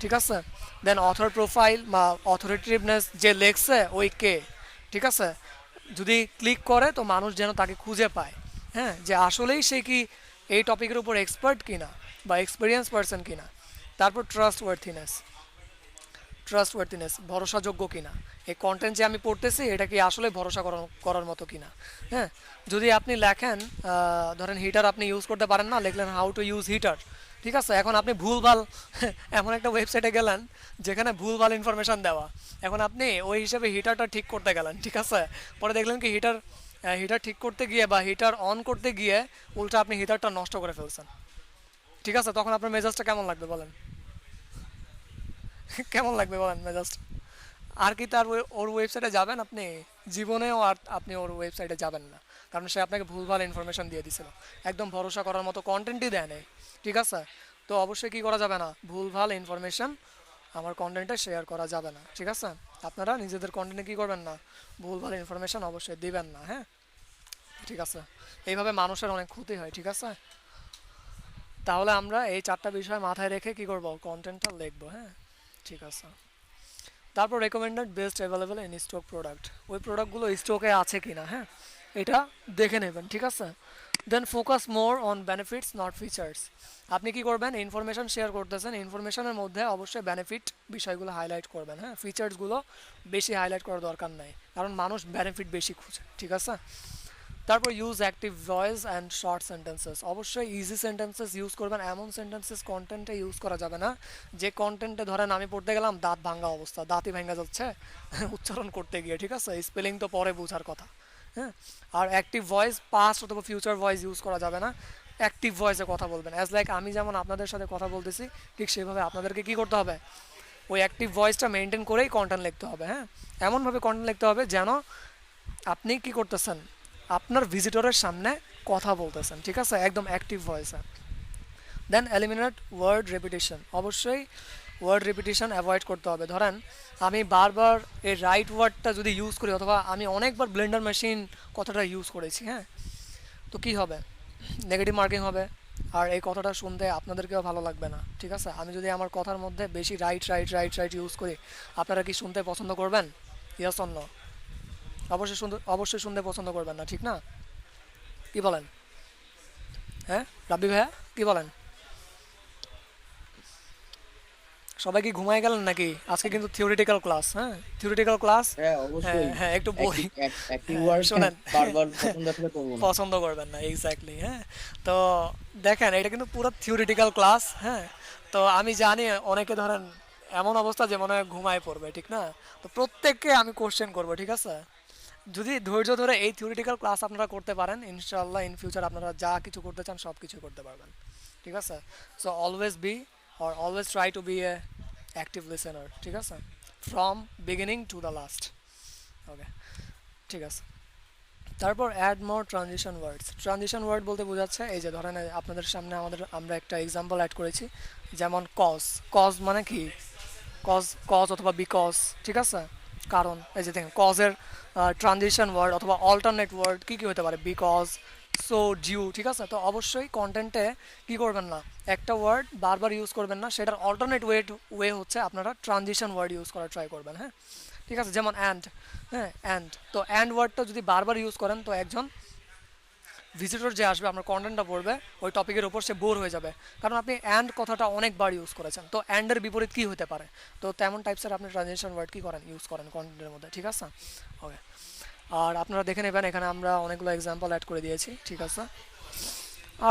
ঠিক আছে। দেন অথর প্রোফাইল বা অথরিটিভনেস, যে লেখছে ওই কে, ঠিক আছে, যদি ক্লিক করে তো মানুষ যেন তাকে খুঁজে পায়, হ্যাঁ, যে আসলেই সে কি এই টপিকের উপর এক্সপার্ট কিনা বা এক্সপিরিয়েন্স পারসন কিনা। তারপর ট্রাস্ট ওয়ার্থিনেস, ভরসাযোগ্য কিনা, এই কন্টেন্ট যে আমি পড়তেছি এটা কি আসলে ভরসা করার মতো কিনা, হ্যাঁ। যদি আপনি লেখেন ধরেন হিটার আপনি ইউজ করতে পারেন না, লিখলেন হাউ টু ইউজ হিটার, ঠিক আছে, এখন আপনি ভুলভাল এমন একটা ওয়েবসাইটে গেলেন যেখানে ভুলভাল ইনফরমেশান দেওয়া, এখন আপনি ওই হিসাবে হিটারটা ঠিক করতে গেলেন, ঠিক আছে, পরে দেখলেন কি হিটার ঠিক করতে গিয়ে বা হিটার অন করতে গিয়ে উল্টা আপনি হিটারটা নষ্ট করে ফেলছেন, ঠিক আছে, তখন আপনার মেজাজটা কেমন লাগবে বলেন, কেমন লাগবে বলেন মেজাজটা? আর কি তার ওর ওয়েবসাইটে যাবেন আপনি? জীবনেও আর আপনি ওর ওয়েবসাইটে যাবেন না, কারণ সে আপনাকে ভুলভাল ইনফরমেশন দিয়ে দিছিল, একদম ভরসা করার মতো কন্টেন্টই দেয় নাই। ঠিক আছে, তো অবশ্যই কি করা যাবে না, ভুলভাল ইনফরমেশন আমার কন্টেন্টে শেয়ার করা যাবে না। ঠিক আছে, আপনারা নিজেদের কন্টেন্টে কি করবেন না, ভুলভাল ইনফরমেশন অবশ্যই দিবেন না। হ্যাঁ, ঠিক আছে, এইভাবে মানুষের অনেক ক্ষতি হয়। ঠিক আছে, তাহলে আমরা এই 4টা বিষয় মাথায় রেখে কি করব, কন্টেন্টটা লিখবো। হ্যাঁ, ঠিক আছে। তারপর recommended best available in stock product, ওই প্রোডাক্টগুলো স্টকে আছে কিনা, হ্যাঁ এটা দেখে নেবেন। ঠিক আছে, then focus more on benefits not features. আপনি কি করবেন, ইনফরমেশন শেয়ার করতেছেন, ইনফরমেশনের মধ্যে অবশ্যই বেনিফিট বিষয়গুলো হাইলাইট করবেন। হ্যাঁ, ফিচার্সগুলো বেশি হাইলাইট করার দরকার নাই, কারণ মানুষ বেনিফিট বেশি খুঁজে। ঠিক আছে, তারপর use active voice and short sentences, অবশ্যই ইজি সেন্টেন্সেস ইউজ করবেন। এমন সেন্টেন্সেস কন্টেন্টে ইউজ করা যাবে না যে কন্টেন্টে ধরেন আমি পড়তে গেলাম দাঁত ভাঙ্গা অবস্থা, দাঁতই ভাঙ্গা যাচ্ছে উচ্চারণ করতে গিয়ে। ঠিক আছে, স্পেলিং তো পরে বোঝার কথা। হ্যাঁ, আর অ্যাক্টিভ ভয়েস, পাস্ট অথবা ফিউচার ভয়েস ইউজ করা যাবে না, অ্যাক্টিভ ভয়েসে কথা বলবেন। অ্যাজ লাইক আমি যেমন আপনাদের সাথে কথা বলতেছি, ঠিক সেভাবে আপনাদেরকে কি করতে হবে, ওই অ্যাক্টিভ ভয়েসটা মেনটেন করেই কন্টেন্ট লিখতে হবে। হ্যাঁ, এমনভাবে কন্টেন্ট লিখতে হবে যেন আপনি কি করতেছেন, আপনার ভিজিটরের সামনে কথা বলতেছেন। ঠিক আছে, একদম অ্যাক্টিভ ভয়েসে। দেন এলিমিনেট ওয়ার্ড রেপিটেশন, অবশ্যই ওয়ার্ড রেপিটেশন অ্যাভয়েড করতে হবে। ধরেন আমি বারবার এই রাইট ওয়ার্ডটা যদি ইউজ করি, অথবা আমি অনেকবার ব্লেন্ডার মেশিন কথাটা ইউজ করেছি, হ্যাঁ, তো কি হবে, নেগেটিভ মার্কিং হবে, আর এই কথাটা শুনতে আপনাদেরকেও ভালো লাগবে না। ঠিক আছে, আমি যদি আমার কথার মধ্যে বেশি right right right right use করি, আপনারা কি শুনতে পছন্দ করবেন? Yes or no? অবশ্যই শুনতে পছন্দ করবেন না, ঠিক না? কি বলেন? হ্যাঁ রাব্বি ভাইয়া, কি বলেন? সবাই কি ঘুমায় গেলেন নাকি? আজকে কিন্তু থিওরিটিক্যাল ক্লাস। হ্যাঁ, থিওরিটিক্যাল ক্লাস। হ্যাঁ হ্যাঁ অবশ্যই। হ্যাঁ, একটু বই একটি হ্যাঁ, ওয়ার্ড শোনেন বারবার পছন্দ আসলে করবো না। পছন্দ করবেন না, এক্স্যাক্টলি। হ্যাঁ, তো দেখেন এটা কিন্তু পুরো থিওরিটিক্যাল ক্লাস। হ্যাঁ, তো আমি জানি অনেকে ধরেন এমন অবস্থা যে মনে হয় ঘুমায় পড়বে, ঠিক না? তো প্রত্যেককে আমি কোশ্চেন করবো। ঠিক আছে, যদি ধৈর্য ধরে এই থিওরিটিক্যাল ক্লাস আপনারা করতে পারেন, ইনশাআল্লাহ ইন ফিউচার আপনারা যা কিছু করতে চান সব কিছু করতে পারবেন। ঠিক আছে, so always be or always try to be a active listener. ঠিক আছে, from beginning to the last. Okay, ঠিক আছে। তারপর add more transition words. Transition word বলতে বোঝাচ্ছে এই যে ধরেন আপনাদের সামনে আমরা একটা এক্সাম্পল অ্যাড করেছি, যেমন কজ। কজ মানে কি, কজ কজ অথবা বিকজ। ঠিক আছে, কারণ এই যে দেখেন কজের ট্রানজিশন ওয়ার্ড অথবা অল্টারনেট ওয়ার্ড কী কী হতে পারে, বিকজ, সো, ডিউ। ঠিক আছে, তো অবশ্যই কন্টেন্টে কী করবেন না, একটা ওয়ার্ড বারবার ইউজ করবেন না, সেটার অল্টারনেট ওয়ে হচ্ছে আপনারা ট্রানজিশন ওয়ার্ড ইউজ করার ট্রাই করবেন। হ্যাঁ, ঠিক আছে, যেমন অ্যান্ড। হ্যাঁ, অ্যান্ড, তো অ্যান্ড ওয়ার্ডটা যদি বারবার ইউজ করেন তো একজন ভিজিটর যে আসবে আপনার কন্টেন্টটা পড়বে ওই টপিকের উপর, সে বোর হয়ে যাবে, কারণ আপনি অ্যান্ড কথাটা অনেকবার ইউজ করেছেন। তো অ্যান্ডের বিপরীত কী হতে পারে, তো তেমন টাইপসের আপনি ট্রানজিশন ওয়ার্ড কী করেন, ইউজ করেন কন্টেন্টের মধ্যে। ঠিক আছে, ওকে। আর আপনারা দেখে নেবেন এখানে আমরা অনেকগুলো এক্সাম্পল অ্যাড করে দিয়েছি। ঠিক আছে,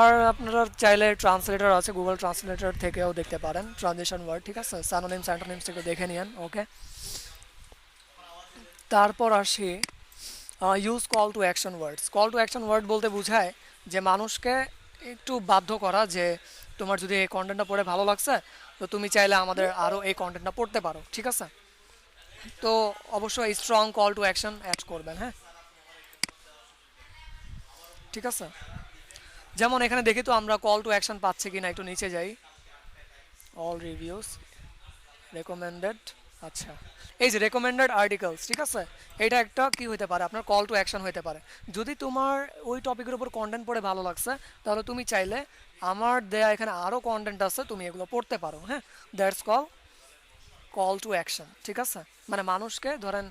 আর আপনারা চাইলে ট্রান্সলেটর আছে, গুগল ট্রান্সলেটর থেকেও দেখতে পারেন ট্রানজিশন ওয়ার্ড। ঠিক আছে, স্যানোনিমস অ্যান্টোনিমস থেকে দেখে নিন। ওকে, তারপর আসি use call to action words. Call to action word বলতে বোঝায় যে মানুষকে একটু বাধ্য করা, যে তোমার যদি এই কন্টেন্টটা পড়ে ভালো লাগছে তো তুমি চাইলে আমাদের আরও এই কন্টেন্টটা পড়তে পারো। ঠিক আছে, তো অবশ্যই strong call to action add করবেন। হ্যাঁ, ঠিক আছে, যেমন এখানে দেখি তো আমরা কল টু অ্যাকশন পাচ্ছি কিনা, একটু নিচে যাই, অল রিভিউস, রেকমেন্ডেড। আচ্ছা, এই যে রেকমেন্ডেড আর্টিকেলস। ঠিক আছে, এটা একটা কি হতে পারে, আপনার কল টু অ্যাকশন হতে পারে। যদি তোমার ওই টপিকের উপর কন্টেন্ট পড়ে ভালো লাগছে তাহলে তুমি চাইলে আমার দেয়া এখানে আরও কন্টেন্ট আছে, তুমি এগুলো পড়তে পারো। হ্যাঁ, দ্যাটস কল টু অ্যাকশন। ঠিক আছে, মানে মানুষকে ধরেন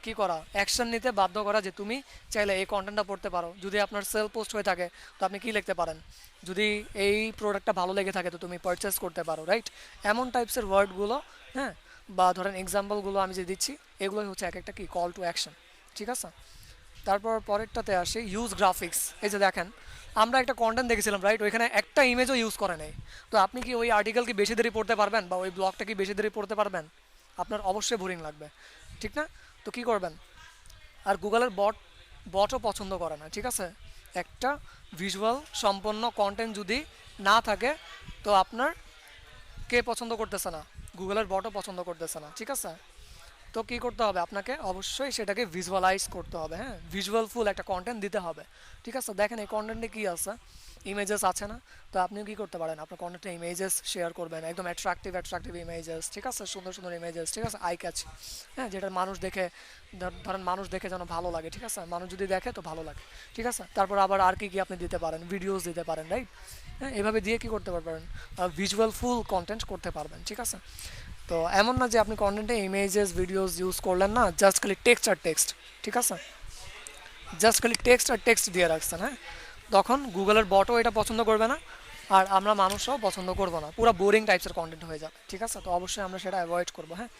কি করা, অ্যাকশন নিতে বাধ্য করা, যে তুমি চাইলে এই কন্টেন্টটা পড়তে পারো। যদি আপনার সেল পোস্ট হয়ে থাকে তো আপনি কি লিখতে পারেন, যদি এই প্রোডাক্টটা ভালো লেগে থাকে তো তুমি পারচেস করতে পারো, রাইট? এমন টাইপসের ওয়ার্ডগুলো, হ্যাঁ, বা ধরেন এক্সাম্পলগুলো আমি যে দিচ্ছি এগুলোই হচ্ছে এক একটা কি কল টু অ্যাকশন। ঠিক আছে, তারপর পরেরটাতে আসি ইউজ গ্রাফিক্স। এই যে দেখেন আমরা একটা কন্টেন্ট দেখেছিলাম, রাইট? ওইখানে একটা ইমেজও ইউজ করে নেই। তো আপনি কি ওই আর্টিকেল কি বেশি দেরি পড়তে পারবেন, বা ওই ব্লগটা কি বেশি দেরি পড়তে পারবেন? আপনার অবশ্যই বোরিং লাগবে, ঠিক না? তো কী করবেন, আর গুগলের বটও পছন্দ করে না। ঠিক আছে, একটা ভিজুয়াল সম্পন্ন কন্টেন্ট যদি না থাকে তো আপনার কে পছন্দ করতেছে না, গুগলের বটও পছন্দ করতেছে না। ঠিক আছে, তো কি করতে হবে আপনাকে অবশ্যই সেটাকে ভিজুয়ালাইজ করতে হবে, হ্যাঁ, ভিজুয়াল ফুল একটা কন্টেন্ট দিতে হবে। ঠিক আছে, দেখেন এই কন্টেন্টে কি আছে, ইমেজেস আছে না? তো আপনিও কি করতে পারেন, আপনার কন্টেন্টে ইমেজেস শেয়ার করবেন, একদম অ্যাট্রাকটিভ অ্যাট্রাকটিভ ইমেজেস, ঠিক আছে, সুন্দর সুন্দর ইমেজেস, ঠিক আছে, আই ক্যাচ, হ্যাঁ, যেটা মানুষ দেখে, ধরেন মানুষ দেখে যেন ভালো লাগে, ঠিক আছে, মানুষ যদি দেখে তো ভালো লাগে, ঠিক আছে। তারপর আবার আর কি কি আপনি দিতে পারেন, ভিডিওস দিতে পারেন, রাইট? হ্যাঁ, এভাবে দিয়ে কি করতে পারবেন, ভিজুয়াল ফুল কন্টেন্ট করতে পারবেন, ঠিক আছে। তো এমন না যে আপনি কন্টেন্টে ইমেজেস ভিডিওস ইউজ করলেন না, জাস্ট খালি টেক্সট আর টেক্সট, ঠিক আছে, জাস্ট খালি টেক্সট আর টেক্সট দিয়ে রাখছেন, হ্যাঁ, তখন গুগলের বটও এটা পছন্দ করবে না, আর আমরা মানুষও পছন্দ করবো না, পুরো বোরিং টাইপসের কন্টেন্ট হয়ে যাবে, ঠিক আছে। তো অবশ্যই আমরা সেটা অ্যাভয়েড করবো, হ্যাঁ।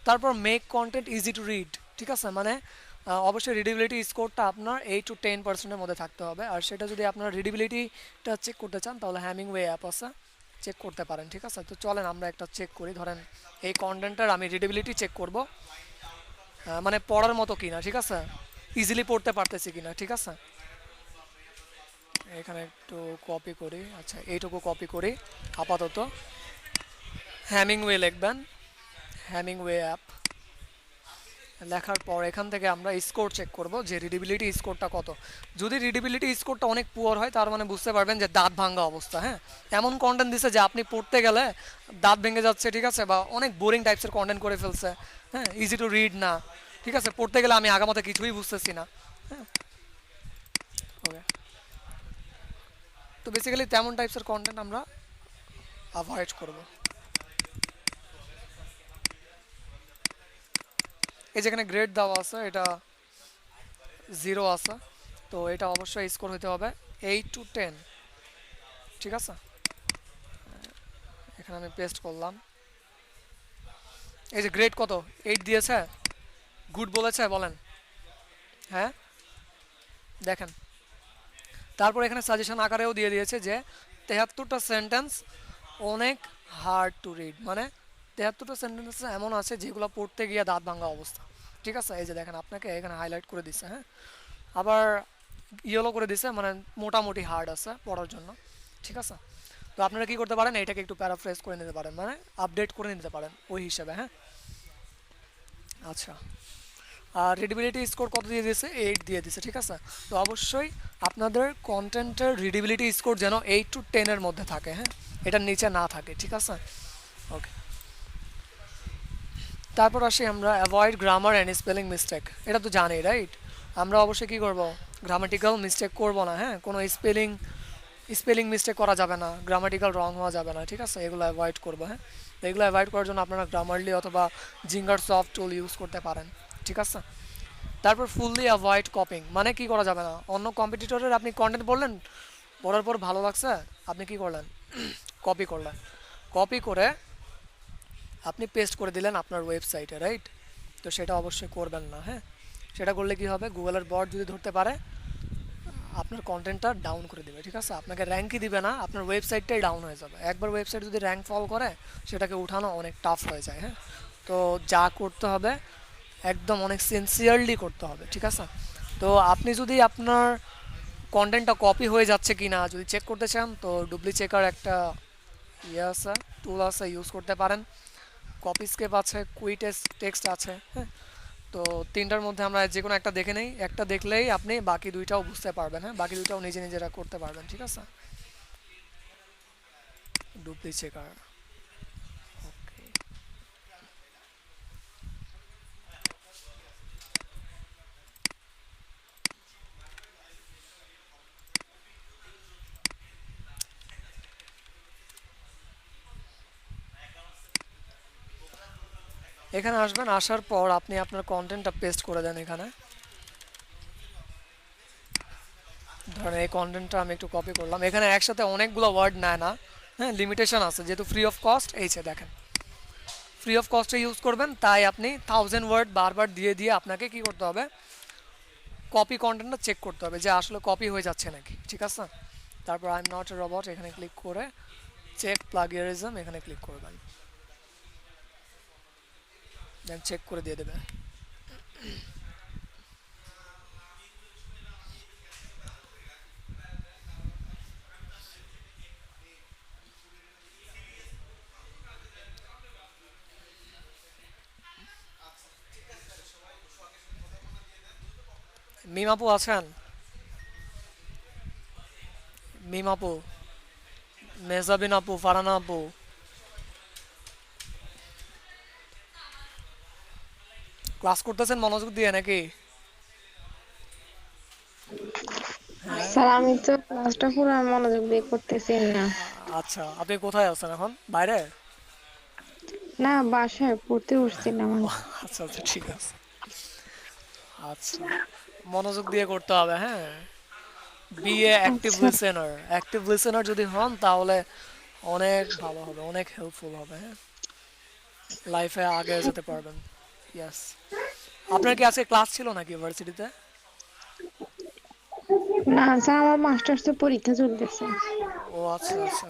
তারপর make content easy to read, ঠিক আছে, মানে অবশ্যই রিডেবিলিটি স্কোরটা আপনার 8 to 10% মধ্যে থাকতে হবে, আর সেটা যদি আপনার রিডেবিলিটিটা চেক করতে চান তাহলে হ্যামিংওয়ে অ্যাপ আছে, চেক করতে পারেন, ঠিক আছে। তো চলেন আমরা একটা চেক করি, ধরেন এই কন্টেন্টটার আমি রিডেবিলিটি চেক করব, মানে পড়ার মতো কিনা, ঠিক আছে, ইজিলি পড়তে পারতেছি কিনা, ঠিক আছে। এখানে একটু কপি করি, আচ্ছা এইটুকু কপি করি আপাতত, হ্যামিংওয়ে লিখবেন, হ্যামিংওয়ে অ্যাপ লেখার পর এখান থেকে আমরা স্কোর চেক করব যে রিডেবিলিটি স্কোরটা কত। যদি রিডেবিলিটি স্কোরটা অনেক পুয়ার হয় তার মানে বুঝতে পারবেন যে দাঁত ভাঙা অবস্থা, হ্যাঁ, এমন কন্টেন্ট দিছে যে আপনি পড়তে গেলে দাঁত ভেঙে যাচ্ছে, ঠিক আছে, বা অনেক বোরিং টাইপসের কন্টেন্ট করে ফেলছে, হ্যাঁ, ইজি টু রিড না, ঠিক আছে, পড়তে গেলে আমি আগামাতে কিছুই বুঝতেছি না, হ্যাঁ, ওকে। তো বেসিক্যালি তেমন টাইপসের কন্টেন্ট আমরা অ্যাভয়েড করব। এই যেখানে গ্রেড দেওয়া আছে এটা 0 আছে, তো এটা অবশ্যই স্কোর হতে হবে 8 to 10, ঠিক আছে। এখানে আমি পেস্ট করলাম, এই যে গ্রেড কত 8 দিয়েছে, গুড বলেছে বলেন, হ্যাঁ, দেখেন। তারপর এখানে সাজেশন আকারেও দিয়ে দিয়েছে যে 73টা সেন্টেন্স অনেক হার্ড টু রিড, মানে 73টা সেন্টেন্স এমন আছে যেগুলো পড়তে গিয়ে দাঁত ভাঙা অবস্থা, ঠিক আছে। এই যে দেখেন আপনাকে এখানে হাইলাইট করে দিচ্ছে, হ্যাঁ, আবার ইয়েলো করে দিছে, মানে মোটামুটি হার্ড আছে পড়ার জন্য, ঠিক আছে। তো আপনারা কি করতে পারেন, এটাকে একটু প্যারাফ্রেজ করে নিতে পারেন, মানে আপডেট করে নিতে পারেন ওই হিসাবে, হ্যাঁ। আচ্ছা, আর রিডেবিলিটি স্কোর কত দিয়ে দিয়েছে, 8 দিয়ে দিয়েছে, ঠিক আছে। তো অবশ্যই আপনাদের কন্টেন্টের রিডেবিলিটি স্কোর যেন 8 to 10 মধ্যে থাকে, হ্যাঁ, এটার নিচে না থাকে, ঠিক আছে, ওকে। তারপর আসি আমরা avoid grammar and spelling mistake, এটা তো জানি, রাইট? আমরা অবশ্যই কী করব, গ্রামাটিক্যাল মিস্টেক করব না, হ্যাঁ, কোনো স্পেলিং স্পেলিং মিস্টেক করা যাবে না, গ্রামাটিক্যাল রং হওয়া যাবে না, ঠিক আছে, এগুলো অ্যাভয়েড করবো, হ্যাঁ। তো এগুলো অ্যাভয়েড করার জন্য আপনারা গ্রামারলি অথবা জিঙ্গার সফট টুল ইউজ করতে পারেন, ঠিক আছে। তারপর ফুললি অ্যাভয়েড কপিং, মানে কি করা যাবে না, অন্য কম্পিটিটরের আপনি কন্টেন্ট পড়লেন, পড়ার পর ভালো লাগছে, আপনি কি করলেন, কপি করলেন, কপি করে আপনি পেস্ট করে দিলেন আপনার ওয়েবসাইটে, রাইট? তো সেটা অবশ্যই করবেন না, হ্যাঁ। সেটা করলে কি হবে, গুগলের বট যদি ধরতে পারে আপনার কন্টেন্টটা ডাউন করে দেবে, ঠিক আছে, আপনাকে র্যাঙ্কই দিবে না, আপনার ওয়েবসাইটটাই ডাউন হয়ে যাবে। একবার ওয়েবসাইট যদি র্যাঙ্ক ফল করে সেটাকে উঠানো অনেক টাফ হয়ে যায়, হ্যাঁ। তো যা করতে হবে একদম অনেক সিনসিয়ারলি করতে হবে, ঠিক আছে। তো আপনি যদি আপনার কন্টেন্টটা কপি হয়ে যাচ্ছে কি না যদি চেক করতে চান, তো ডুপ্লি চেকার একটা ইয়ে আছে, টুল আছে, ইউজ করতে পারেন। কপি স্কেপ আছে, টেক্সট আছে, হ্যাঁ। তো তিনটার মধ্যে আমরা যে কোনো একটা দেখে নেই, একটা দেখলেই আপনি বাকি দুইটাও বুঝতে পারবেন, হ্যাঁ, বাকি দুইটাও নিজে নিজেরা করতে পারবেন, ঠিক আছে। ডুপ্লি চেকার, ওকে। এখানে আসবেন, আসার পর আপনি আপনার কন্টেন্টটা পেস্ট করে দেন এখানে। ধরেন এই কন্টেন্টটা আমি একটু কপি করলাম, এখানে একসাথে অনেকগুলো ওয়ার্ড নেয় না, হ্যাঁ, লিমিটেশন আছে, যেহেতু ফ্রি অফ কস্ট, এই যে দেখেন ফ্রি অফ কস্টে ইউজ করবেন, তাই আপনি 1000 ওয়ার্ড বারবার দিয়ে দিয়ে আপনাকে কি করতে হবে, কপি কন্টেন্টটা চেক করতে হবে যে আসলে কপি হয়ে যাচ্ছে নাকি, ঠিক আছে। তারপর I am not a robot এখানে ক্লিক করে চেক প্লাগিয়ারিজম এখানে ক্লিক করবেন, দেন চেক করে দিয়ে দেবে। মিম আপু আছেন? মিম আপু, মেজাবিন আপু, ফারানা আপু, ক্লাস করতেছেন মনোযোগ দিয়ে নাকি? হ্যাঁ। স্যার আমি তো ক্লাসটা পুরো মনোযোগ দিয়ে করতেছি না। আচ্ছা, আপনি কোথায় আছেন এখন? বাইরে? না, বাসায় পড়তে বসছিলাম আমি। আচ্ছা আচ্ছা, ঠিক আছে। আচ্ছা, মনোযোগ দিয়ে করতে হবে, হ্যাঁ। বি এ অ্যাক্টিভ আচ্ছা লিসেনার। অ্যাক্টিভ লিসেনার যদি হন তাহলে অনেক ভালো হবে, অনেক হেল্পফুল হবে, হ্যাঁ। লাইফে আগে যেতে পারবেন। ইয়েস। আপনার কি আজকে ক্লাস ছিল নাকি ইউনিভার্সিটিতে? না স্যার, আমার মাস্টার্সের পরীক্ষা চলতেছে। ও আচ্ছা আচ্ছা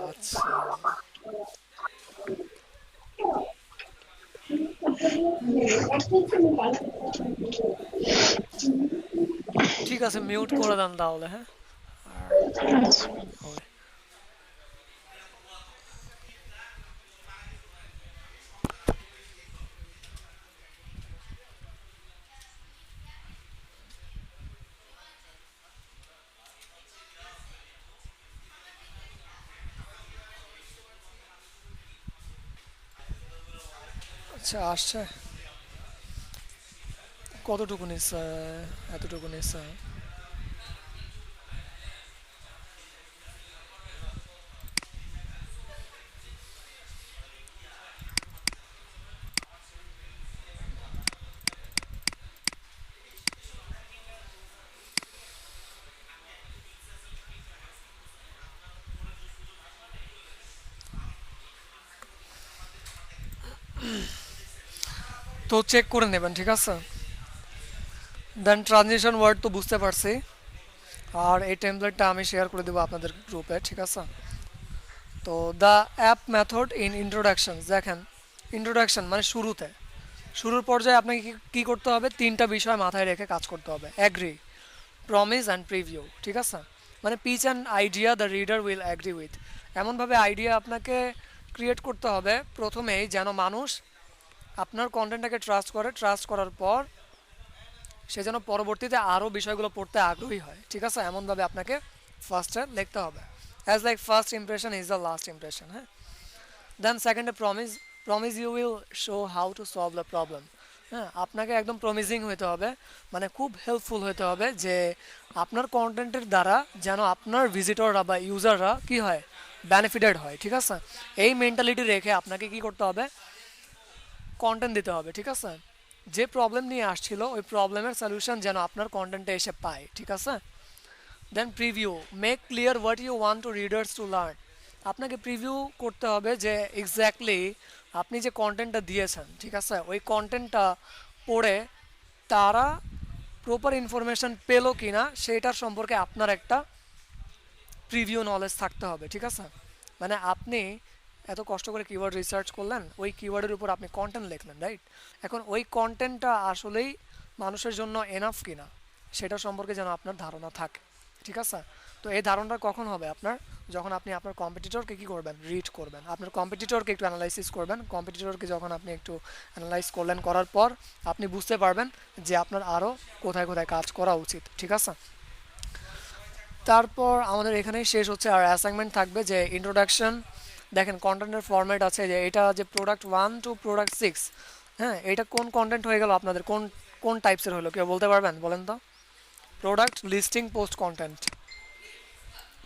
আচ্ছা। ঠিক আছে, মিউট করে দেন তাহলে, হ্যাঁ। আর আচ্ছা হবে। আচ্ছা, আসছে কতটুকু নিচ্ছে? এতটুকু নিচ্ছে। তো চেক করে নেবেন, ঠিক আছে। দেন ট্রানজিশন ওয়ার্ড তো বুঝতে পারছি। আর এই টেমপ্লেটটা আমি শেয়ার করে দেবো আপনাদের গ্রুপে, ঠিক আছে। তো the app method in introduction, দেখেন ইন্ট্রোডাকশন মানে শুরুতে, শুরুর পর্যায়ে আপনাকে কি করতে হবে? তিনটা বিষয় মাথায় রেখে কাজ করতে হবে। অ্যাগ্রি, প্রমিস অ্যান্ড প্রিভিউ, ঠিক আছে। মানে pitch and idea the reader will agree with. এমনভাবে আইডিয়া আপনাকে ক্রিয়েট করতে হবে প্রথমেই যেন মানুষ আপনার কন্টেন্টটাকে ট্রাস্ট করে, ট্রাস্ট করার পর সে যেন পরবর্তীতে আরও বিষয়গুলো পড়তে আগ্রহী হয়, ঠিক আছে। এমনভাবে আপনাকে ফার্স্টে লিখতে হবে। As like first impression is the last impression, হ্যাঁ। দেন সেকেন্ডে promise, promise you will show how to solve the problem. হ্যাঁ, আপনাকে একদম প্রমিজিং হতে হবে, মানে খুব হেল্পফুল হতে হবে যে আপনার কন্টেন্টের দ্বারা যেন আপনার ভিজিটররা বা ইউজাররা কি হয়, বেনিফিটেড হয়, ঠিক আছে। এই মেন্টালিটি রেখে আপনাকে কি করতে হবে? কন্টেন্ট দিতে হবে, ঠিক আছে। যে প্রবলেম নিয়ে আসছিল ওই প্রবলেমের সলিউশন যেন আপনার কন্টেন্টে এসে পায়, ঠিক আছে। Then preview, make clear what you want to readers to learn. আপনাকে প্রিভিউ করতে হবে যে এক্স্যাক্টলি আপনি যে কন্টেন্টটা দিয়েছেন, ঠিক আছে, ওই কন্টেন্টটা পড়ে তারা প্রপার ইনফরমেশন পেলো কি না সেটার সম্পর্কে আপনার একটা প্রিভিউ নলেজ থাকতে হবে, ঠিক আছে। মানে আপনি এত কষ্ট করে কিওয়ার্ড রিসার্চ করলেন, ওই কিওয়ার্ডের উপর আপনি কন্টেন্ট লিখলেন, রাইট। এখন ওই কন্টেন্টটা আসলেই মানুষের জন্য এনাফ কিনা সেটা সম্পর্কে যেন আপনার ধারণা থাকে, ঠিক আছে। তো এই ধারণাটা কখন হবে আপনার? যখন আপনি আপনার কম্পিটিটরকে কী করবেন? রিড করবেন, আপনার কম্পিটিটরকে একটু অ্যানালাইসিস করবেন। কম্পিটিটরকে যখন আপনি একটু অ্যানালাইজ করলেন, করার পর আপনি বুঝতে পারবেন যে আপনার আরও কোথায় কোথায় কাজ করা উচিত, ঠিক আছে। তারপর আমাদের এখানেই শেষ হচ্ছে, আর অ্যাসাইনমেন্ট থাকবে যে ইন্ট্রোডাকশন। দেখেন কন্টেন্টের ফরম্যাট আছে যে এটা যে প্রোডাক্ট 1 টু প্রোডাক্ট 6, হ্যাঁ। এটা কোন কন্টেন্ট হয়ে গেল আপনাদের? কোন কোন টাইপসের হলো কেউ বলতে পারবেন? বলেন তো। প্রোডাক্ট, লিস্টিং, পোস্ট কন্টেন্ট,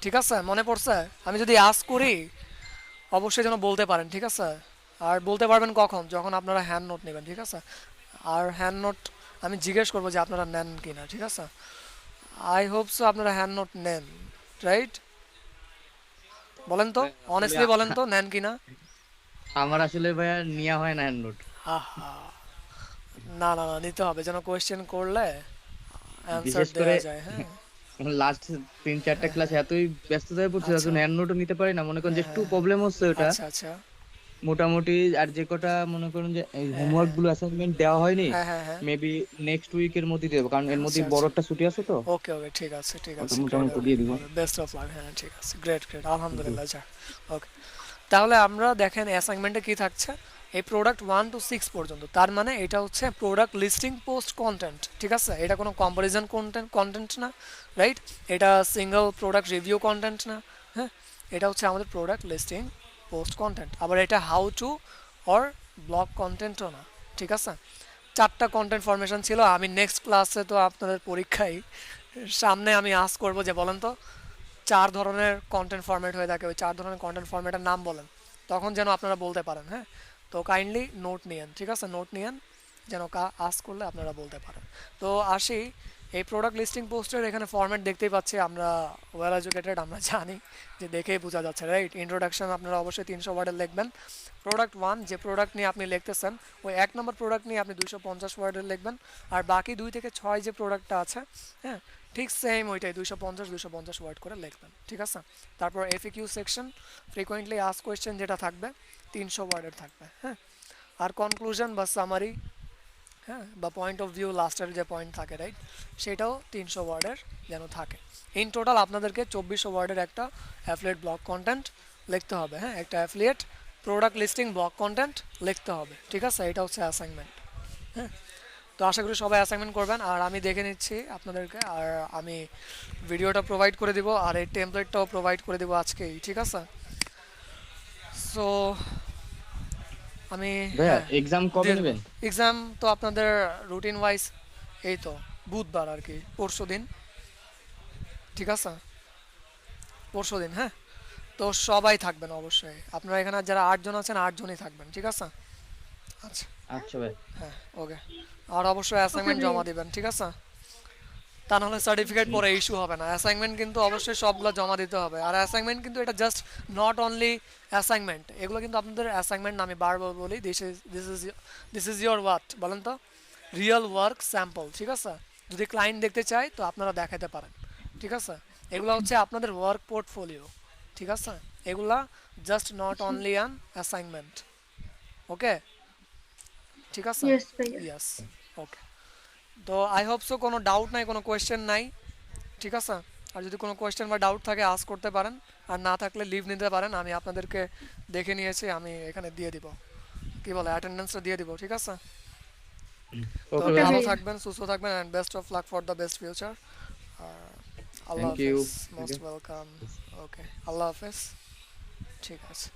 ঠিক আছে। মনে পড়ছে? আমি যদি আস্ক করি অবশ্যই যেন বলতে পারেন, ঠিক আছে। আর বলতে পারবেন কখন? যখন আপনারা হ্যান্ড নোট নেবেন, ঠিক আছে। আর হ্যান্ড নোট আমি জিজ্ঞেস করবো যে আপনারা নেন কি না, ঠিক আছে। আই হোপ সো আপনারা হ্যান্ড নোট নেন, রাইট? বলেন তো, অনেস্টলি বলেন তো, নেন কি না? আমার আসলে ভাইয়া নেওয়া হয় না হ্যান্ড নোট। আহা, না না না, নিতে হবে যেন কোয়েশ্চেন করলে অ্যান্সার বিশেষ করে দেওয়া যায়, হ্যাঁ। লাস্ট 3-4টা ক্লাস এতই ব্যস্ততায় পড়ছে আচ্ছা, তখন হ্যান্ড নোটও নিতে পারি না, মনে করেন যে একটু প্রবলেম হচ্ছে ওটা আচ্ছা আচ্ছা, মোটামুটি। আর যে কটা মনে করেন যে এই হ্যাঁ হোমওয়ার্ক গুলো অ্যাসাইনমেন্ট দেওয়া হয়নি, হ্যাঁ হ্যাঁ হ্যাঁ, মেবি নেক্সট উইকের মধ্যে দেবো, কারণ এর মধ্যে আচ্ছা বড় আচ্ছা, একটা ছুটি আছে তো। ওকে ওকে, ঠিক আছে ঠিক ওটা আছে, গ্রেট মোটামুটি হবে, দিয়ে দিব। বেস্ট অফ লাক, হ্যাঁ ঠিক আছে, গ্রেট গ্রেট, আলহামদুলিল্লাহ, যা। ওকে, তাহলে আমরা দেখেন অ্যাসাইনমেন্টে কি থাকছে। এই প্রোডাক্ট 1 to 6 পর্যন্ত, তার মানে এটা হচ্ছে প্রোডাক্ট লিস্টিং পোস্ট কন্টেন্ট, ঠিক আছে? এটা কোনো কম্পারিজন কন্টেন্ট না, রাইট? এটা সিঙ্গেল প্রোডাক্ট রিভিউ কন্টেন্ট না, হ্যাঁ? এটা হচ্ছে আমাদের প্রোডাক্ট লিস্টিং পোস্ট কন্টেন্ট। আবার এটা হাউ টু অর ব্লগ কন্টেন্টও না, ঠিক আছে? 4টা কন্টেন্ট ফরমেশন ছিল। আমি নেক্সট ক্লাসে তো আপনাদের পরীক্ষায় সামনে আমি আস্ক করবো যে বলেন তো 4 ধরনের কন্টেন্ট ফরম্যাট হয়ে থাকে, ওই 4 ধরনের কন্টেন্ট ফরম্যাটের নাম বলেন, তখন যেন আপনারা বলতে পারেন, হ্যাঁ? তো কাইন্ডলি নোট নিয়েন, ঠিক আছে? নোট নিয়েন যেন আস্ক করলে আপনারা বলতে পারেন। তো আসি এই প্রোডাক্ট লিস্টিং পোস্টের এখানে ফরম্যাট দেখতেই পাচ্ছি, আমরা ওয়েল এডুকেটেড, আমরা জানি যে দেখেই বোঝা যাচ্ছে, রাইট? ইন্ট্রোডাকশন আপনারা অবশ্যই 300 ওয়ার্ডের লিখবেন। প্রোডাক্ট 1 যে প্রোডাক্ট নিয়ে আপনি লিখতেছেন ওই 1 নম্বর প্রোডাক্ট নিয়ে আপনি 250 ওয়ার্ডের লিখবেন। আর বাকি 2 থেকে 6 যে প্রোডাক্টটা আছে, হ্যাঁ, ঠিক সেম ওইটাই 250 ওয়ার্ড করে লিখবেন, ঠিক আছে? তারপর FAQ section, frequently ask question যেটা থাকবে 300 ওয়ার্ডের থাকবে, হ্যাঁ? আর কনক্লুশন বা সামারি, হ্যাঁ, বা পয়েন্ট অফ ভিউ, লাস্টের যে পয়েন্ট থাকে, রাইট, সেটাও 300 ওয়ার্ডের যেন থাকে। ইন টোটাল আপনাদেরকে 2400 ওয়ার্ডের একটা অ্যাফিলিয়েট ব্লগ কন্টেন্ট লিখতে হবে, হ্যাঁ? একটা affiliate product listing blog content লিখতে হবে, ঠিক আছে? এটা হচ্ছে অ্যাসাইনমেন্ট, হ্যাঁ? তো আশা করি সবাই অ্যাসাইনমেন্ট করবেন, আর আমি দেখে নিচ্ছি আপনাদেরকে, আর আমি ভিডিওটা প্রোভাইড করে দিব, আর এই টেমপ্লেটটাও প্রোভাইড করে দিব আজকেই, ঠিক আছে? সো আমি ভাইয়া এক্সাম কবে নেবেন? এক্সাম তো আপনাদের রুটিন ওয়াইজ এই তো বুধবার আর কি, পরশু দিন, ঠিক আছে? পরশু দিন, হ্যাঁ? তো সবাই থাকবেন অবশ্যই, আপনারা এখানে যারা 8 জন আছেন 8 জনই থাকবেন, ঠিক আছে? আচ্ছা, আচ্ছা ভাই। হ্যাঁ, ওকে। আর অবশ্যই অ্যাসাইনমেন্ট জমা দিবেন, ঠিক আছে? তা নাহলে সার্টিফিকেট পরে ইস্যু হবে না। অ্যাসাইনমেন্ট কিন্তু অবশ্যই সবগুলো জমা দিতে হবে। আর অ্যাসাইনমেন্ট কিন্তু এটা জাস্ট নট অনলি অ্যাসাইনমেন্ট, এগুলো কিন্তু আপনাদের অ্যাসাইনমেন্ট আমি বারবার বলি, দিস ইজ ইয়োর ওয়ার্ক, বলেন তো, রিয়েল ওয়ার্ক স্যাম্পল, ঠিক আছে? যদি ক্লায়েন্ট দেখতে চায় তো আপনারা দেখাতে পারেন, ঠিক আছে? এগুলো হচ্ছে আপনাদের ওয়ার্ক পোর্টফোলিও, ঠিক আছে? এগুলা just not only an assignment, okay? ঠিক আছে? ইয়েস ভাইয়া। Yes, okay. তো আই হোপ সো কোনো ডাউট নাই, কোনো কোয়েশ্চেন নাই, ঠিক আছে? আর যদি কোনো কোয়েশ্চেন বা ডাউট থাকে আস্ক করতে পারেন, আর না থাকলে লিভ নিতে পারেন। আমি আপনাদেরকে দেখে নিয়েছি, আমি এখানে দিয়ে দিব, কি বলে, অ্যাটেন্ডেন্সটা দিয়ে দিব, ঠিক আছে? তো ওকে ভালো ভাইয়া। থাকবেন, সুস্থ থাকবেন, and best of luck for the best future. আল্লাহ থ্যাংক ইউ। হাফেজ, মোস্ট ওয়েলকাম। ওকে, আল্লাহ হাফেজ, ঠিক আছে।